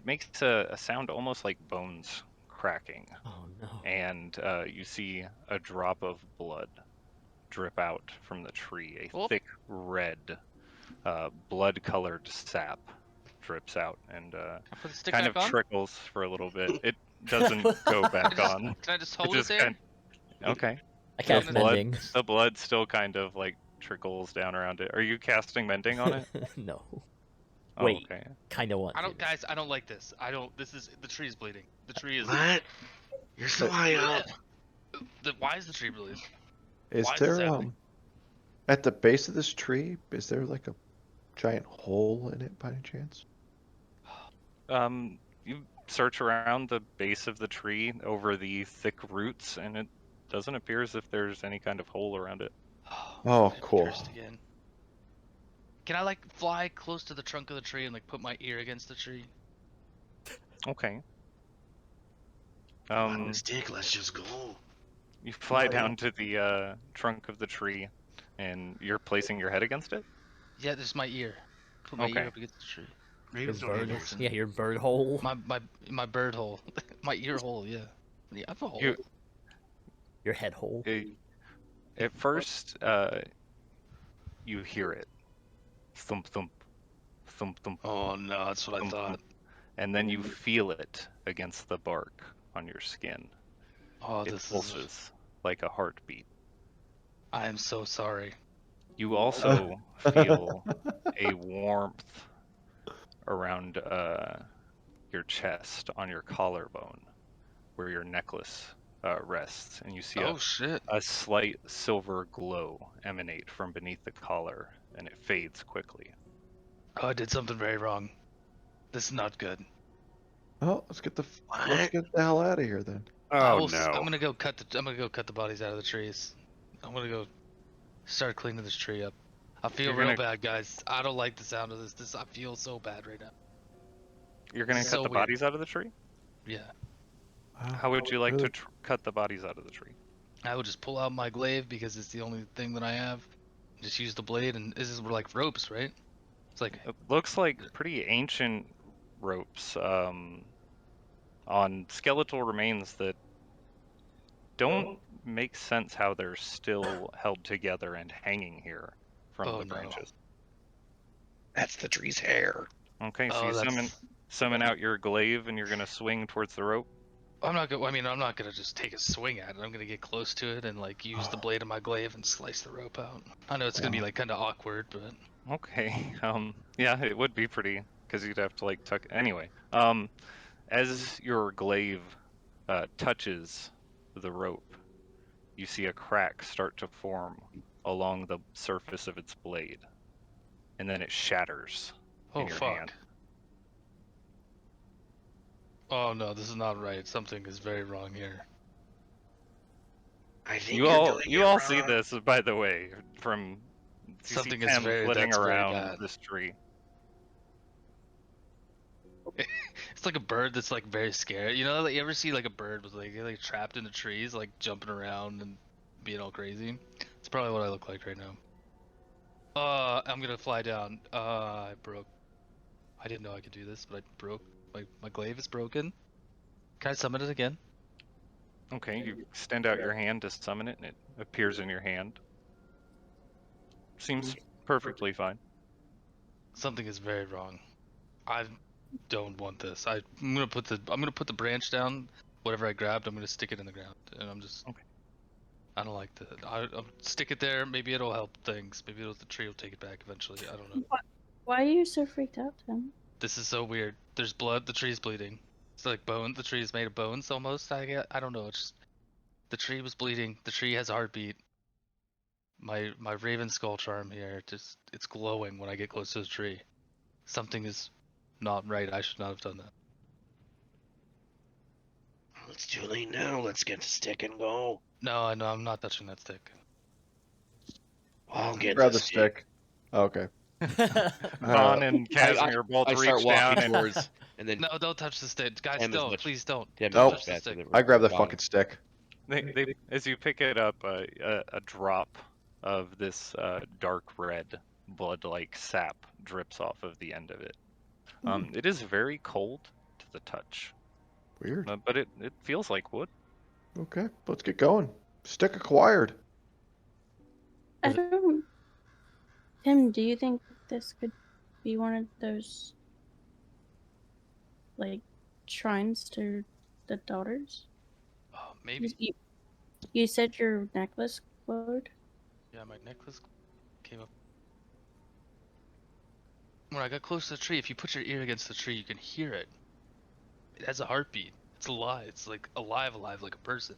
makes a sound almost like bones cracking, Oh no. and you see a drop of blood drip out from the tree. A Whoop. thick red, blood-colored sap drips out and I put the stick kind back of on. trickles for a little bit. It doesn't go back on. Can I just It hold it just there? okay. I cast The mending. The blood still kind of like trickles down around it. Are you casting mending on it? No. Oh, Wait. okay. Kinda want I don't, to. guys. I don't like this. I don't. This is the tree's bleeding. The tree is. What? You're so high up. Why is the tree bleeding? Is Why is this there happening? at the base of this tree? Is there like a giant hole in it by any chance? You search around the base of the tree over the thick roots, and it doesn't appear as if there's any kind of hole around it. Oh, Could be cool. cursed again. Can I like fly close to the trunk of the tree and like put my ear against the tree? Okay. Come on, Stick, let's just go. You fly down to the trunk of the tree, and you're placing your head against it? Yeah, this is my ear. Put my Okay. ear up against the tree. Your Ravens don't bird, need ears. yeah, your bird hole. My bird hole. My ear hole, yeah. Yeah, I have a hole. Your head hole. At first, you hear it. Thump, thump. Thump, thump. Oh no, that's what I thump, thought. thump. And then you feel it against the bark on your skin. Oh, It this is. pulses like a heartbeat. I am so sorry. You also feel a warmth around your chest on your collarbone where your necklace rests, and you see Oh shit. a slight silver glow emanate from beneath the collar, and it fades quickly. Oh, I did something very wrong. This is not good. Oh, let's get the hell out of here then. Oh I'm gonna go cut the bodies out of the trees. I'm gonna go start cleaning this tree up. I feel You're real gonna- bad, guys. I don't like the sound of this. I feel so bad right now. You're gonna This is cut so the weird. bodies out of the tree? Yeah. How would you like to cut the bodies out of the tree? I would just pull out my glaive because it's the only thing that I have. Just use the blade, and this is like ropes, right? It's like It looks like pretty ancient ropes on skeletal remains that don't make sense how they're still held together and hanging here from Oh, the no. branches. That's the tree's hair. Okay, so Oh, you that's. summon out your glaive and you're gonna swing towards the rope. I'm not gonna. I mean, I'm not gonna just take a swing at it. I'm gonna get close to it and like use the blade of my glaive and slice the rope out. I know it's gonna be like kind of awkward, but Okay. Yeah, it would be pretty because you'd have to like tuck. Anyway, as your glaive touches the rope, you see a crack start to form along the surface of its blade, and then it shatters in oh your fuck. hand. Oh no, this is not right. Something is very wrong here. I think You you're all doing you it all see wrong. this, by the way, from you see Something is Tem very. flitting That's very around bad. this tree. It's like a bird that's like very scared. You know, like you ever see like a bird with like trapped in the trees, like jumping around and being all crazy? It's probably what I look like right now. I'm gonna fly down. I broke. I didn't know I could do this, but I broke. My glaive is broken. Can I summon it again? Okay, you extend out your hand to summon it, and it appears in your hand. Seems perfectly fine. Something is very wrong. I don't want this. I'm gonna put the branch down. Whatever I grabbed, I'm gonna stick it in the ground, and I'm just. Okay. I don't like that. I'll stick it there. Maybe it'll help things. Maybe the tree will take it back eventually. I don't know. Why are you so freaked out, Tim? This is so weird. There's blood. The tree's bleeding. It's like bone. The tree is made of bones almost. I don't know. It's just the tree was bleeding. The tree has a heartbeat. My raven skull charm here just it's glowing when I get close to the tree. Something is not right. I should not have done that. It's too late now. Let's get the stick and go. No, I know. I'm not touching that stick. I'll get Grab the the stick. Okay. Vaughn and Casimir both I reach start walking down and towards, and then No, don't touch the stick, guys. Em is Don't, much- please don't. Tim Don't Nope. touch the stick. I grab the bottom. fucking stick. they as you pick it up, a drop of this dark red blood-like sap drips off of the end of it. It is very cold to the touch, Weird. but it feels like wood. Okay, let's get going. Stick acquired. I don't. Tim, do you think this could be one of those, like, shrines to the daughters? Oh, maybe. You said your necklace glowed? Yeah, my necklace came up. When I got close to the tree, if you put your ear against the tree, you can hear it. It has a heartbeat. It's alive. It's like alive like a person.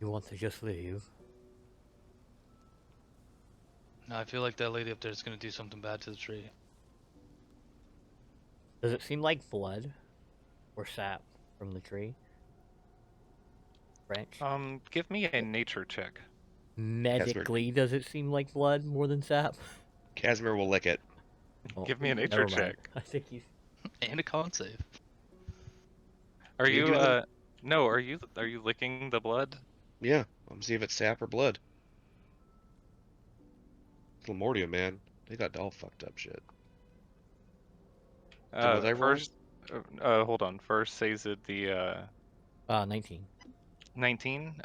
You want to just leave? No, I feel like that lady up there is gonna do something bad to the tree. Does it seem like blood? or sap from the tree branch? Give me a nature check. Medically, does it seem like blood more than sap? Casimir will lick it. Oh, Give me a nature never mind. check. I think he's. And a con save. Are You you do that? no, are you licking the blood? Yeah, I'm see if it's sap or blood. Lamortia, man, they got all fucked up shit. So what did I roll? First hold on. First says it the 19. 19.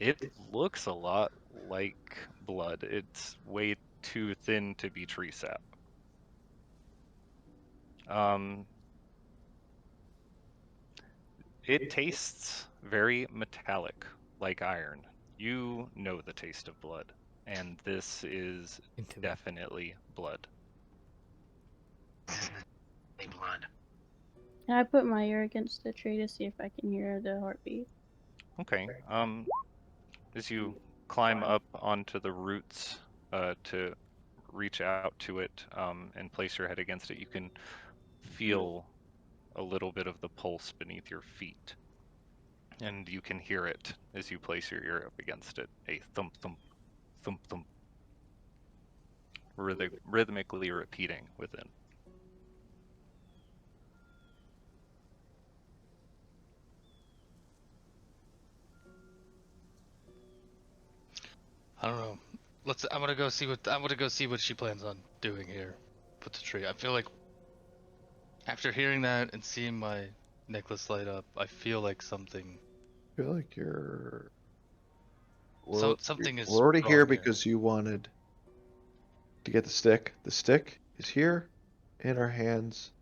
It looks a lot like blood. It's way too thin to be tree sap. It tastes very metallic, like iron. You know the taste of blood, and this is definitely blood. Hey, blood. Can I put my ear against the tree to see if I can hear the heartbeat? Okay. As you climb up onto the roots to reach out to it and place your head against it, you can feel a little bit of the pulse beneath your feet. And you can hear it as you place your ear up against it. A thump, thump, thump, thump. Rhythmically repeating within. I don't know. I'm gonna go see what she plans on doing here with the tree. I feel like after hearing that and seeing my necklace light up, I feel like something. I feel like you're. Something is We're already here wrong because you wanted to get the stick. The stick is here in our hands.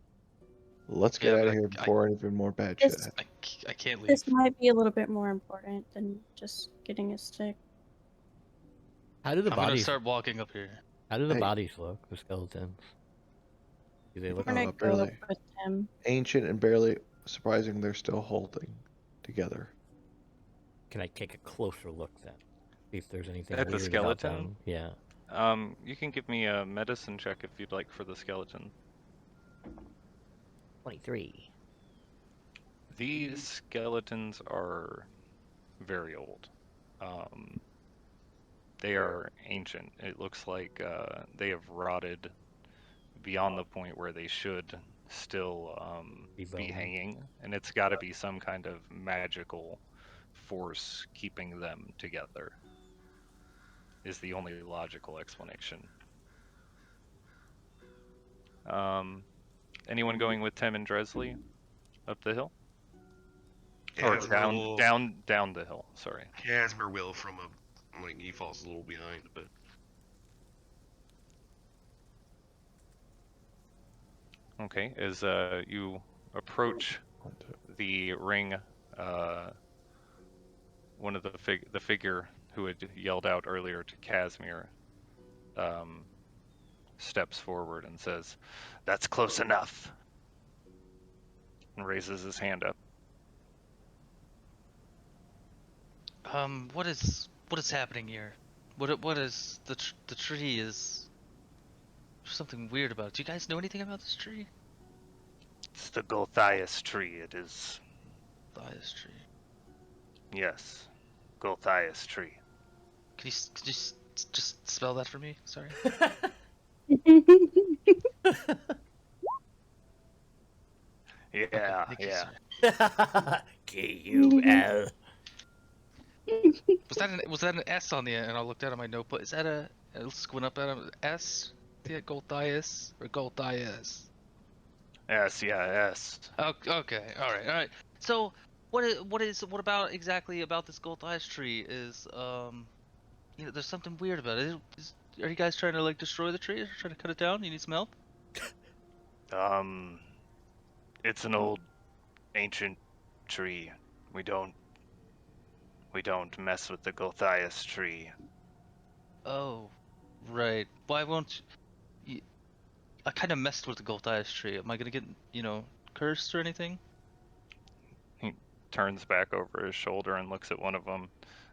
Let's get Yeah, out but of here before anything more bad shit This, happens. I can't leave. this might be a little bit more important than just getting a stick. How do the I'm gonna bodies? start walking up here. How do the Hey. bodies look? The skeletons. Do they look? We're gonna go barely. up with him. Ancient and barely surprising, they're still holding together. Can I take a closer look then? See if there's anything At the weird about skeleton? them. Yeah. You can give me a medicine check if you'd like for the skeleton. 23. These skeletons are very old. They are ancient. It looks like they have rotted beyond the point where they should still be bone. hanging, and it's got to be some kind of magical force keeping them together. Is the only logical explanation. Anyone going with Tim and Dresley up the hill? Or down the hill, sorry. Casimir will from a, like, he falls a little behind, but. Okay, as you approach the ring, one of the figure who had yelled out earlier to Casimir steps forward and says, "That's close enough," and raises his hand up. What is happening here? What is the tree is? There's something weird about it. Do you guys know anything about this tree? It's the Gulthias tree. It is. Gulthias tree. Yes, Gulthias tree. Could you just spell that for me? Sorry. Yeah, Okay, yeah. K-U-L. Was that an S on the end? And I looked out at my notebook. Is that I'll squint up at him. S? Yeah, Gulthias or Gulthias? Yes, yeah, yes. Oh, okay, all right. So, what about exactly about this Gulthias tree is there's something weird about it. Are you guys trying to like destroy the tree or trying to cut it down? You need some help? It's an old, ancient tree. We don't mess with the Gulthias tree. Oh, right. Why won't you? I kind of messed with the Gulthias tree. Am I gonna get cursed or anything? He turns back over his shoulder and looks at one of them,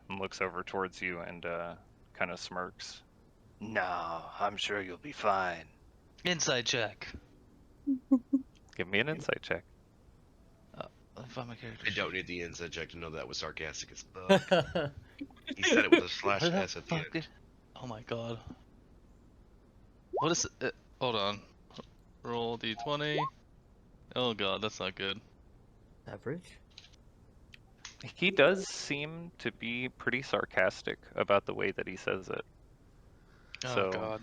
and looks over towards you and kind of smirks. No, I'm sure you'll be fine. Inside check. Give me an insight check. Let me find my character I don't sheet. need the insight check to know that was sarcastic as fuck. He said it with a slash Where the S at the fuck end. Oh my god. What is it? Hold on. Roll d20. Oh god, that's not good. Average? He does seem to be pretty sarcastic about the way that he says it. Oh So god.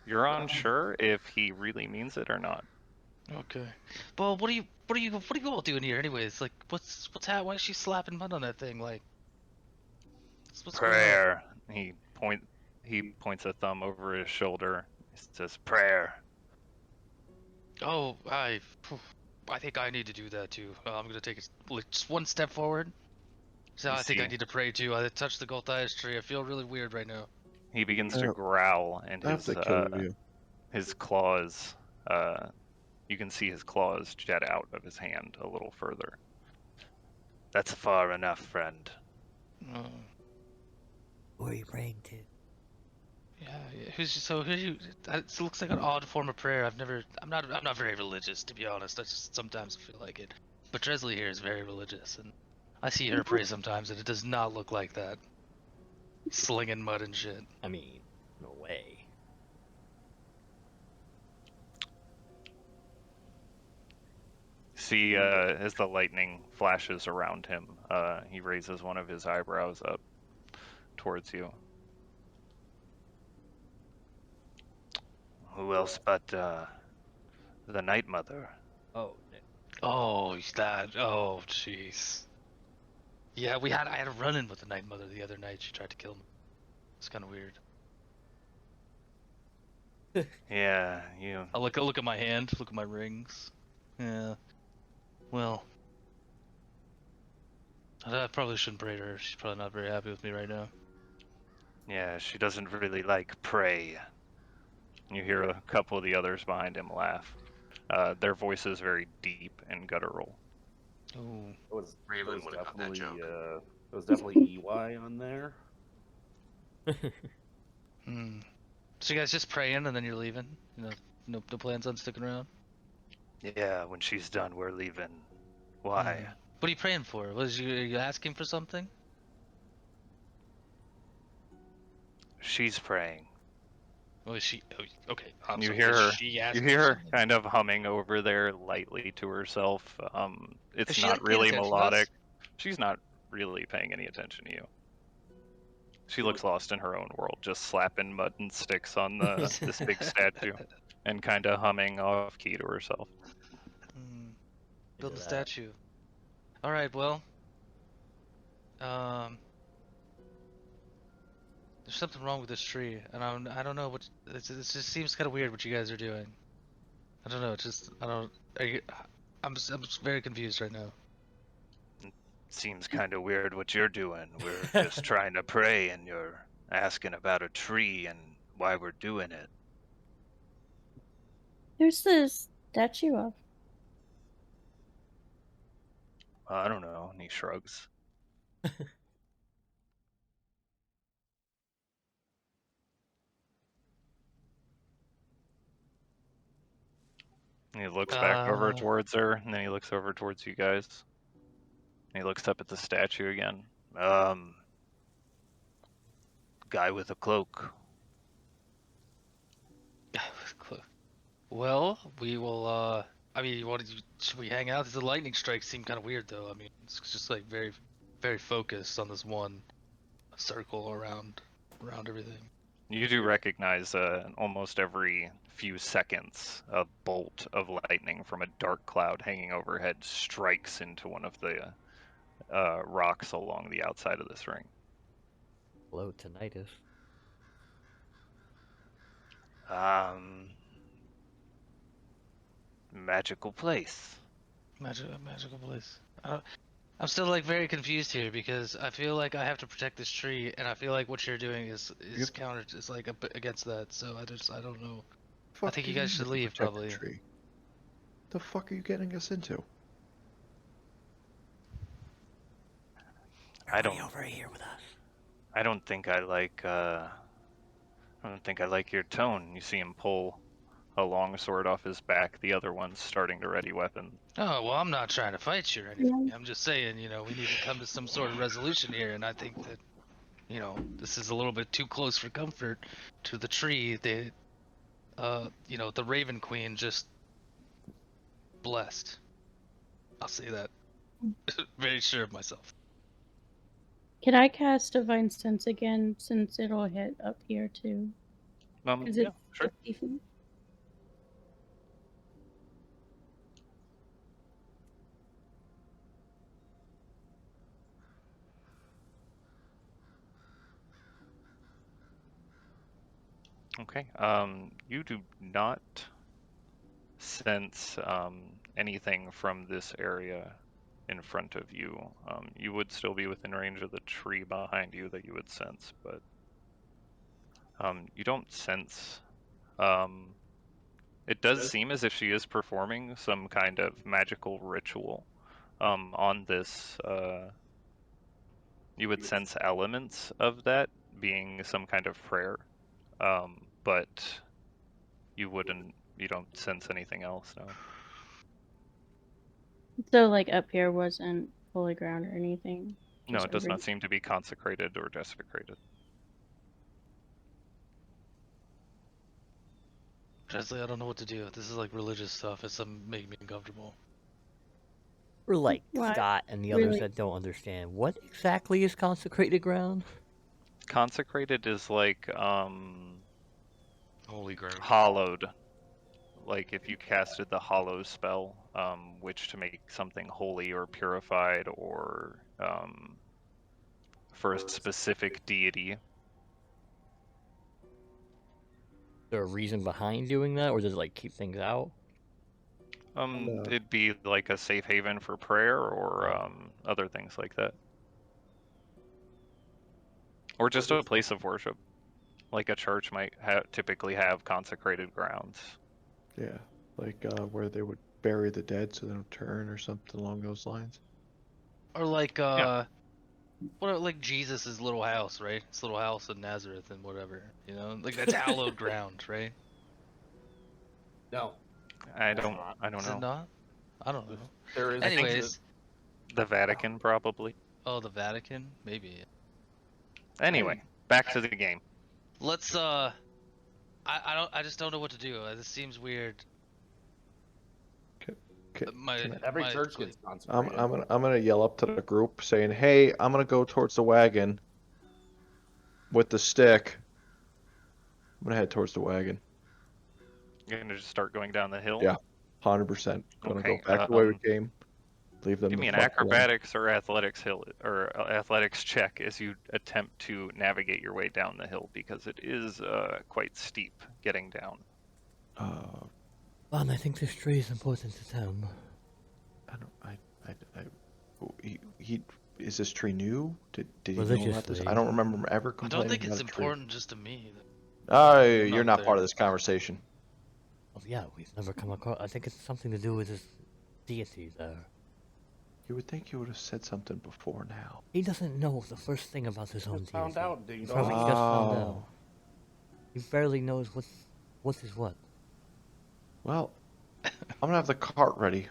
you're unsure if he really means it or not. Okay. Well, what are you all doing here anyways? Like, why is she slapping mud on that thing? Like, what's going on? Prayer. He points a thumb over his shoulder. He says, "Prayer." Oh, I think I need to do that too. I'm gonna take just one step forward. So You I think I see, need to pray too. I touched the Golthias tree. I feel really weird right now. he begins to Oh, growl, and I have to kill you. his claws. You can see his claws jet out of his hand a little further. That's far enough, friend. Oh. Who are you praying to? Yeah. Who you? It looks like an odd form of prayer. I'm not very religious, to be honest. I just sometimes feel like it. But Tresley here is very religious, and I see her pray sometimes, and it does not look like that. Slinging mud and shit. I mean, no way. See, as the lightning flashes around him, he raises one of his eyebrows up towards you. Who else but the Night Mother? Oh, Oh, that. Oh, jeez. Yeah, I had a run-in with the Night Mother the other night. She tried to kill me. It's kind of weird. Yeah, you. I look at my hand. Look at my rings. Yeah. Well, I probably shouldn't pray to her. She's probably not very happy with me right now. Yeah, she doesn't really like prey. You hear a couple of the others behind him laugh. Their voices very deep and guttural. Oh. Raven would have got that joke. There was definitely EY on there. Hmm. So you guys just praying and then you're leaving? No plans on sticking around? Yeah, when she's done, we're leaving. Why? What are you praying for? Are you asking for something? She's praying. Oh, is she? Oh, okay. You So hear is her. she You asking hear for her something? kind of humming over there lightly to herself. Is It's she, not like, paying really attention to us? melodic. She's not really paying any attention to you. She looks lost in her own world, just slapping mud and sticks on this big statue, and kind of humming off key to herself. Build a statue. All right. Well. There's something wrong with this tree, and I don't know what. It just seems kind of weird what you guys are doing. I don't know. I don't. I'm just very confused right now. Seems kind of weird what you're doing. We're just trying to pray, and you're asking about a tree and why we're doing it. There's this statue of. I don't know. And he shrugs. He looks back over towards her, and then he looks over towards you guys. And he looks up at the statue again. Guy with a cloak. Well, we will. I mean, should we hang out? The lightning strikes seem kind of weird, though. I mean, it's just like very, very focused on this one circle around everything. You do recognize almost every few seconds a bolt of lightning from a dark cloud hanging overhead strikes into one of the rocks along the outside of this ring. Hello, tinnitus. Magical place. Magical place. I'm still like very confused here because I feel like I have to protect this tree, and I feel like what you're doing is counter. Is like against that. So I don't know. I think you guys should leave probably. Tree? The fuck are you getting us into? Over here with us. I don't think I like. I don't think I like your tone. You see him pull a long sword off his back. The other one's starting to ready weapon. Oh, well, I'm not trying to fight you or anything. I'm just saying, we need to come to some sort of resolution here, and I think that, this is a little bit too close for comfort to the tree that, the Raven Queen just blessed. I'll say that. Very sure of myself. Can I cast Divine Sense again, since it'll hit up here too? Because Yeah, sure. it's defense. Okay. You do not sense anything from this area in front of you. You would still be within range of the tree behind you that you would sense, but you don't sense. It does seem as if she is performing some kind of magical ritual on this. You would sense elements of that being some kind of prayer, but you don't sense anything else, no. So, like, up here wasn't holy ground or anything? No, Just it does over- not seem to be consecrated or desecrated. Honestly, I don't know what to do. This is like religious stuff. It's making me uncomfortable. We're like Why? Scott and the others Really? that don't understand. What exactly is consecrated ground? Consecrated is like Holy ground. hallowed. Like if you casted the hallow spell, which to make something holy or purified or for a specific deity. Is there a reason behind doing that, or does it like keep things out? It'd be like a safe haven for prayer or other things like that. Or just a place of worship. Like a church might typically have consecrated grounds. Yeah, like where they would bury the dead so they don't turn or something along those lines. Or like, Yeah. like Jesus' little house, right? His little house in Nazareth and whatever, Like that's hallowed ground, right? No. I don't Is it know. not? I don't know. There is. Anyways, The Vatican probably. oh, the Vatican? Maybe. Anyway, back to the game. Let's, I just don't know what to do. This seems weird. Every church gets consecrated. I'm gonna yell up to the group saying, "Hey, I'm gonna go towards the wagon with the stick." I'm gonna head towards the wagon. You're gonna just start going down the hill? Yeah, 100%. Gonna Okay, go back the way we came. Leave them. Give me the an fuck alone. acrobatics or athletics check as you attempt to navigate your way down the hill because it is quite steep getting down. I think this tree is important to them. He is this tree new? Did he know about this? Religiously. I don't remember him ever I complaining don't think it's about a tree. important just to me. You're not there. part of this conversation. Oh, yeah, we've never come across. I think it's something to do with his deity there. You would think you would have said something before now. He doesn't know the first thing about his own Just deity. found out, ding He dong. probably just found out. He barely knows what is what. Well, I'm gonna have the cart ready.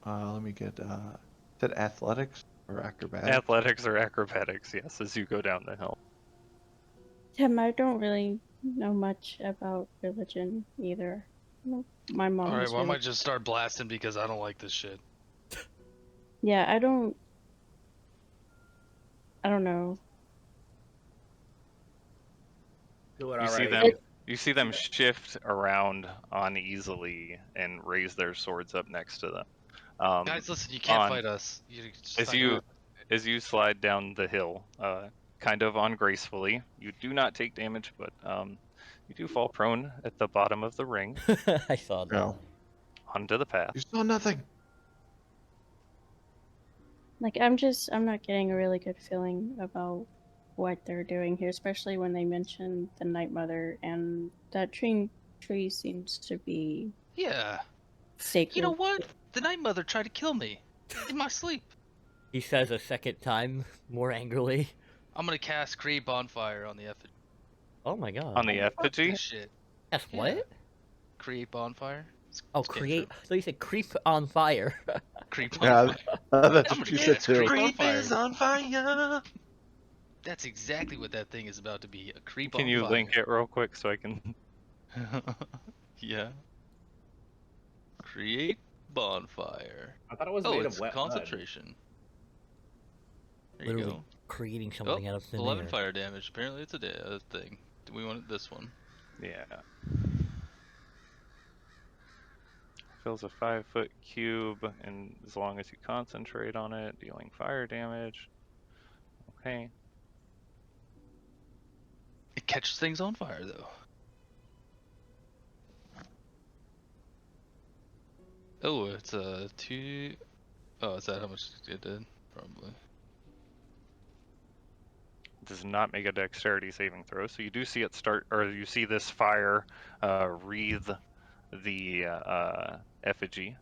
Let me get. Is it athletics or acrobatics? Athletics or acrobatics, yes, as you go down the hill. Tim, I don't really know much about religion either. My mom. Alright, is well, I really- might just start blasting because I don't like this shit. Yeah, I don't know. Do it You see them shift around uneasily and raise their swords up next to them. Guys, listen, you can't fight us. As you slide down the hill, kind of ungracefully, you do not take damage, but you do fall prone at the bottom of the ring I saw that. No. onto the path. You saw nothing. Like, I'm not getting a really good feeling about what they're doing here, especially when they mention the Night Mother, and that tree seems to be Yeah. sacred. You know what? The Night Mother tried to kill me in my sleep. He says a second time, more angrily. I'm gonna cast Create Bonfire on the effigy. Oh my god. On the effigy? Shit. Yes, what? create bonfire. Oh, It's create. cantrip. So you said creep on fire. Creep on Yeah, fire. that's I'm what gonna you get said it. too. Creep on Creep fire. is on fire. That's exactly what that thing is about to be. A creep Can on you fire. link it real quick so I can? Yeah. Create bonfire. I thought it was Oh, made it's of wet concentration. There you Literally go. creating Oh, something out of thin 11 air. fire damage. Apparently it's a thing. Do we want this one? Yeah. Fills a 5-foot cube, and as long as you concentrate on it, dealing fire damage. Okay. It catches things on fire, though. Oh, it's a 2... Oh, is that how much it did? Probably. Does not make a dexterity saving throw, so you do see it start, or you see this fire wreathe the effigy,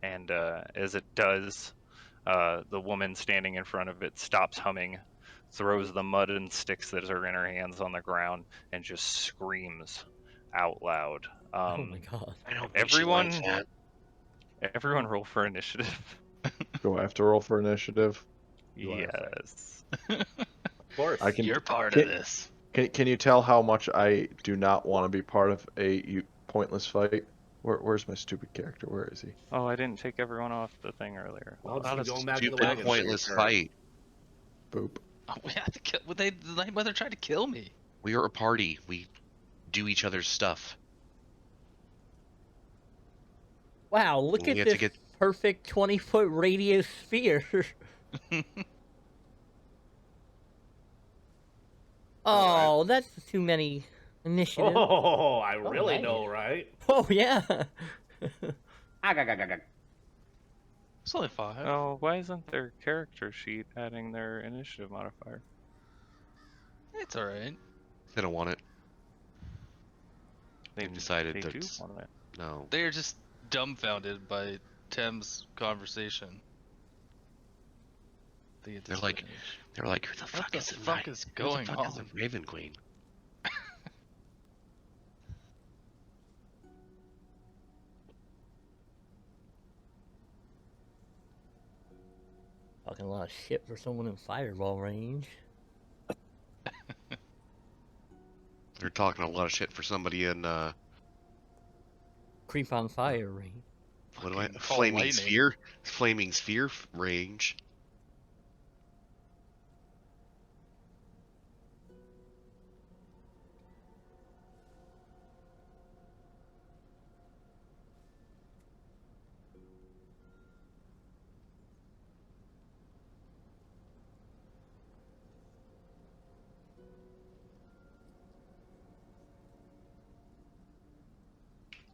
and as it does, the woman standing in front of it stops humming, throws the mud and sticks that are in her hands on the ground, and just screams out loud. Oh my god. I don't think she likes Everyone, that. everyone, roll for initiative. Do I have to roll for initiative? You are, Frank. Yes. Of course. I can. You're part can, of this. Can you tell how much I do not want to be part of a pointless fight? Where's my stupid character? Where is he? Oh, I didn't take everyone off the thing earlier. I'll just Not keep a going back to the stupid, wagon. pointless fight. Boop. Oh, we had to kill... Well, the Night Mother tried to kill me. We are a party. We do each other's stuff. Wow, look We at have this to get- perfect 20-foot radius sphere. Oh, that's too many initiative. Oh, I Oh, really nice. know, right? Oh, yeah. Agagagagag. It's only 5. Oh, why isn't their character sheet adding their initiative modifier? It's alright. They don't want it. They They've decided they that do it's- want it. No. They're just dumbfounded by Tem's conversation. They get They're like, disadvantage. They're like, who the fuck the is the fuck Night- is who the going fuck is the on? Raven Queen? Talking a lot of shit for someone in fireball range. They're talking a lot of shit for somebody in Creep on fire range. what do I Fucking call flaming lightning. sphere? Flaming sphere range.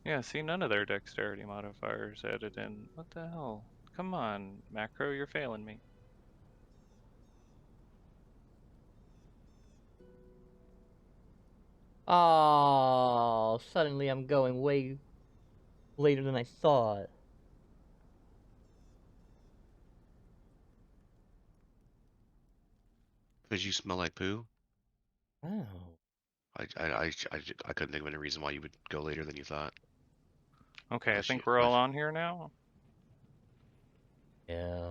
Yeah, see, none of their dexterity modifiers added in. What the hell? Come on, Macro, you're failing me. Oh, suddenly I'm going way later than I thought. Because you smell like poo. Oh. I couldn't think of any reason why you would go later than you thought. Okay, I Bless think you, we're all bless you. on here now. Yeah.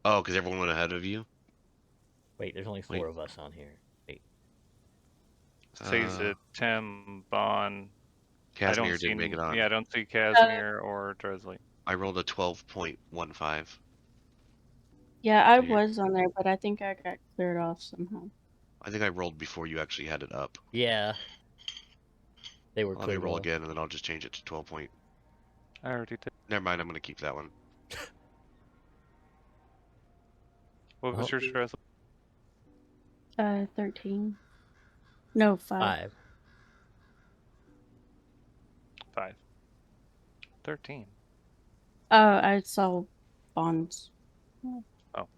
Oh, because everyone went ahead of you. Wait, there's only 4 of us on here. Wait. Says it, Tim, Bon. I don't Casimir see didn't make it on. Yeah, I don't see Casimir or Dresley. I rolled a 12.15. Yeah, I So you're- was on there, but I think I got cleared off somehow. I think I rolled before you actually had it up. Yeah. They were Let me clear. roll again, and then I'll just change it to 12 point. I already did. Never mind, I'm gonna keep that one. What was Oh. your Dresley? 13. No, 5. 5. 5. 13. I saw bonds. Oh.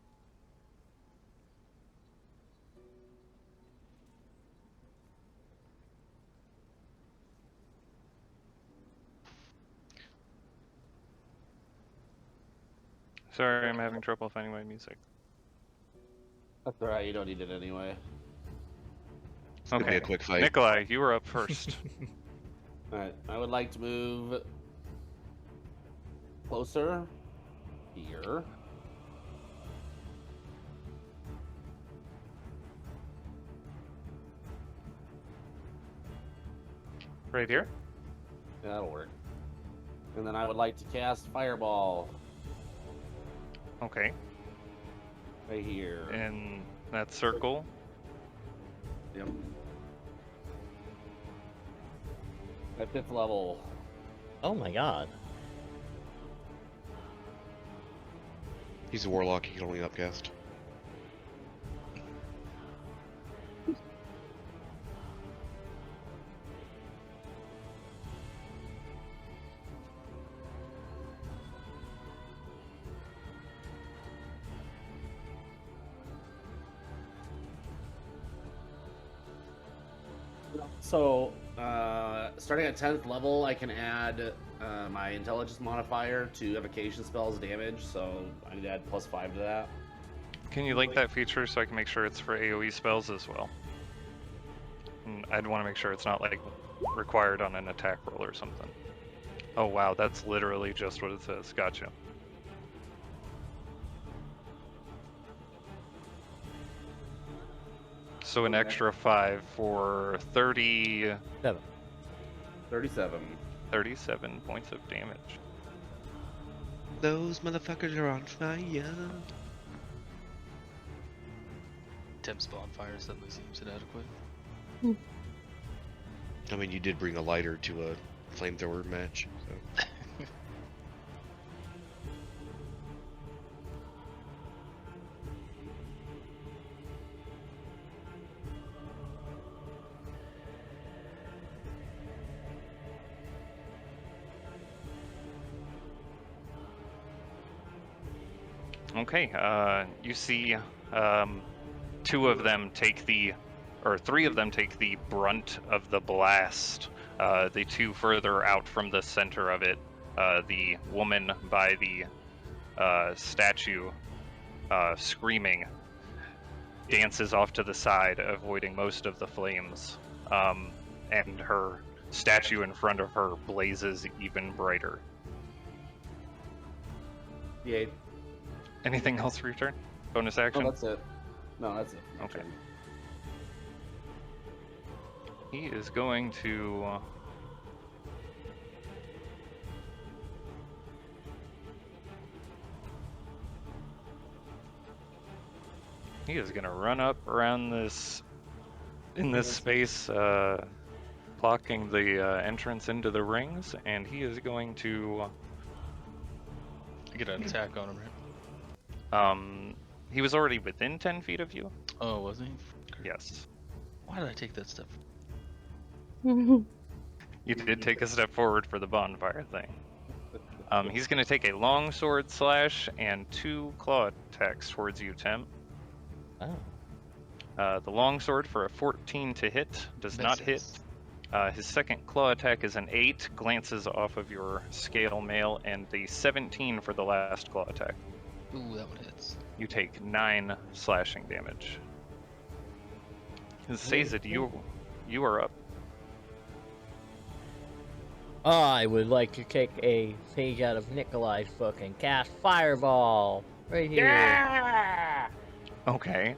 Sorry, I'm having trouble finding my music. That's alright, you don't need it anyway. gonna be Okay, a quick fight. Nikolai, you were up first. Alright, I would like to move closer here. Right here. Yeah, that'll work. And then I would like to cast Fireball Okay, right here. in that circle. Yep. At 5th level. Oh my god. He's a warlock. He can only upcast. So, starting at 10th level, I can add my intelligence modifier to evocation spells damage, so I need to add +5 to that. Can you link that feature so I can make sure it's for AoE spells as well? And I'd want to make sure it's not like required on an attack roll or something. Oh wow, that's literally just what it says. Gotcha. So an extra 5 for 7. 37. 37 points of damage. Those motherfuckers are on fire. Temp's bonfire suddenly seems inadequate. I mean, you did bring a lighter to a flamethrower match, so. Okay, you see 2 of them take the, or 3 of them take the brunt of the blast. The 2 further out from the center of it, the woman by the statue screaming dances off to the side, avoiding most of the flames, and her statue in front of her blazes even brighter. Yay. Anything else for your turn? Bonus Oh, action? that's it. No, that's it. Okay. He is going to... he is going to run up around this... in this space, blocking the entrance into the rings, and he is going to... I get an attack on him, right? He was already within 10 feet of you? Oh, was he? Yes. Why did I take that step? You did take a step forward for the bonfire thing. He's going to take a long sword slash and 2 claw attacks towards you, Tim. Oh. The long sword for a 14 to hit does not hit. His second claw attack is an 8, glances off of your scale mail, and the 17 for the last claw attack. Ooh, that one hits. You take 9 slashing damage. Sazed, you are up. I would like to take a page out of Nikolai's book and cast Fireball right here. Yeah! Okay.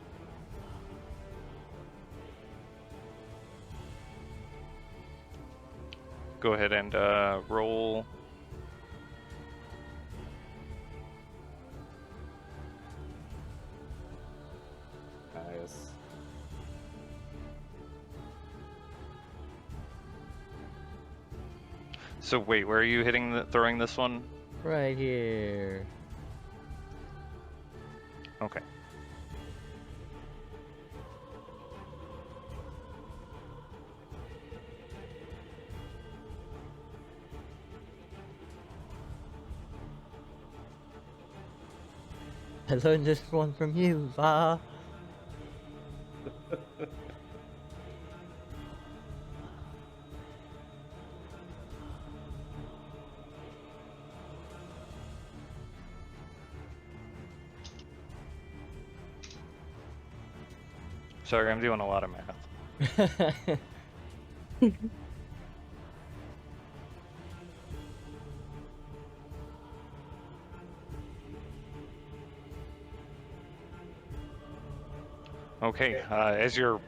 Go ahead and roll. Nice. So wait, where are you hitting throwing this one? Right here. Okay. I learned this one from you, Va. Sorry, I'm doing a lot of math. Okay, as your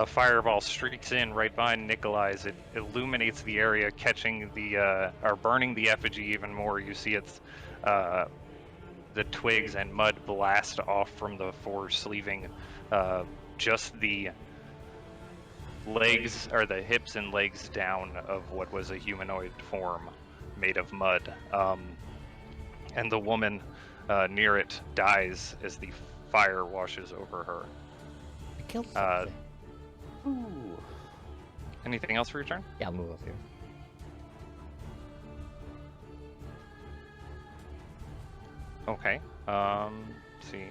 fireball streaks in right behind Nikolai's, it illuminates the area, catching the or burning the effigy even more. You see its the twigs and mud blast off from the force, leaving just the legs, or the hips and legs down of what was a humanoid form made of mud. And the woman near it dies as the fire washes over her. I killed Uh, something. Ooh. Anything else for your turn? Yeah, I'll move up here. Okay. Let's see.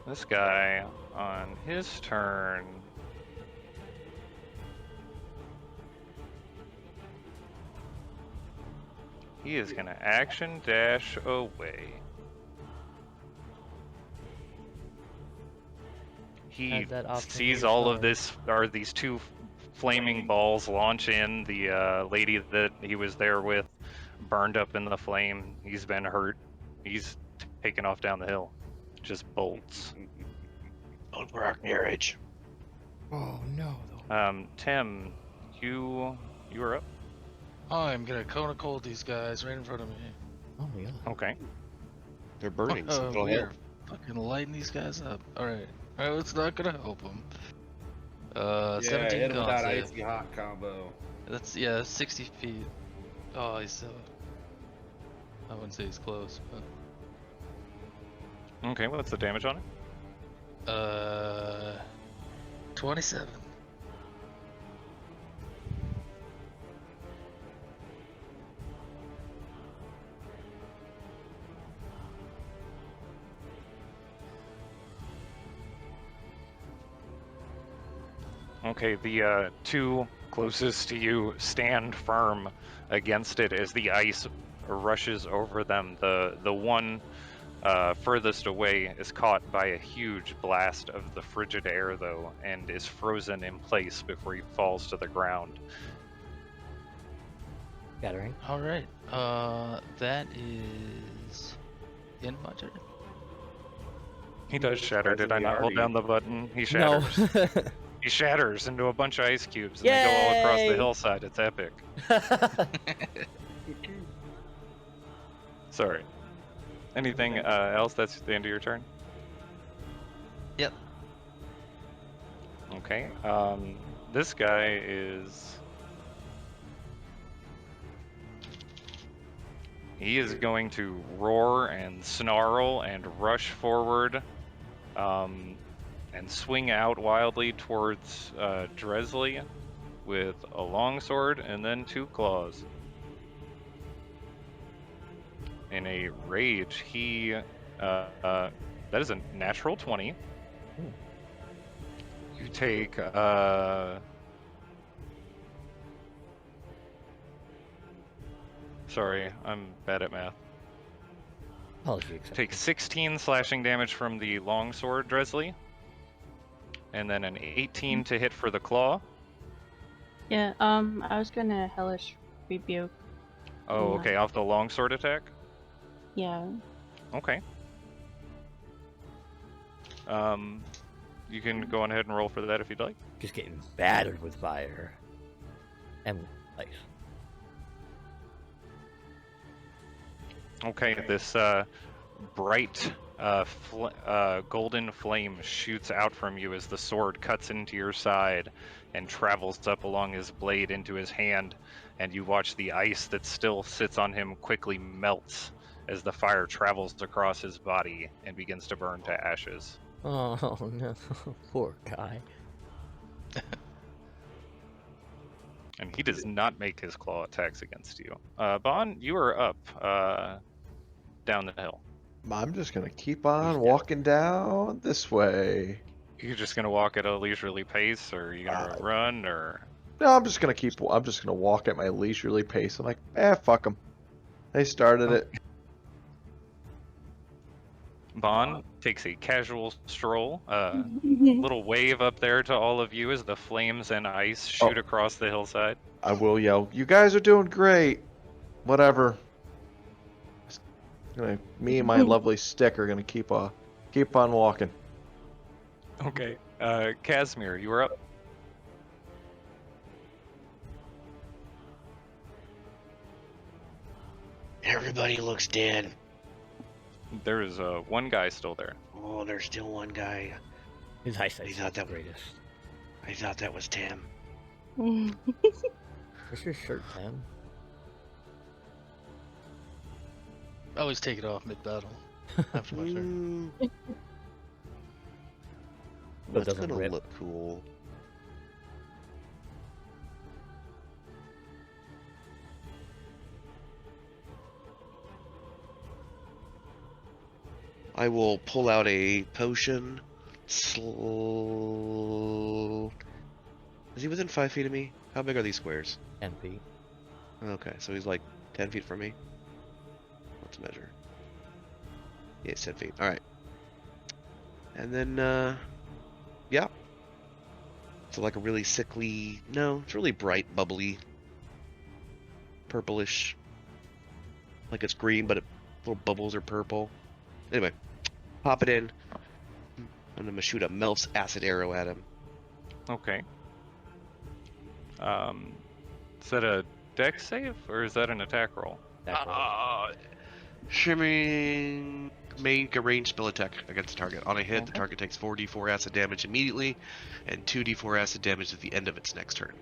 This guy on his turn. He is gonna action dash away. He Has that option sees here, all of sorry. this, or these two flaming balls launch in. The lady that he was there with burned up in the flame. He's been hurt. He's taken off down the hill. Just bolts. On for our marriage. Oh no. Tim, you are up. I'm gonna cone cold these guys right in front of me. Oh yeah. Okay. They're burning. So it'll we help. are fucking lighting these guys up. Alright. Alright, it's not gonna help them. Yeah, 17 hit him with con that save. icy hot combo. That's, yeah, 60 feet. Oh, he's, I wouldn't say he's close, but... Okay, what's the damage on it? 27. Okay, the two closest to you stand firm against it as the ice rushes over them. The one furthest away is caught by a huge blast of the frigid air, though, and is frozen in place before he falls to the ground. Gathering. Alright, that is... in my turn? He does shatter. Did I not hold down the button? He No. shatters. He shatters into a bunch of ice cubes, and they go all across the Yay! hillside. It's epic. Sorry. Anything else? That's the end of your turn? Yep. Okay. This guy is... He is going to roar and snarl and rush forward, and swing out wildly towards Dresley with a longsword and then two claws. In a rage, he that is a natural 20. Ooh. You take sorry, I'm bad at math. Apology accepted. Take 16 slashing damage from the longsword, Dresley, and then an 18 to hit for the claw. Yeah, I was gonna hellish rebuke. Oh, Yeah. okay, off the longsword attack. Yeah. Okay. You can go on ahead and roll for that if you'd like. Just getting battered with fire. And ice. Okay, this bright golden flame shoots out from you as the sword cuts into your side and travels up along his blade into his hand, and you watch the ice that still sits on him quickly melts as the fire travels across his body and begins to burn to ashes. Oh no. Poor guy. And he does not make his claw attacks against you. Bon, you are up down the hill. I'm just gonna keep on walking down this way. You're just gonna walk at a leisurely pace, or are you gonna run, or? No, I'm just gonna walk at my leisurely pace. I'm like, fuck them. They started it. Bond takes a casual stroll, little wave up there to all of you as the flames and ice shoot across the hillside. I will yell, "You guys are doing great." Whatever. Me and my lovely stick are gonna keep on walking. Okay. Casimir, you are up. Everybody looks dead. There is one guy still there. Oh, there's still one guy. His eyesight I is thought the that greatest. I thought that was Tam. Where's your shirt, Tim? I always take it off mid-battle. After my turn. But That's doesn't gonna rip. look cool. I will pull out a potion. Is he within 5 feet of me? How big are these squares? 10 feet. Okay, so he's like 10 feet from me. Let's measure. Yeah, it's 10 feet. Alright. And then, yeah. So like a really sickly, no, it's really bright, bubbly, purplish. Like it's green, but little bubbles are purple. Anyway, pop it in. I'm gonna shoot a Melf's acid arrow at him. Okay. Is that a dex save or is that an attack roll? Shimmering. Make a ranged spell attack against the target. On a hit, the target takes 4d4 acid damage immediately, and 2d4 acid damage at the end of its next turn.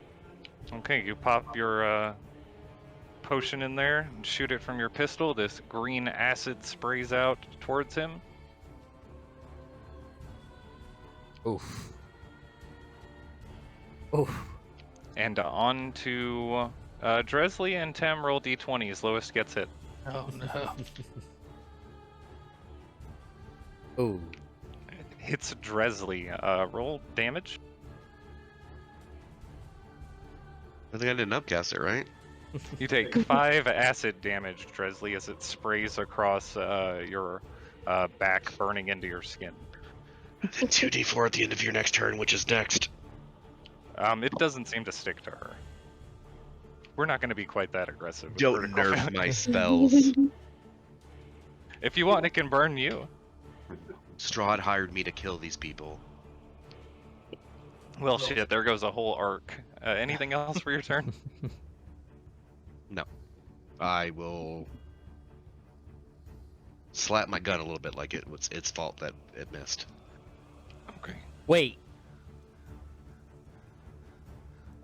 Okay, you pop your potion in there and shoot it from your pistol. This green acid sprays out towards him. Oof. Oof. And on to Dresley and Tem. Roll d20s. Lowest gets hit. Oh no. Ooh. Hits Dresley. Roll damage. I think I didn't upcast it, right? You take 5 acid damage, Dresley, as it sprays across your back, burning into your skin. Then 2d4 at the end of your next turn, which is next. It doesn't seem to stick to her. We're not going to be quite that aggressive. with Don't critical nerf damage. my spells. If you want, it can burn you. Strahd hired me to kill these people. Well, shit, there goes a whole arc. Anything else for your turn? No. I will slap my gun a little bit like it was its fault that it missed. Okay. Wait.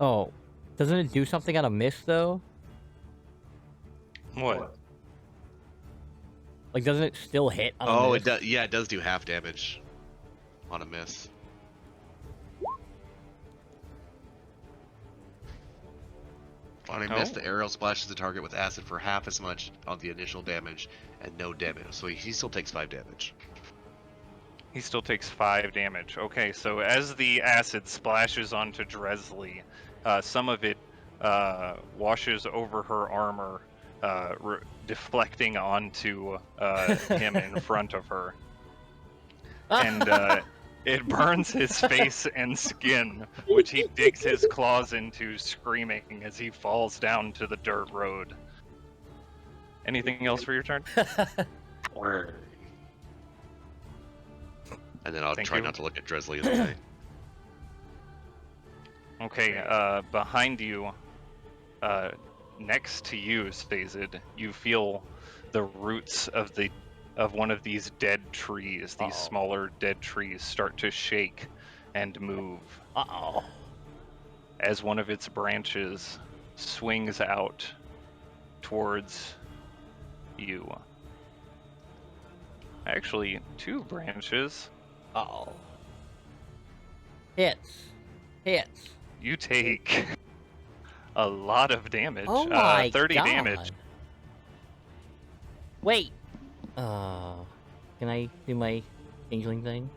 Oh. Doesn't it do something on a miss, though? What? Like, doesn't it still hit on a Oh, miss? it does. Yeah, it does do half damage on a miss. On a miss, Oh. the arrow splashes the target with acid for half as much on the initial damage and no damage. So he still takes 5 damage. He still takes 5 damage. Okay, so as the acid splashes onto Dresley, some of it washes over her armor, deflecting onto him in front of her. And it burns his face and skin, which he digs his claws into, screaming as he falls down to the dirt road. Anything else for your turn? And then I'll Thank try you. not to look at Dresley in the eye. Okay, behind you, next to you, Stazid, you feel the roots of one of these dead trees, these smaller dead trees, start to shake and move. Uh-oh. As one of its branches swings out towards you. Actually, 2 branches. Uh-oh. Hits. Hits. You take a lot of damage. Oh my 30 god. damage. Wait. Can I do my changeling thing?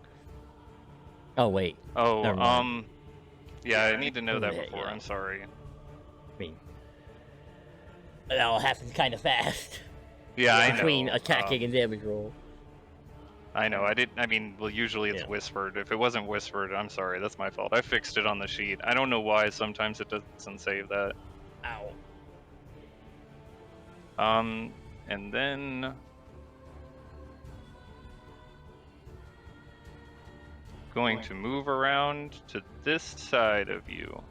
Oh, wait. Oh, Never mind. yeah, I need to know that Yeah, before. yeah. I'm sorry. I mean, that all happens kind of fast. Yeah, I know. Between attacking and damage roll. I know, I didn't. I mean, well, usually it's Yeah. whispered. If it wasn't whispered, I'm sorry, that's my fault. I fixed it on the sheet. I don't know why sometimes it doesn't save that. Ow. And then going to move around to this side of you,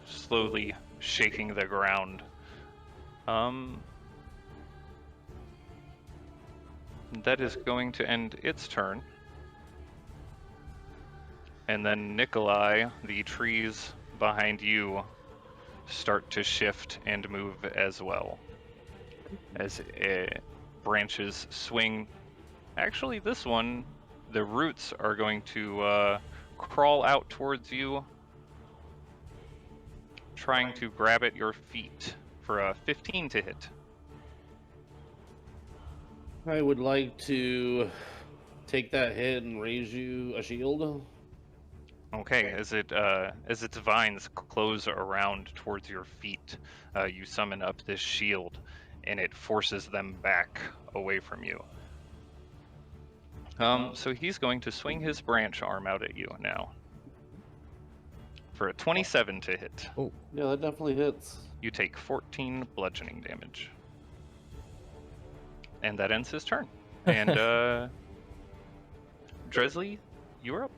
slowly shaking the ground. That is going to end its turn. And then Nikolai, the trees behind you start to shift and move as well. As branches swing. Actually, this one, the roots are going to crawl out towards you, trying to grab at your feet for a 15 to hit. I would like to take that hit and raise you a shield. Okay, as its vines close around towards your feet, you summon up this shield, and it forces them back away from you. So he's going to swing his branch arm out at you now for a 27 to hit. Oh, Yeah, that definitely hits. You take 14 bludgeoning damage, and that ends his turn. And Dresley, you're up.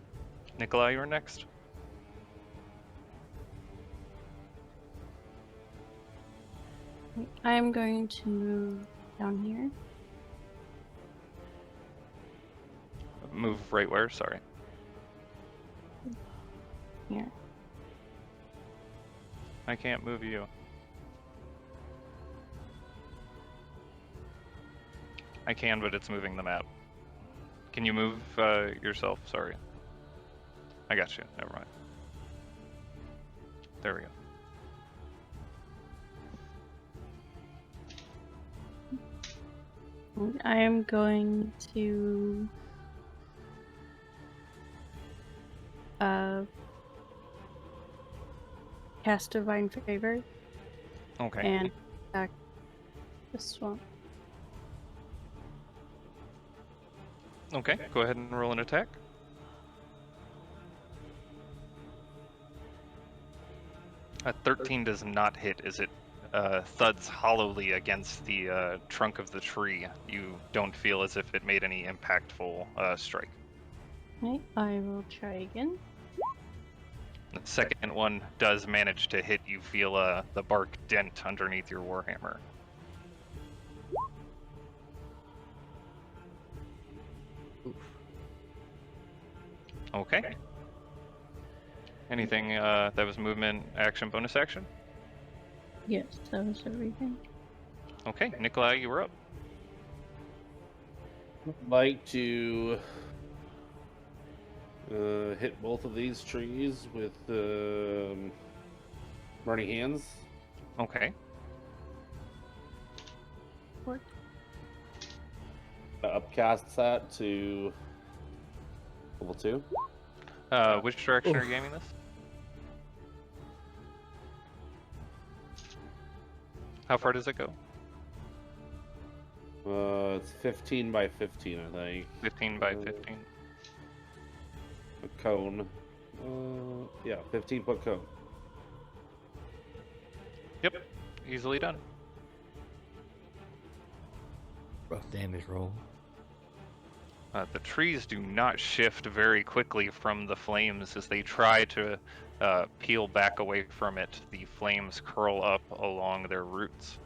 Nikolai, you're next. I'm going to move down here. Move right where? Sorry. Here. I can't move you. I can, but it's moving the map. Can you move yourself? Sorry. I got you. Never mind. There we go. I am going to cast Divine Favor Okay. and attack the swamp. Okay, go ahead and roll an attack. A 13 does not hit as it thuds hollowly against the trunk of the tree. You don't feel as if it made any impactful strike. Right, I will try again. The second one does manage to hit. You feel the bark dent underneath your warhammer. Okay. Anything that was movement, action, bonus action? Yes, that was everything. Okay, Nikolai, you were up. I'd like to hit both of these trees with burning hands. Okay. What? Upcast that to level 2. Which direction are you aiming this? How far does it go? It's 15 by 15, I think. 15 by 15. A cone. Yeah, 15-foot cone. Yep, easily done. rough damage roll. The trees do not shift very quickly from the flames as they try to peel back away from it. The flames curl up along their roots.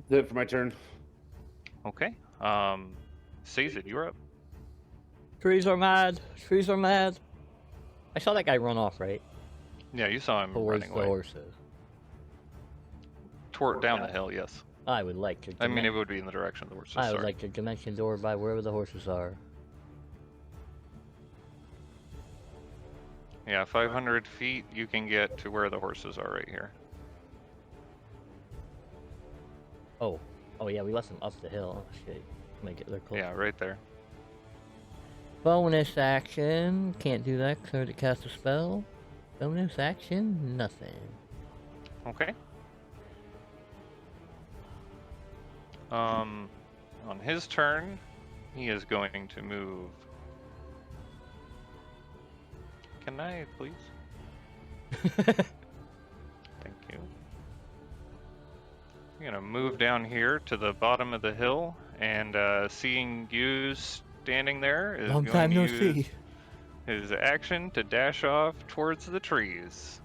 That's it for my turn. Okay. Sazed, you're up. Trees are mad. Trees are mad. I saw that guy run off, right? Yeah, you saw him Towards running the away. horses. Toward down the hill, yes. I would like to. I mean, it would be in the direction of the horses. I would sorry. like to dimension door by wherever the horses are. Yeah, 500 feet, you can get to where the horses are right here. Oh, oh yeah, we left them up the hill. Oh, shit, make it they're close. Yeah, right there. Bonus action. Can't do that because I already cast a spell. Bonus action, nothing. Okay. On his turn, he is going to move. Can I, please? Thank you. I'm gonna move down here to the bottom of the hill, and seeing you standing there is Long going time to no use see. his action to dash off towards the trees.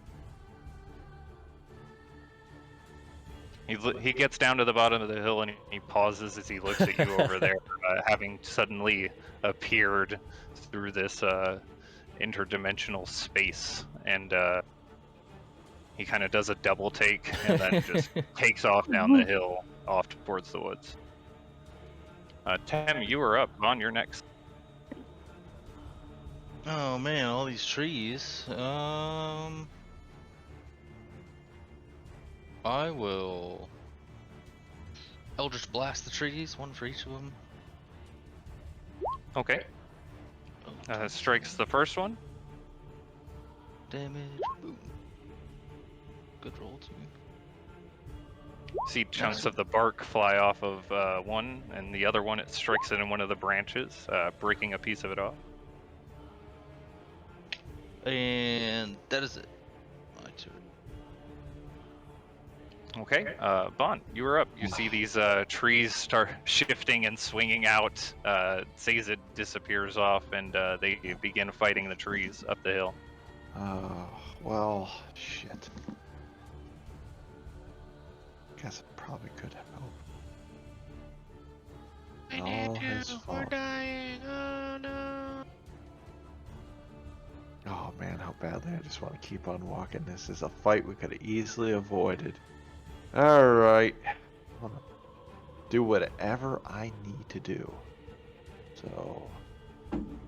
He gets down to the bottom of the hill and he pauses as he looks at you over there, having suddenly appeared through this interdimensional space, and he kind of does a double take and then just takes off down the hill off towards the woods. Tem, you are up. Vaughn, you're next. Oh man, all these trees. I will Eldritch Blast the trees, one for each of them. Okay. Strikes the first one. Damage, boom. Good roll too. See chunks of the bark fly off of one, and the other one it strikes it in one of the branches, breaking a piece of it off. And that is it. My turn. Okay, Vaughn, you are up. You see these trees start shifting and swinging out. Zazid disappears off, and they begin fighting the trees up the hill. Well, shit. Guess I probably could help. All his fault. dying. Oh no. Oh man, how badly I just want to keep on walking. This is a fight we could have easily avoided. Alright. I'm gonna do whatever I need to do. So,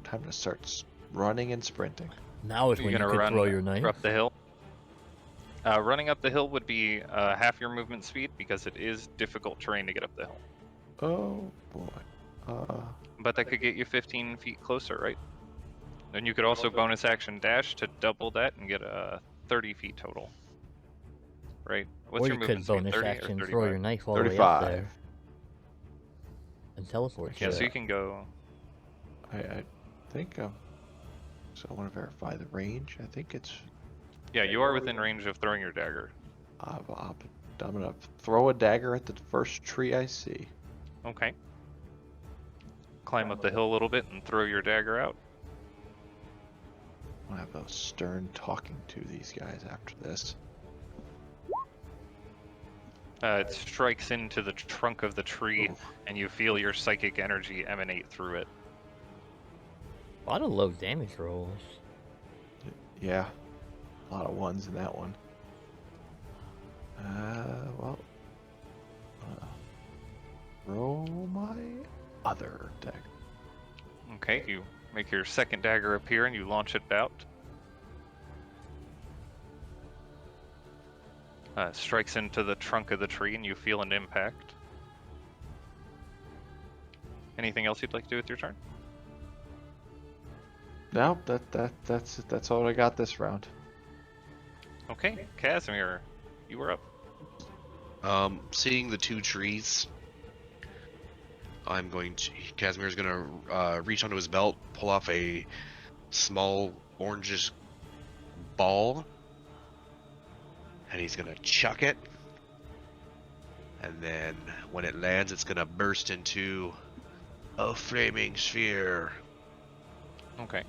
time to start running and sprinting. Now is You're when you gonna can run throw your knife. up the hill. Running up the hill would be half your movement speed because it is difficult terrain to get up the hill. Oh boy. But that could get you 15 feet closer, right? Then you could also bonus action dash to double that and get 30 feet total. Right? What's Or your you movement could speed? bonus 30 action, or throw 35? your knife all the way up 35. there. And teleport Yeah, to so it. you can go. I think so I want to verify the range. I think it's Yeah, you are within range of throwing your dagger. I'm gonna throw a dagger at the first tree I see. Okay. Climb up the hill a little bit and throw your dagger out. I'm gonna have a stern talking to these guys after this. It strikes into the trunk of the tree, Oof. and you feel your psychic energy emanate through it. A lot of low damage rolls. Yeah, a lot of ones in that one. Well, roll my other dagger. Okay, you make your second dagger appear and you launch it out. Strikes into the trunk of the tree and you feel an impact. Anything else you'd like to do with your turn? No, that's all I got this round. Okay, Casimir, you were up. Seeing the two trees, Casimir's gonna reach onto his belt, pull off a small orangish ball, and he's gonna chuck it. And then when it lands, it's gonna burst into a flaming sphere. Okay.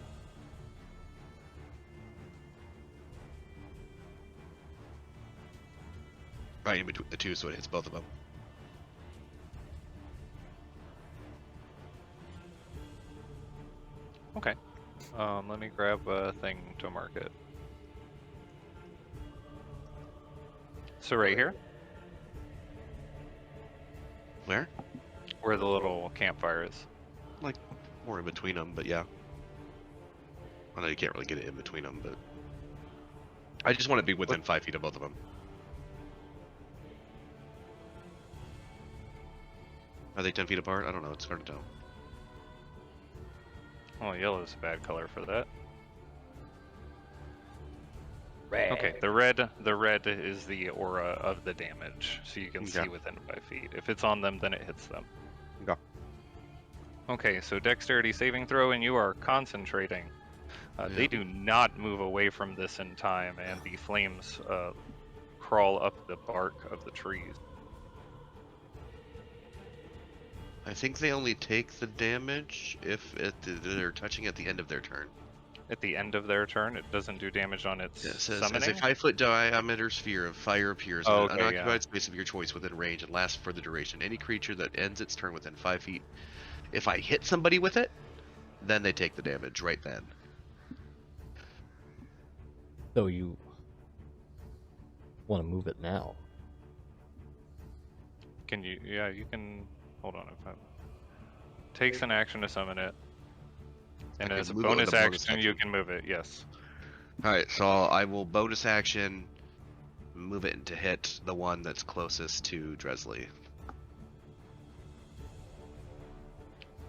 Right in between the two, so it hits both of them. Okay. Let me grab a thing to mark it. So right here, Where? where the little campfire is. Like, more in between them, but yeah. I know you can't really get it in between them, but I just want to be within 5 feet of both of them. Are they 10 feet apart? I don't know. It's hard to tell. Oh, yellow is a bad color for that. Red. Okay, the red is the aura of the damage, so you can Okay. see within 5 feet. If it's on them, then it hits them. Okay. Okay, so dexterity saving throw, and you are concentrating. They Yep. do not move away from this in time, and the flames crawl up the bark of the trees. I think they only take the damage if they're touching at the end of their turn. At the end of their turn, it doesn't do damage on its Yeah, it says, summoning. as a 5-foot diameter sphere of fire appears Oh, in an okay, unoccupied space of your choice within range and lasts for the duration. Any creature that ends its turn within 5 feet, if I hit somebody with it, then they take the damage right then. So you want to move it now? Can you? Yeah, you can. Hold on. If I takes an action to summon it, and I as a can move it with bonus a bonus action, you action. can move it. Yes. Alright, so I will bonus action, move it to hit the one that's closest to Dresley.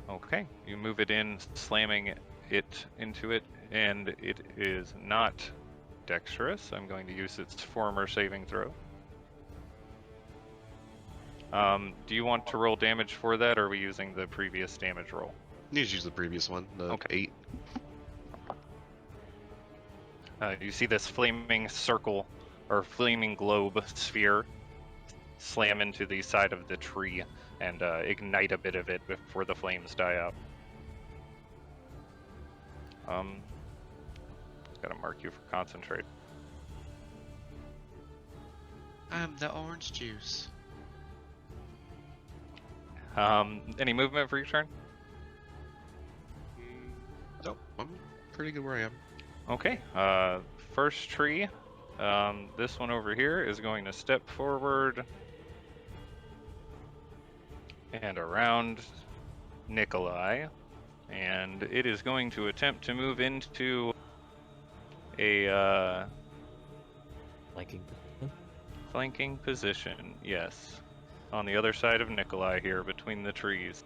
Okay, you move it in, slamming it into it, and it is not dexterous. I'm going to use its former saving throw. Do you want to roll damage for that, or are we using the previous damage roll? You just use the previous one, the Okay. 8. You see this flaming circle, or flaming globe sphere, slam into the side of the tree and ignite a bit of it before the flames die out. Gotta mark you for concentrate. I'm the orange juice. Any movement for your turn? Nope, I'm pretty good where I am. Okay, first tree, this one over here is going to step forward and around Nikolai, and it is going to attempt to move into a flanking position, yes, on the other side of Nikolai here between the trees.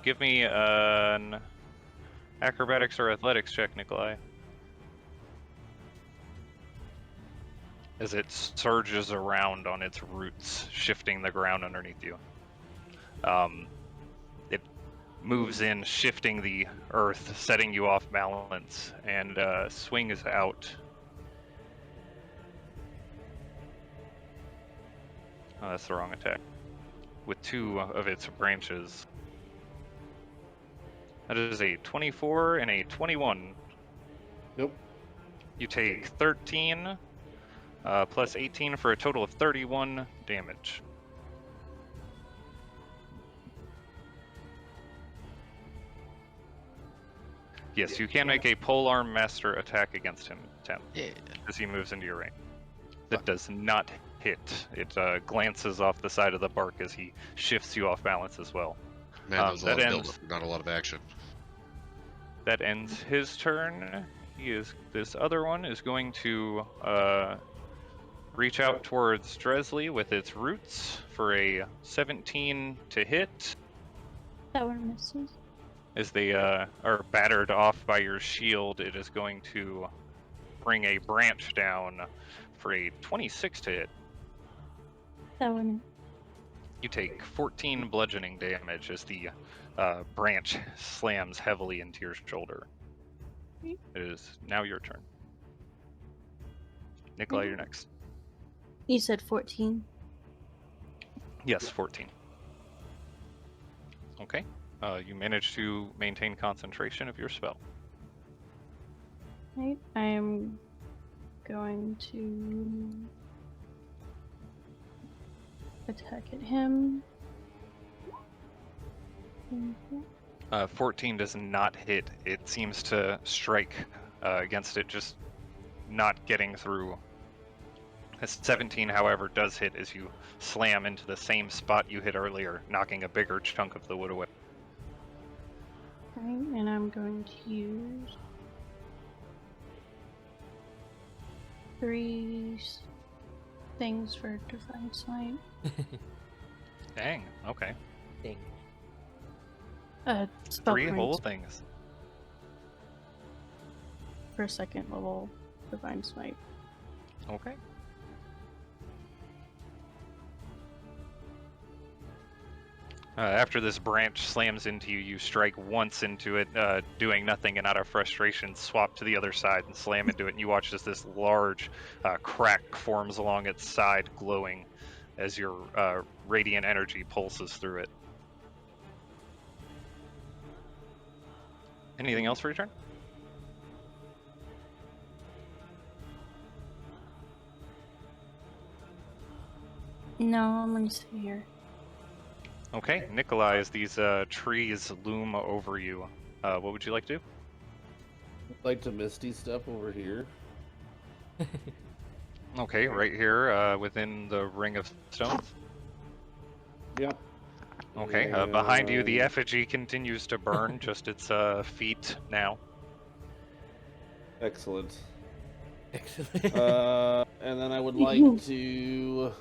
Give me an acrobatics or athletics check, Nikolai. As it surges around on its roots, shifting the ground underneath you. It moves in, shifting the earth, setting you off balance, and swings out. Oh, that's the wrong attack. With 2 of its branches. That is a 24 and a 21. Nope. You take 13 plus 18 for a total of 31 damage. Yes, you can make a polearm master attack against him, 10, Yeah. as he moves into your range. That does not hit. It glances off the side of the bark as he shifts you off balance as well. Man, that was a that lot of ends- build-up, not a lot of action. That ends his turn. This other one is going to reach out towards Dresley with its roots for a 17 to hit. That one misses. As they are battered off by your shield, it is going to bring a branch down for a 26 to hit. That one. You take 14 bludgeoning damage as the branch slams heavily into your shoulder. It is now your turn. Nikolai, you're next. You said 14. Yes, 14. Okay. You manage to maintain concentration of your spell. Right. I am going to attack at him. 14 does not hit. It seems to strike against it, just not getting through. A 17, however, does hit as you slam into the same spot you hit earlier, knocking a bigger chunk of the wood away. Right, and I'm going to use 3 things for Divine Smite. Dang, okay. Dang. Spell 3 whole points things. for 2nd level Divine Smite. Okay. After this branch slams into you, you strike once into it, doing nothing, and out of frustration, swap to the other side and slam into it. And you watch as this large crack forms along its side, glowing as your radiant energy pulses through it. Anything else for your turn? No, I'm gonna stay here. Okay, Nikolai, as these trees loom over you, what would you like to do? I'd like to Misty step over here. Okay, right here within the ring of stones. Yep. Okay, behind you, the effigy continues to burn, just its feet now. Excellent. Excellent. And then I would like to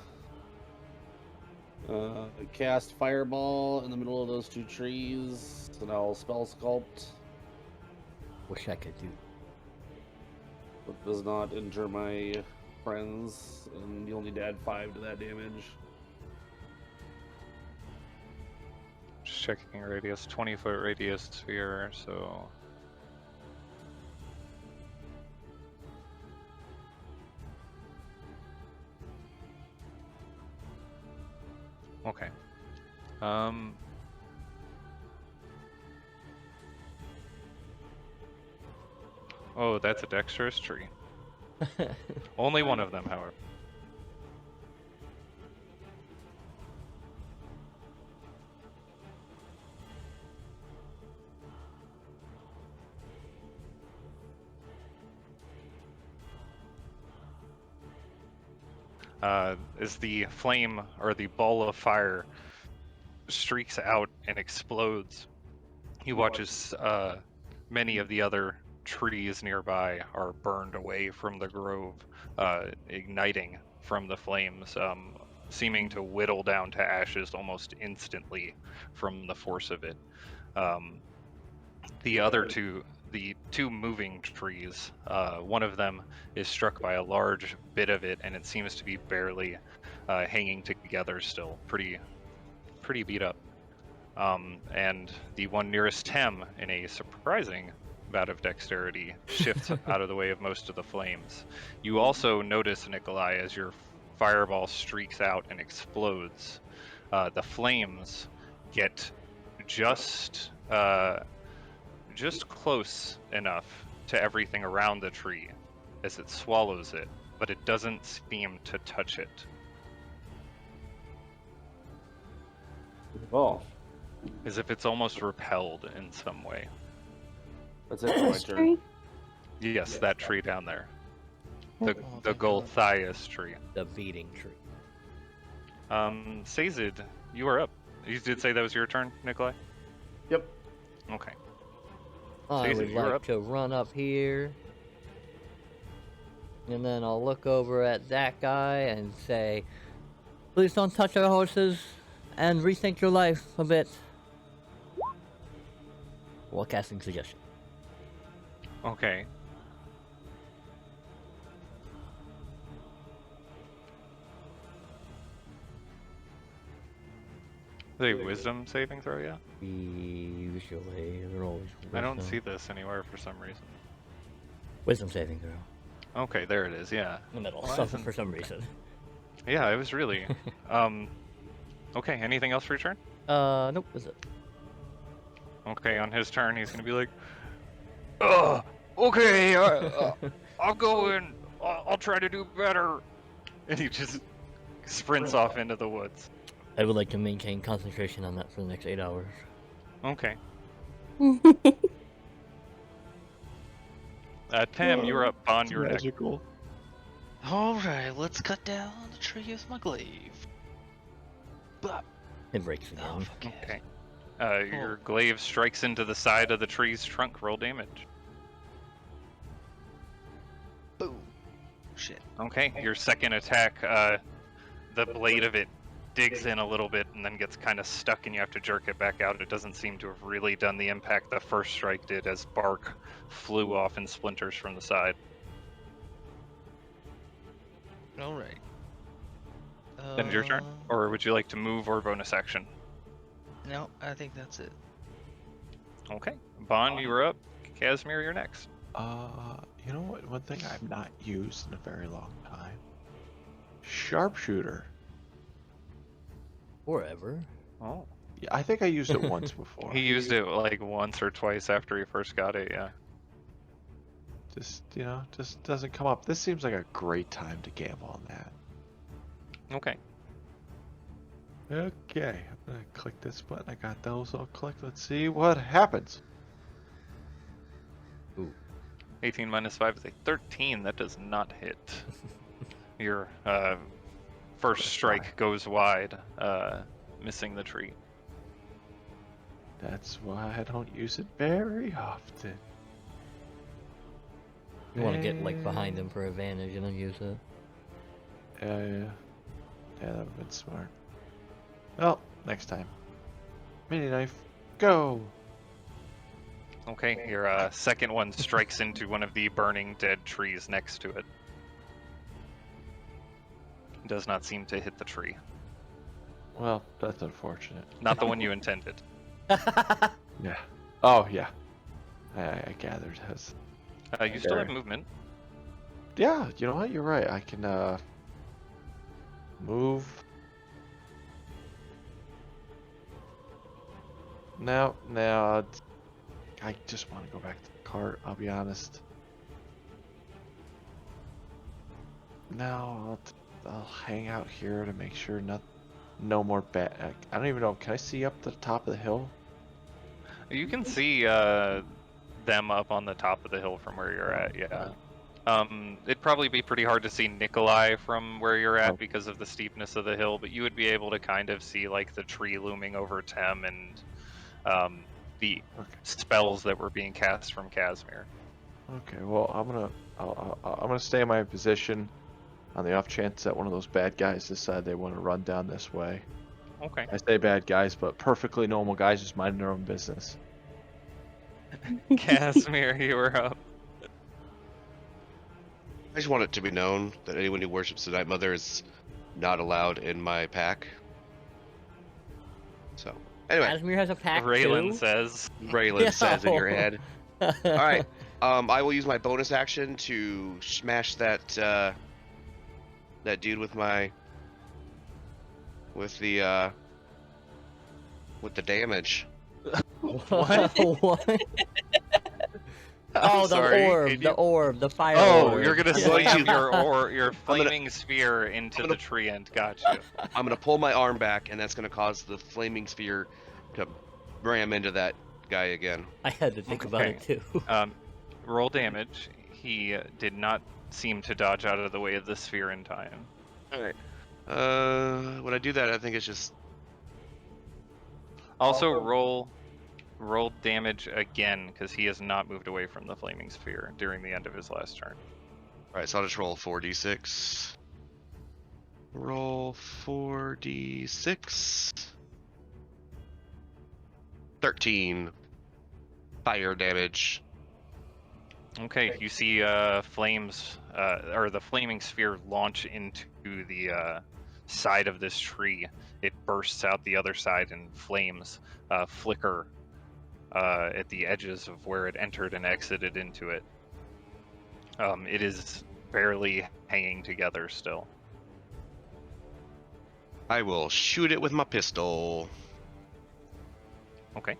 cast Fireball in the middle of those 2 trees, and I'll spell sculpt. Wish I could do. It does not injure my friends, and you'll need to add 5 to that damage. Just checking radius, 20-foot radius sphere, so... Okay. Oh, that's a dexterous tree. Only one of them, however. As the flame or the ball of fire streaks out and explodes, you watch as many of the other trees nearby are burned away from the grove, igniting from the flames, seeming to whittle down to ashes almost instantly from the force of it. The two moving trees, one of them is struck by a large bit of it, and it seems to be barely hanging together still, pretty beat up. And the one nearest Tem, in a surprising bout of dexterity, shifts out of the way of most of the flames. You also notice, Nikolai, as your fireball streaks out and explodes, the flames get just close enough to everything around the tree as it swallows it, but it doesn't seem to touch it. Oh, As if it's almost repelled in some way. that's it for my This turn. tree? Yes, that tree down there. Oh, The thank God. Golthias tree. The beating tree. Sazed, you are up. You did say that was your turn, Nikolai? Yep. Okay. I Stacey, would you're like up. to run up here. And then I'll look over at that guy and say, please don't touch our horses and rethink your life a bit. While casting suggestion. Okay. The wisdom saving throw, yeah? Usually, they're always I don't wisdom. see this anywhere for some reason. Wisdom saving throw. Okay, there it is, yeah. In the middle. Why Something isn't- for some reason. Yeah, it was really. Okay, anything else for your turn? Nope, is it? Okay, on his turn, he's gonna be like, okay, I'll go in. I'll try to do better. And he just sprints off into the woods. I would like to maintain concentration on that for the next 8 hours. Okay. Tim, you're up on your deck. Magical. Alright, let's cut down the tree with my glaive. Blah. It breaks again. Oh, fuck it. Okay. Your glaive strikes into the side of the tree's trunk. Roll damage. Boom. Shit. Okay, your second attack, the blade of it digs in a little bit and then gets kind of stuck and you have to jerk it back out. It doesn't seem to have really done the impact the first strike did as bark flew off in splinters from the side. All right. End your turn, or would you like to move or bonus action? No, I think that's it. Okay, Bon, you were up. Casimir, you're next. You know what? One thing I've not used in a very long time. Sharpshooter. Forever. Oh, Yeah, I think I used it once before. he used it like once or twice after he first got it. Yeah. Just, just doesn't come up. This seems like a great time to gamble on that. Okay. Okay, I'm gonna click this button. I got those all clicked. Let's see what happens. 18 minus 5 is a 13. That does not hit. Your first strike goes wide, missing the tree. That's why I don't use it very often. You want to get like behind them for advantage and then use it. Yeah, that would have been smart. Well, next time. Mini knife, go! Okay, your second one strikes into one of the burning dead trees next to it. Does not seem to hit the tree. Well, that's unfortunate. Not the one you intended. Yeah. Oh, yeah. I gathered as. You still have movement. Yeah, you know what? You're right. I can move. No, I just want to go back to the cart. I'll be honest. No, I'll hang out here to make sure no more bad. I don't even know. Can I see up the top of the hill? You can see them up on the top of the hill from where you're at. Yeah. It'd probably be pretty hard to see Nikolai from where you're at because of the steepness of the hill, but you would be able to kind of see like the tree looming over Tem and the spells that were being cast from Casimir. Okay, well I'm gonna stay in my position on the off chance that one of those bad guys decide they want to run down this way. Okay. I say bad guys, but perfectly normal guys just minding their own business. Casimir, you were up. I just want it to be known that anyone who worships the Night Mother is not allowed in my pack. So, anyway, Casimir has a pack Raylan too? says. Raylan says in your Yo. head. All right, I will use my bonus action to smash that that dude with the damage. What? What? Oh, the sorry, orb, the fire Oh, orb. you're gonna I'm going slam to- your flaming sphere into the tree end. Gotcha. I'm gonna pull my arm back, and that's gonna cause the flaming sphere to ram into that guy again. I had to think about it too. Roll damage. He did not seem to dodge out of the way of the sphere in time. All right. When I do that, I think it's just Also, roll damage again because he has not moved away from the flaming sphere during the end of his last turn. all right. So I'll just roll 4d6. Roll 4d6. 13 fire damage. Okay, you see flames, or the flaming sphere launch into the side of this tree. It bursts out the other side and flames flicker at the edges of where it entered and exited into it. It is barely hanging together still. I will shoot it with my pistol. Okay.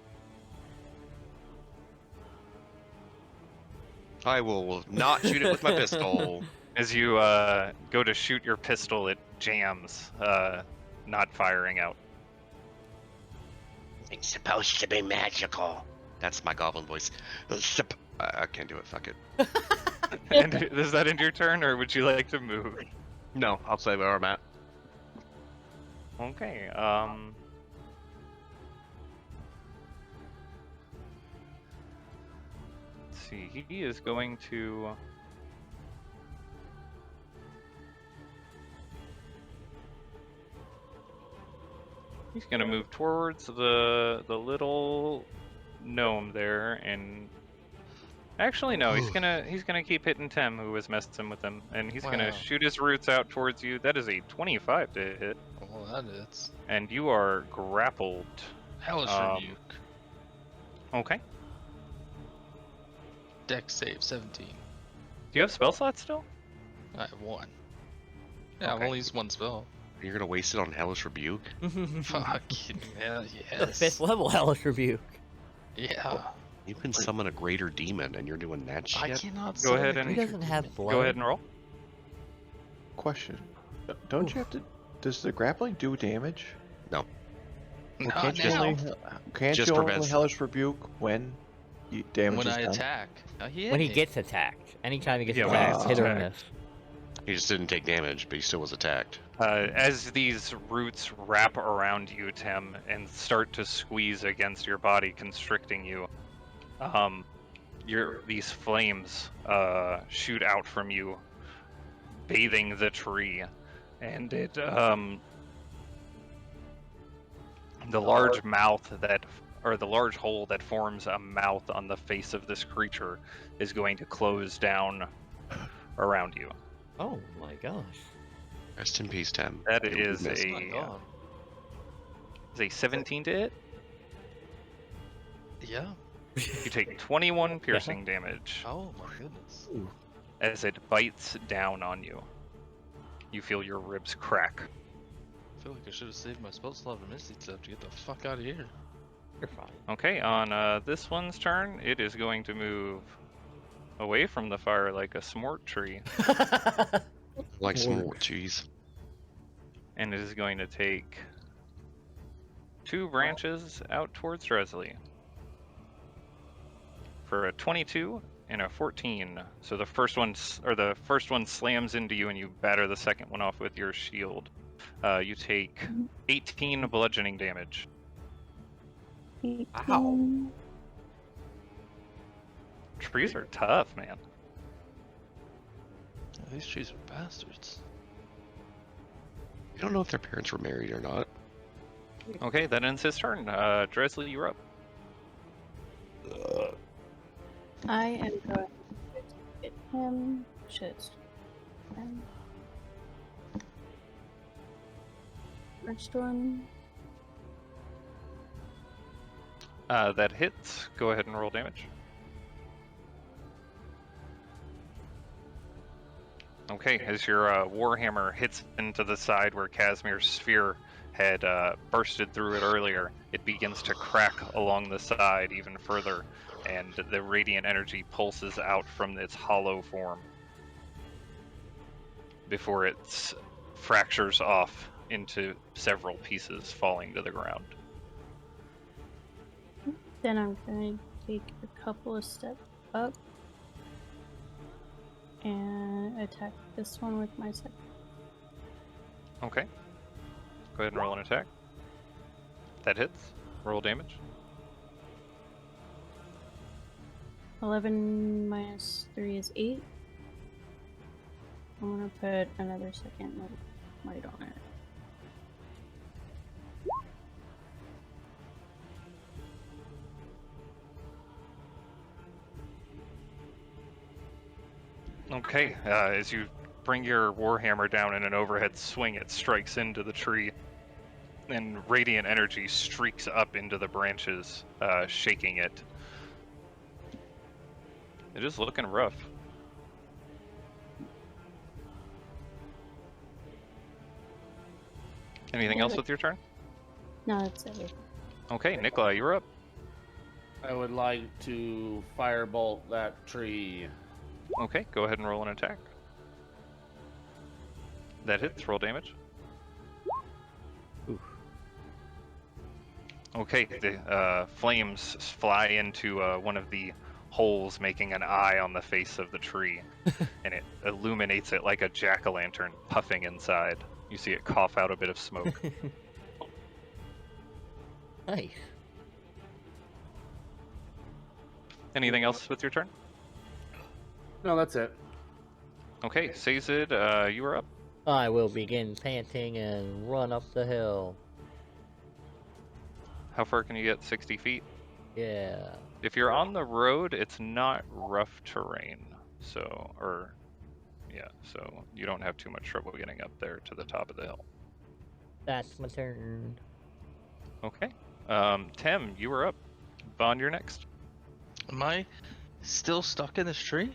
I will not shoot it with my pistol. As you go to shoot your pistol, it jams, not firing out. It's supposed to be magical. That's my goblin voice. I can't do it. Fuck it. And is that end your turn, or would you like to move? No, I'll say where I'm at. Okay. Let's see. He is going to. He's gonna move towards the little gnome there and Actually, no. He's gonna keep hitting Tem, who was messing with him, and he's gonna Wow. shoot his roots out towards you. That is a 25 to hit, Well, that is. and you are grappled. Hellish Um, Rebuke. Okay. Dex save 17. Do you have spell slots still? I have 1. Yeah, I've Okay. only used 1 spell. You're gonna waste it on Hellish Rebuke? Fuck. Yeah, The yes. 5th level Hellish Rebuke. Yeah. You can summon a greater demon, and you're doing that I shit. cannot Go ahead summon a and- He creature doesn't have demon. blood. Go ahead and roll. Question. Don't you have to... Does the grappling do damage? Not Can't you now. Just only prevents- Hellish Rebuke when damage When is I done? attack. He When hit he me. gets attacked. Anytime he gets Yeah, when attacked, he's hit or attacked. miss. He just didn't take damage, but he still was attacked. As these roots wrap around you, Tim, and start to squeeze against your body, constricting you, these flames shoot out from you, bathing the tree, and it the large mouth the large hole that forms a mouth on the face of this creature is going to close down around you. Oh my gosh. Rest in peace, Tim. That You is missed. Oh my god. is a 17 to hit. Yeah. You take 21 piercing damage Oh my goodness. as it bites down on you. You feel your ribs crack. I feel like I should have saved my spell slot for Misty Step to get the fuck out of here. You're fine. Okay, on this one's turn, it is going to move away from the fire like a smort tree, Like some more cheese. and it is going to take 2 branches out towards Dresley for a 22 and a 14. So the first one slams into you, and you batter the second one off with your shield. You take 18 bludgeoning damage. 18. Trees are tough, man. These trees are bastards. You don't know if their parents were married or not. Okay, that ends his turn. Dresley, you're up. I am going to hit him. Shit. First one. That hits. Go ahead and roll damage. Okay, as your warhammer hits into the side where Casimir's spear had bursted through it earlier, it begins to crack along the side even further, and the radiant energy pulses out from its hollow form before it fractures off into several pieces, falling to the ground. Then I'm going to take a couple of steps up and attack this one with my second. Okay. Go ahead and roll an attack. That hits. Roll damage. 11 minus 3 is 8. I'm gonna put another second light on it. Okay, as you bring your warhammer down in an overhead swing, it strikes into the tree, and radiant energy streaks up into the branches, shaking it. It is looking rough. Anything else with your turn? No, that's it. Okay, Nikolai, you're up. I would like to firebolt that tree. Okay, go ahead and roll an attack. That hits. Roll damage. Oof. Okay, the flames fly into one of the holes, making an eye on the face of the tree, and it illuminates it like a jack-o'-lantern, puffing inside. You see it cough out a bit of smoke. Nice. Anything else with your turn? No, that's it. Okay, Sazid, you are up. I will begin panting and run up the hill. How far can you get? 60 feet? Yeah. If you're on the road, it's not rough terrain. So, so you don't have too much trouble getting up there to the top of the hill. That's my turn. Okay. Tim, you were up. Bond, you're next. Am I still stuck in this tree?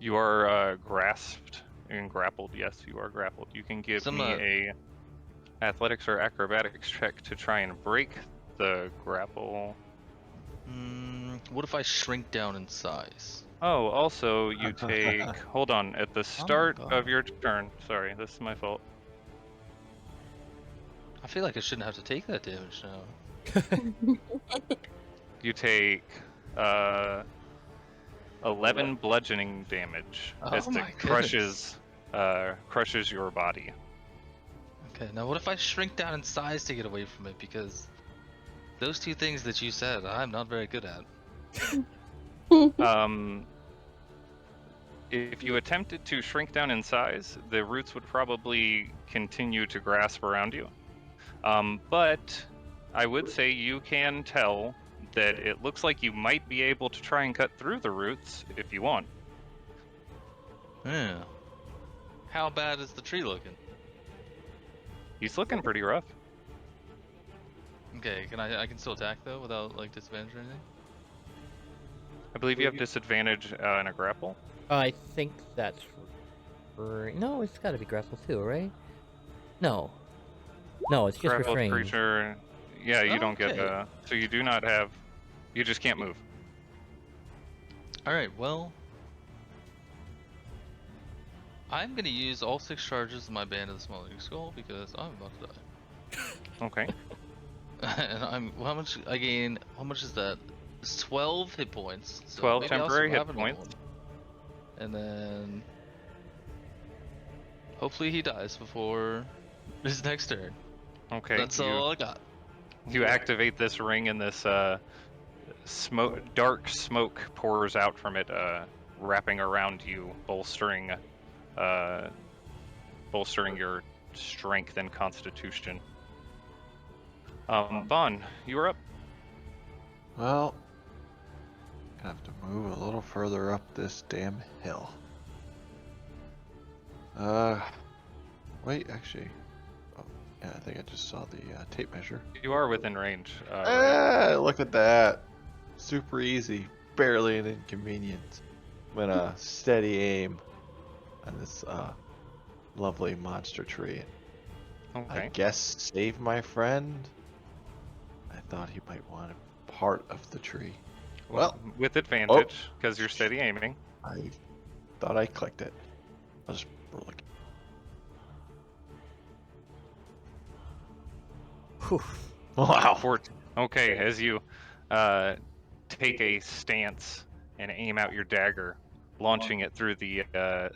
You are grasped and grappled. Yes, you are grappled. You can give So I'm me not- a athletics or acrobatics check to try and break the grapple. What if I shrink down in size? Oh, also you take. Hold on. At the start of God. your turn. Sorry, this is my fault. I feel like I shouldn't have to take that damage now. You take 11 bludgeoning damage as Oh it my crushes your body. Okay, now what if I shrink down in size to get away from it? Because those two things that you said, I'm not very good at. If you attempted to shrink down in size, the roots would probably continue to grasp around you. But I would say you can tell that it looks like you might be able to try and cut through the roots if you want. Yeah. How bad is the tree looking? He's looking pretty rough. Okay, I can still attack though without like disadvantage or anything? I believe you have disadvantage in a grapple. I think that's no, it's got to be grapple too, right? No, it's just Grappled refrain. creature. Yeah, you don't get Okay. so you do not have. You just can't move. All right, well, I'm gonna use all 6 charges of my Band of the Smoldering Skull because I'm about to die. Okay. And how much I gain? How much is that? It's 12 hit points. So 12 maybe I'll temporary hit survive another points. one. And then hopefully he dies before his next turn. Okay. That's all I got. You activate this ring, and this dark smoke pours out from it, wrapping around you, bolstering your strength and constitution. Bon, you are up. Well, gonna have to move a little further up this damn hill. Wait, actually. Oh, yeah, I think I just saw the tape measure. You are within range. Right? Look at that. Super easy. Barely an inconvenience. I'm gonna steady aim on this lovely monster tree. I Okay. guess save my friend. I thought he might want a part of the tree. Well, with advantage, because you're steady aiming. I thought I clicked it. I was rolling. Wow. Okay, as you take a stance and aim out your dagger, launching it through the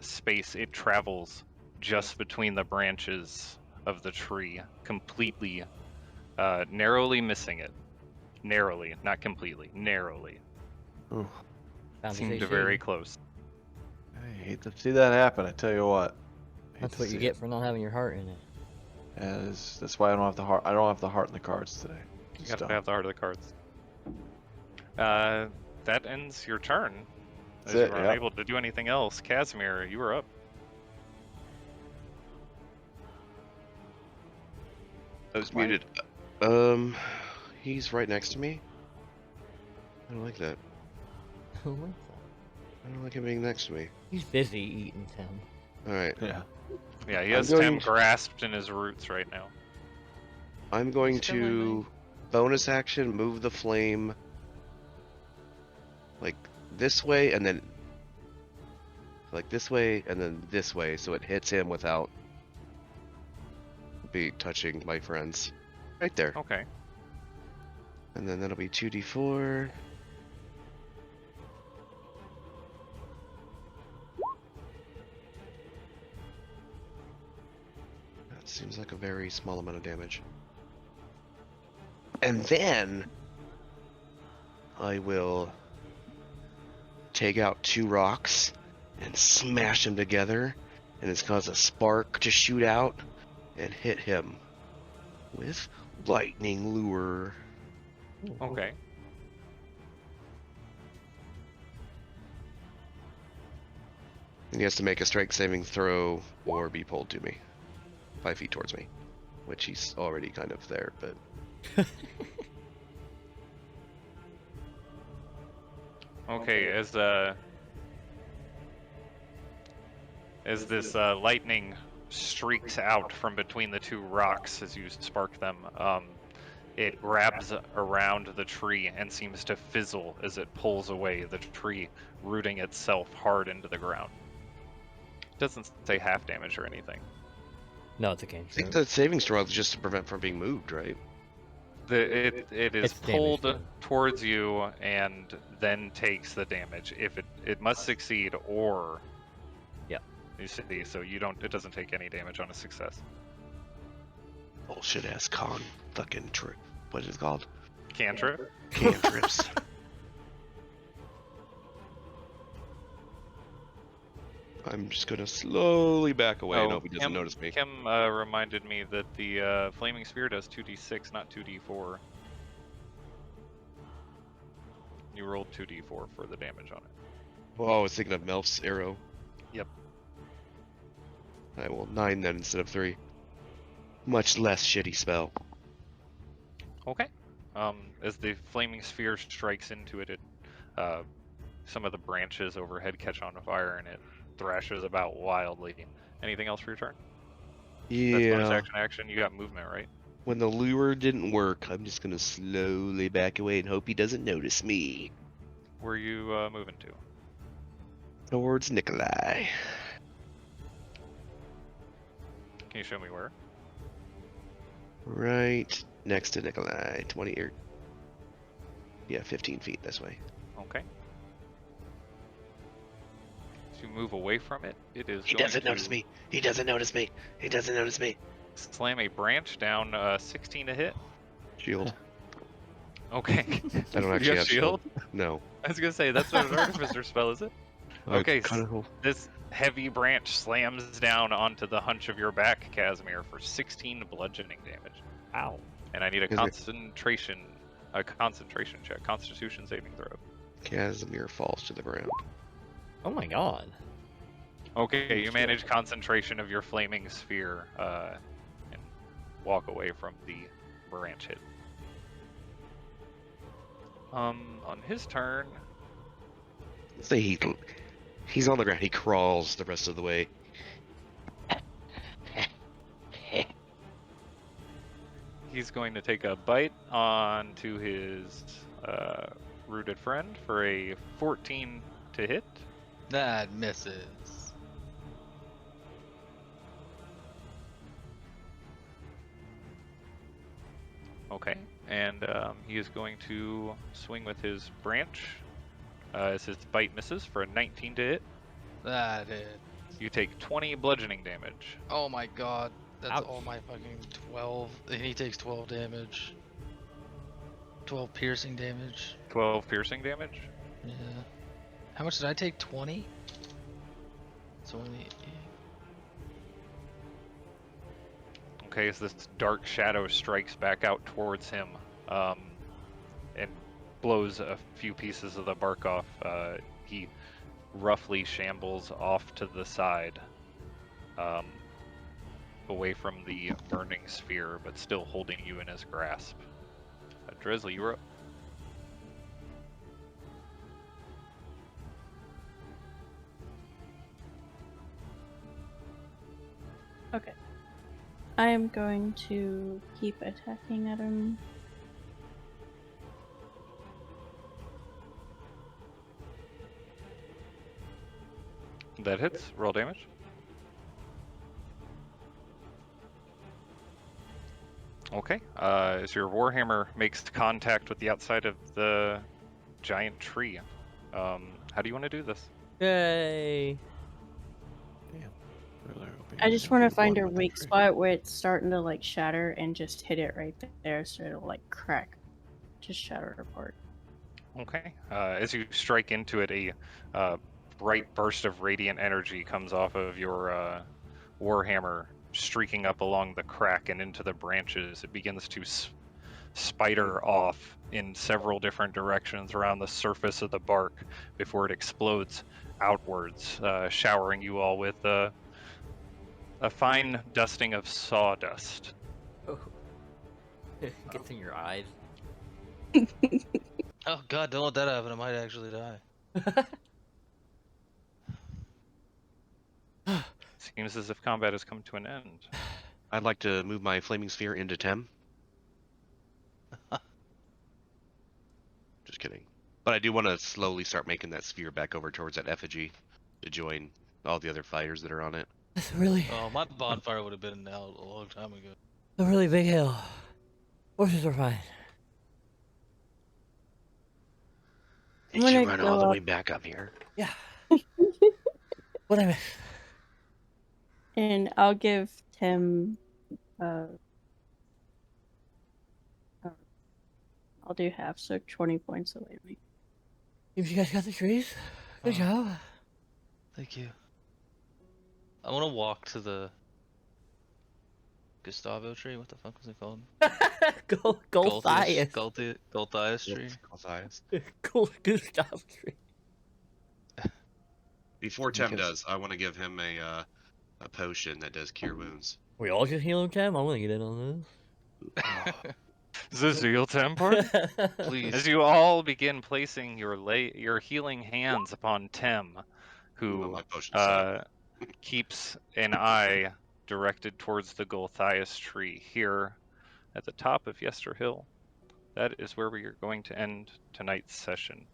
space, it travels just between the branches of the tree, completely, narrowly missing it. Narrowly, not completely, narrowly. Ooh, Seemed very close. I hate to see that happen, I tell you what. That's what you get for not having your heart in it. That's why I don't have the heart. I don't have the heart in the cards today. You have to have the heart of the cards. That ends your turn. As you weren't able to do anything else. Casimir, you were up. I was muted. He's right next to me. I don't like that. Who was that? I don't like him being next to me. He's busy eating, Tim. Alright. Yeah. Yeah, he has Tim grasped in his roots right now. I'm going to bonus action move the flame like this way and then like this way and then this way so it hits him without be touching my friends. Right there. Okay. And then that'll be 2d4. That seems like a very small amount of damage. And then I will take out 2 rocks and smash them together, and it's cause a spark to shoot out and hit him with lightning lure. Okay. And he has to make a strength saving throw or be pulled to me. 5 feet towards me. Which he's already kind of there, but... Okay, as this lightning streaks out from between the two rocks as you spark them, it grabs around the tree and seems to fizzle as it pulls away, the tree rooting itself hard into the ground. It doesn't say half damage or anything. No, it's a I think cantrip. the saving throw is just to prevent from being moved, right? It is It's damage pulled done. towards you and then takes the damage. If it must succeed or Yep. you see, so you don't, it doesn't take any damage on a success. Bullshit ass con fucking trick. What is it called? Cantrip. Cantrips. I'm just gonna slowly back away and hope he doesn't notice me. Kim reminded me that the flaming spear does 2d6, not 2d4. You rolled 2d4 for the damage on it. Oh, I was thinking of Melf's arrow. Yep. I will 9 then instead of 3. Much less shitty spell. Okay. As the flaming sphere strikes into it, some of the branches overhead catch on fire and it thrashes about wildly. Anything else for your turn? That's bonus Yeah. action. You got movement, right? When the lure didn't work, I'm just gonna slowly back away and hope he doesn't notice me. Where are you moving to? Towards Nikolai. Can you show me where? Right next to Nikolai. 20 or... Yeah, 15 feet this way. Okay. As you move away from it, it is He going doesn't to notice me. He doesn't notice me. He doesn't notice me. slam a branch down 16 to hit. Shield. Okay. I don't You actually have have shield. No. I was gonna say that's not an artificer spell, is it? Okay, Kind of... this heavy branch slams down onto the hunch of your back, Casimir, for 16 bludgeoning damage. Ow. And I need a Is it- concentration check, Constitution saving throw. Casimir falls to the ground. Oh my god. Okay, you manage concentration of your flaming sphere and walk away from the branch hit. On his turn, Say he's on the ground. He crawls the rest of the way. he's going to take a bite onto his rooted friend for a 14 to hit. That misses. Okay, and he is going to swing with his branch as his bite misses for a 19 to hit. That is. You take 20 bludgeoning damage. Oh my god. That's Ouch. all my fucking 12. And he takes 12 damage. 12 piercing damage. 12 piercing damage. Yeah. How much did I take? 20? It's only. Okay, as this dark shadow strikes back out towards him and blows a few pieces of the bark off, he roughly shambles off to the side, away from the burning sphere, but still holding you in his grasp. Drizzly, you're up. Okay. I am going to keep attacking at him. That hits. Roll damage. Okay. As your warhammer makes contact with the outside of the giant tree, how do you want to do this? Yay. Really hoping I he just didn't want to do find one a with the weak tree. spot where it's starting to like shatter and just hit it right there so it'll like crack. Just shatter it apart. Okay. As you strike into it, a bright burst of radiant energy comes off of your warhammer, streaking up along the crack and into the branches. It begins to spider off in several different directions around the surface of the bark before it explodes outwards, showering you all with a fine dusting of sawdust. Oh. Gets in your eyes. Oh god, don't let that happen. I might actually die. Seems as if combat has come to an end. I'd like to move my flaming sphere into Tem. Just kidding. But I do want to slowly start making that sphere back over towards that effigy to join all the other fires that are on it. That's really Oh, my bonfire would have been out a long time ago. a really big hill. Horses are fine. I'm Did you gonna run go all the up. way back up here? Yeah. What I miss? And I'll give Tim. Uh, I'll do half, so 20 points away. You guys got the trees? Good Oh. job. Thank you. I want to walk to the Gustavo tree. What the fuck was it called? Golthias. Golthias tree. Gulthias. Gustav tree. Before Tem Because- does, I want to give him a potion that does cure wounds. We all just healing Tim? I want to get in on Is this the Zeal Templar? this. Please. As you all begin placing your healing hands upon Tim, On who my potion side. keeps an eye directed towards the Gulthias tree here at the top of Yester Hill. That is where we are going to end tonight's session.